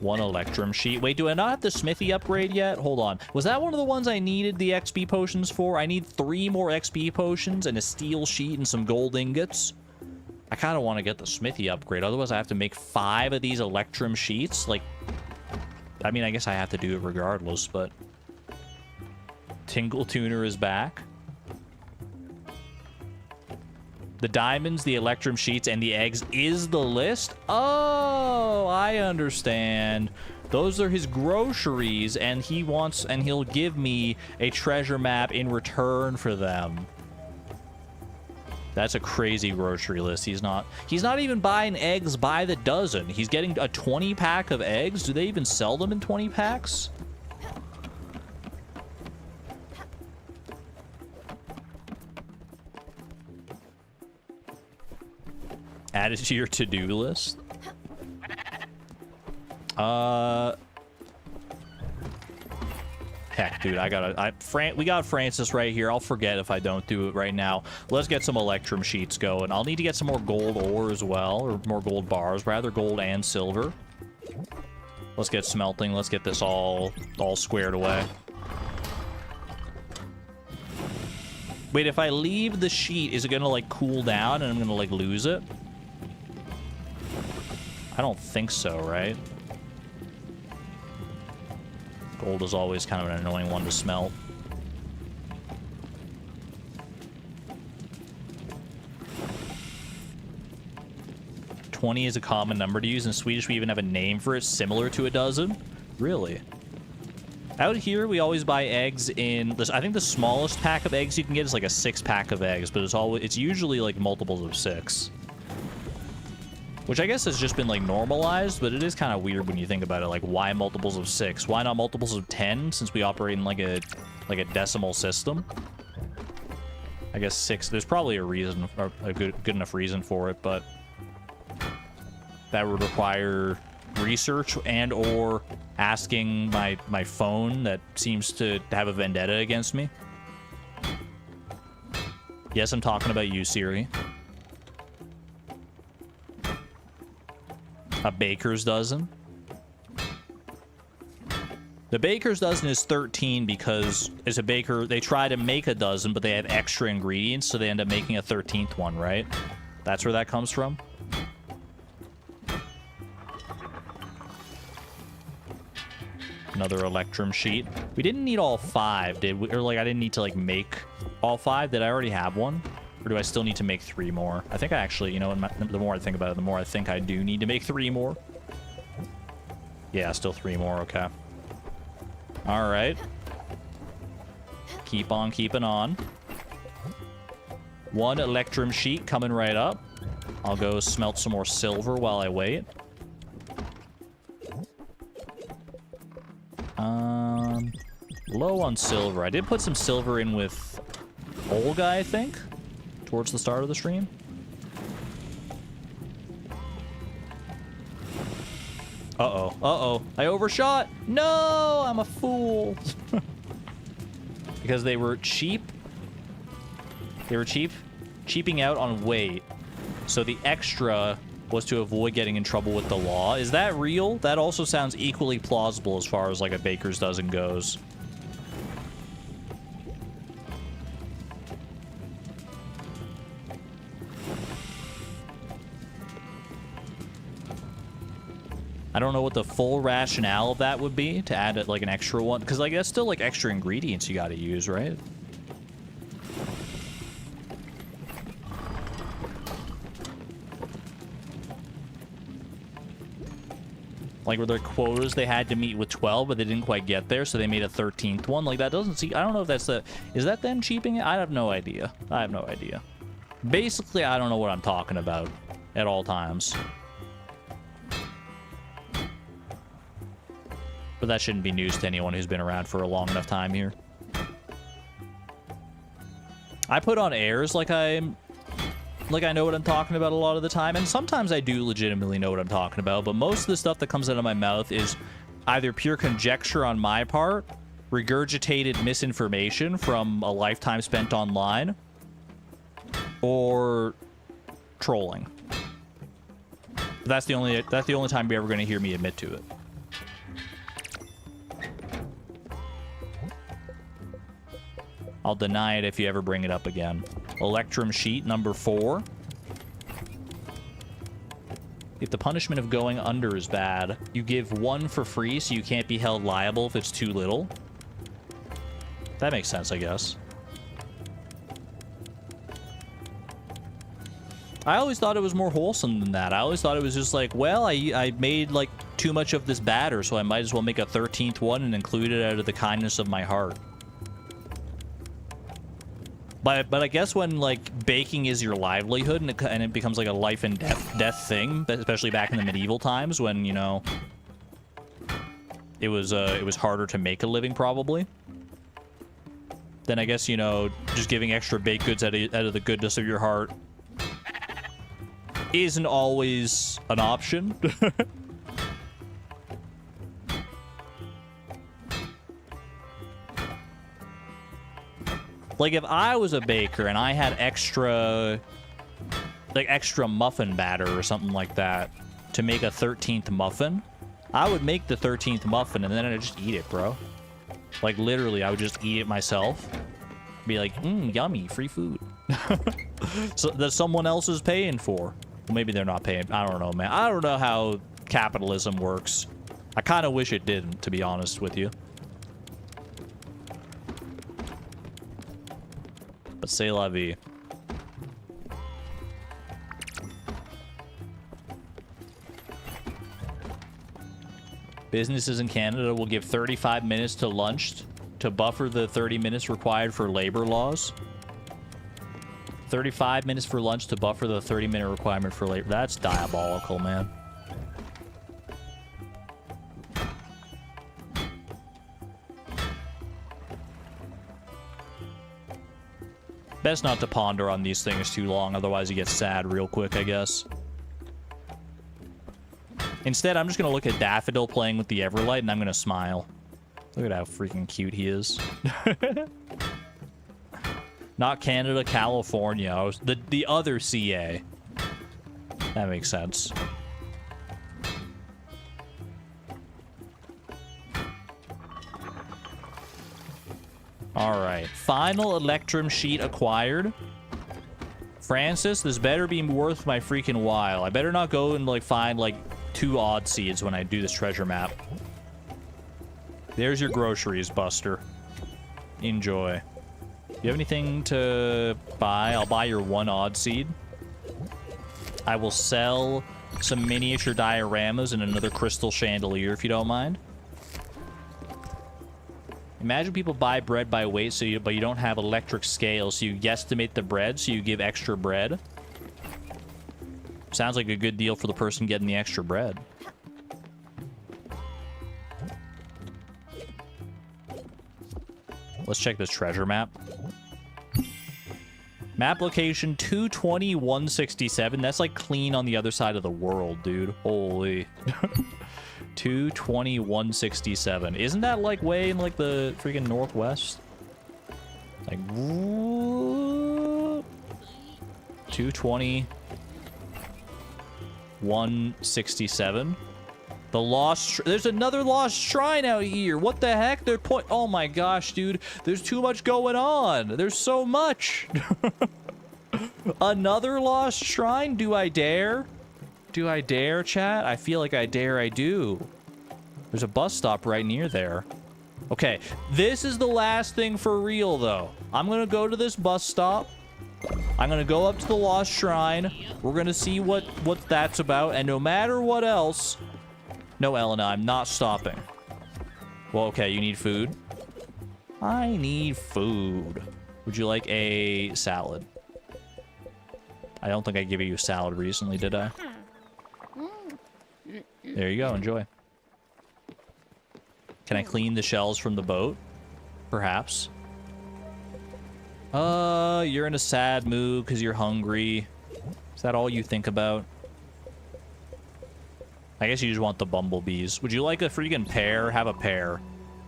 One Electrum sheet. Wait, do I not have the Smithy upgrade yet? Hold on. Was that one of the ones I needed the XP potions for? I need 3 more XP potions and a steel sheet and some gold ingots. I kind of want to get the Smithy upgrade. Otherwise, I have to make 5 of these Electrum sheets. Like, I mean, I guess I have to do it regardless, but... Tingle Tuner is back. The diamonds, the Electrum sheets, and the eggs is the list? Oh, I understand. Those are his groceries, and he wants, and he'll give me a treasure map in return for them. That's a crazy grocery list. He's not even buying eggs by the dozen. He's getting a 20-pack of eggs. Do they even sell them in 20 packs? Add it to your to-do list. Heck, dude, we got Francis right here. I'll forget if I don't do it right now. Let's get some Electrum sheets going. I'll need to get some more gold ore as well, or more gold bars, rather, gold and silver. Let's get smelting. Let's get this all squared away. Wait, if I leave the sheet, is it gonna like cool down and I'm gonna like lose it? I don't think so, right? Gold is always kind of an annoying one to smelt. $20 is a common number to use. In Swedish, we even have a name for it similar to a dozen. Really? Out here, we always buy eggs in this. I think the smallest pack of eggs you can get is like a 6-pack of eggs, but it's usually like multiples of 6. Which I guess has just been, like, normalized, but it is kind of weird when you think about it. Like, why multiples of 6? Why not multiples of 10, since we operate in, like a decimal system? I guess 6. There's probably a reason, or a good enough reason for it, but... that would require research and or asking my phone that seems to have a vendetta against me. Yes, I'm talking about you, Siri. A baker's dozen. The baker's dozen is 13 because as a baker, they try to make a dozen, but they have extra ingredients, so they end up making a 13th one, right? That's where that comes from. Another Electrum sheet. We didn't need all 5, did we? Or like, I didn't need to like make all 5. Did I already have one? Or do I still need to make 3 more? I think I actually, you know, the more I think about it, the more I think I do need to make 3 more. Yeah, still 3 more, okay. All right. Keep on keeping on. 1 Electrum sheet coming right up. I'll go smelt some more silver while I wait. Low on silver. I did put some silver in with Olga, I think, towards the start of the stream. Uh-oh. Uh-oh. I overshot. No, I'm a fool. Because they were cheap. They were cheap. Cheaping out on weight. So the extra was to avoid getting in trouble with the law. Is that real? That also sounds equally plausible as far as like a baker's dozen goes. I don't know what the full rationale of that would be to add like an extra one, because like that's still like extra ingredients you got to use, right? Like, were there quotas they had to meet with 12, but they didn't quite get there, so they made a 13th one? Like, that doesn't seem... I don't know if that's the... Is that them cheaping it? I have no idea. I have no idea. Basically, I don't know what I'm talking about at all times. But that shouldn't be news to anyone who's been around for a long enough time here. I put on airs like I know what I'm talking about a lot of the time, and sometimes I do legitimately know what I'm talking about, but most of the stuff that comes out of my mouth is either pure conjecture on my part, regurgitated misinformation from a lifetime spent online, or trolling. That's the only time you're ever going to hear me admit to it. I'll deny it if you ever bring it up again. Electrum sheet number 4. If the punishment of going under is bad, you give 1 for free so you can't be held liable if it's too little. That makes sense, I guess. I always thought it was more wholesome than that. I always thought it was just like, well, I made like too much of this batter, so I might as well make a 13th one and include it out of the kindness of my heart. But I guess when, like, baking is your livelihood and it becomes, like, a life and death thing, especially back in the medieval times when, you know, it was harder to make a living, probably. Then I guess, you know, just giving extra baked goods out of the goodness of your heart isn't always an option. Like, if I was a baker and I had extra muffin batter or something like that to make a 13th muffin, I would make the 13th muffin and then I'd just eat it, bro. Like, literally, I would just eat it myself. Be like, yummy, free food. So that someone else is paying for. Well, maybe they're not paying. I don't know, man. I don't know how capitalism works. I kind of wish it didn't, to be honest with you. But c'est la vie. Businesses in Canada will give 35 minutes to lunch to buffer the 30 minutes required for labor laws. 35 minutes for lunch to buffer the 30-minute requirement for labor. That's diabolical, man. Best not to ponder on these things too long, otherwise you get sad real quick, I guess. Instead, I'm just going to look at Daffodil playing with the Everlight, and I'm going to smile. Look at how freaking cute he is. Not Canada, California. The other CA. That makes sense. Alright. Final Electrum sheet acquired. Francis, this better be worth my freaking while. I better not go and, like, find, like, 2 odd seeds when I do this treasure map. There's your groceries, Buster. Enjoy. You have anything to buy? I'll buy your 1 odd seed. I will sell some miniature dioramas and another crystal chandelier, if you don't mind. Imagine people buy bread by weight, but you don't have electric scales, so you guesstimate the bread, so you give extra bread. Sounds like a good deal for the person getting the extra bread. Let's check this treasure map. Map location 220-167. That's like clean on the other side of the world, dude. Holy. 220-167. Isn't that like way in like the freaking northwest? Like 220-167. The lost... There's another lost shrine out here. What the heck? They're oh my gosh, dude. There's too much going on. There's so much. Another lost shrine? Do I dare? Do I dare, chat? I feel like I dare, I do. There's a bus stop right near there. Okay, this is the last thing for real, though. I'm gonna go to this bus stop. I'm gonna go up to the Lost Shrine. We're gonna see what that's about, and no matter what else... No, Elena, I'm not stopping. Well, okay, you need food? I need food. Would you like a salad? I don't think I gave you a salad recently, did I? There you go, enjoy. Can I clean the shells from the boat? Perhaps. You're in a sad mood because you're hungry. Is that all you think about? I guess you just want the bumblebees. Would you like a freaking pear? Have a pear.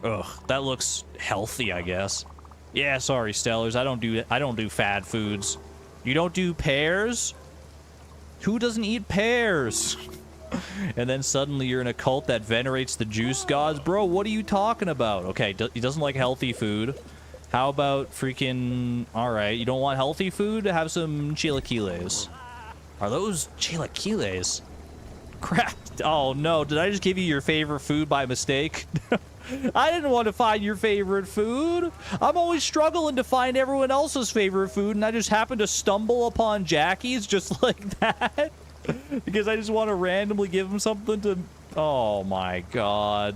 Ugh, that looks healthy, I guess. Yeah, sorry, Stellars. I don't do fad foods. You don't do pears? Who doesn't eat pears? And then suddenly you're in a cult that venerates the juice gods? Bro, what are you talking about? Okay, he doesn't like healthy food. How about freaking... Alright, you don't want healthy food? Have some chilaquiles. Are those chilaquiles? Crap. Oh, no. Did I just give you your favorite food by mistake? I didn't want to find your favorite food. I'm always struggling to find everyone else's favorite food, and I just happen to stumble upon Jackie's just like that. Because I just want to randomly give him something to... Oh, my God.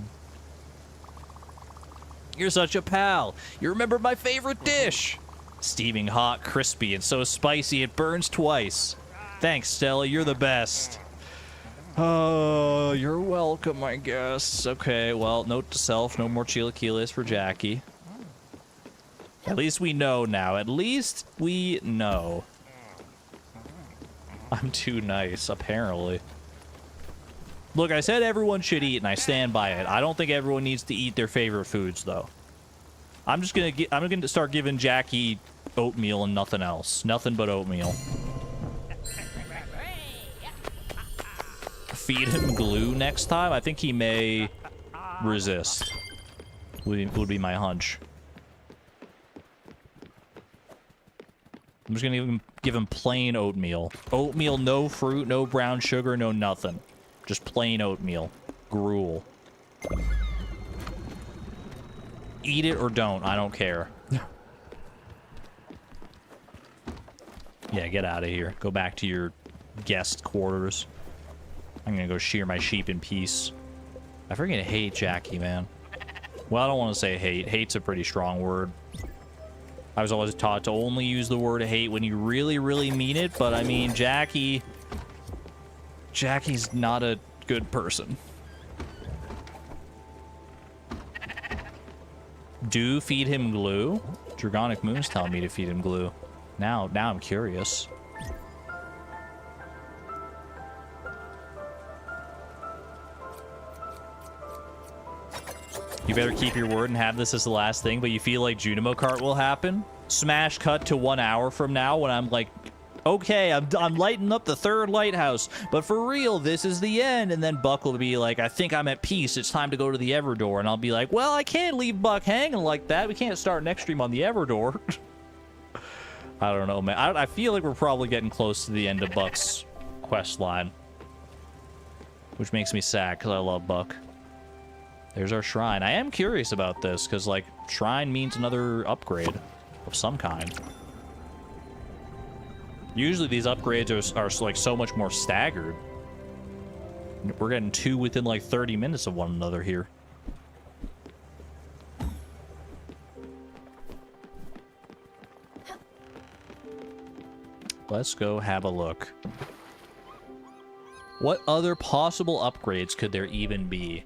You're such a pal. You remember my favorite dish. Steaming hot, crispy, and so spicy it burns twice. Thanks, Stella. You're the best. Oh, you're welcome, I guess. Okay, well, note to self, no more chilaquiles for Jackie. At least we know now. At least we know. I'm too nice, apparently. Look, I said everyone should eat, and I stand by it. I don't think everyone needs to eat their favorite foods, though. I'm gonna start giving Jackie oatmeal and nothing else. Nothing but oatmeal. Feed him glue next time? I think he may resist. Would be my hunch. I'm just gonna give him plain oatmeal. Oatmeal, no fruit, no brown sugar, no nothing. Just plain oatmeal. Gruel. Eat it or don't. I don't care. Yeah, get out of here. Go back to your guest quarters. I'm gonna go shear my sheep in peace. I freaking hate Jackie, man. Well, I don't want to say hate. Hate's a pretty strong word. I was always taught to only use the word hate when you really, really mean it, but I mean, Jackie's not a good person. Do feed him glue? Dragonic Moon's telling me to feed him glue. Now I'm curious. You better keep your word and have this as the last thing, but you feel like Junimo Kart will happen? Smash cut to 1 hour from now when I'm like, okay, I'm lighting up the 3rd lighthouse, but for real, this is the end. And then Buck will be like, I think I'm at peace. It's time to go to the Everdoor. And I'll be like, well, I can't leave Buck hanging like that. We can't start next stream on the Everdoor. I don't know, man. I feel like we're probably getting close to the end of Buck's quest line, which makes me sad because I love Buck. There's our shrine. I am curious about this because, like, shrine means another upgrade of some kind. Usually these upgrades are like so much more staggered. We're getting 2 within like 30 minutes of one another here. Let's go have a look. What other possible upgrades could there even be?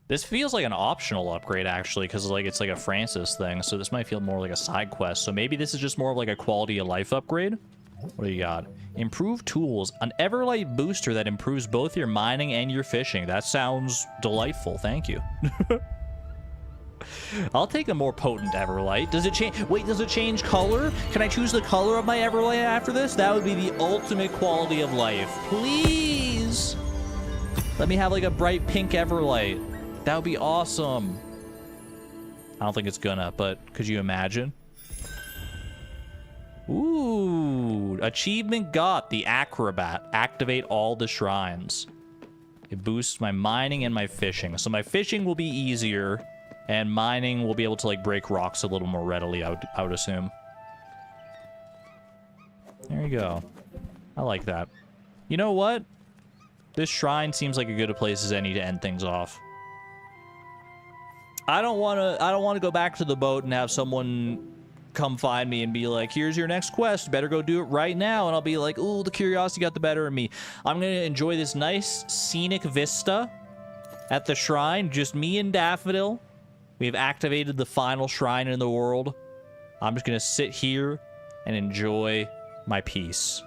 This feels like an optional upgrade, actually, because like it's like a Francis thing, so this might feel more like a side quest. So maybe this is just more of like a quality of life upgrade. What do you got? Improved tools. An Everlight booster that improves both your mining and your fishing. That sounds delightful. Thank you. I'll take a more potent Everlight. Does it change? Wait, does it change color? Can I choose the color of my Everlight after this? That would be the ultimate quality of life. Please! Let me have like a bright pink Everlight. That would be awesome. I don't think it's gonna, but could you imagine? Ooh, Achievement got, the acrobat. Activate all the shrines. It boosts my mining and my fishing. So my fishing will be easier, and mining will be able to, like, break rocks a little more readily, I would assume. There you go. I like that. You know what? This shrine seems like a good a place as any to end things off. I don't want to go back to the boat and have someone come find me and be like, here's your next quest, better go do it right now. And I'll be like, ooh, the curiosity got the better of me. I'm going to enjoy this nice scenic vista at the shrine. Just me and Daffodil. We've activated the final shrine in the world. I'm just going to sit here and enjoy my peace.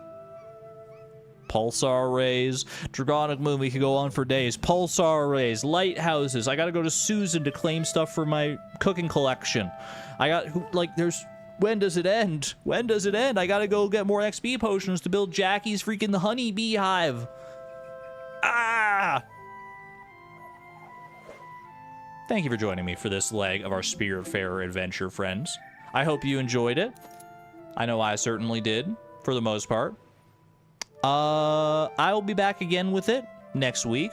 Pulsar rays, Dragonic Moon, we could go on for days. Pulsar rays, lighthouses. I gotta go to Susan to claim stuff for my cooking collection. I got, like, there's... When does it end? When does it end? I gotta go get more XP potions to build Jackie's freaking the honey beehive. Ah! Thank you for joining me for this leg of our Spiritfarer adventure, friends. I hope you enjoyed it. I know I certainly did, for the most part. I will be back again with it next week.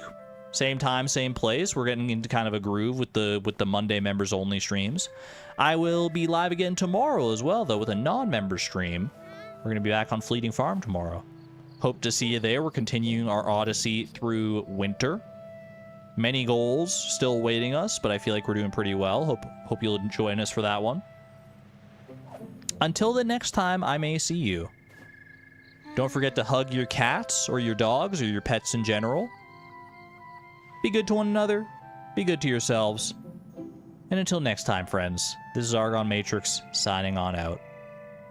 Same time, same place. We're getting into kind of a groove with the Monday members only streams. I will be live again tomorrow as well, though, with a non-member stream. We're going to be back on Fleeting Farm tomorrow. Hope to see you there. We're continuing our odyssey through winter. Many goals still awaiting us, but I feel like we're doing pretty well. Hope you'll join us for that one. Until the next time I may see you. Don't forget to hug your cats or your dogs or your pets in general. Be good to one another. Be good to yourselves. And until next time, friends, this is Argon Matrix signing on out.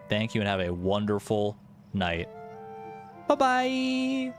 Thank you and have a wonderful night. Bye-bye.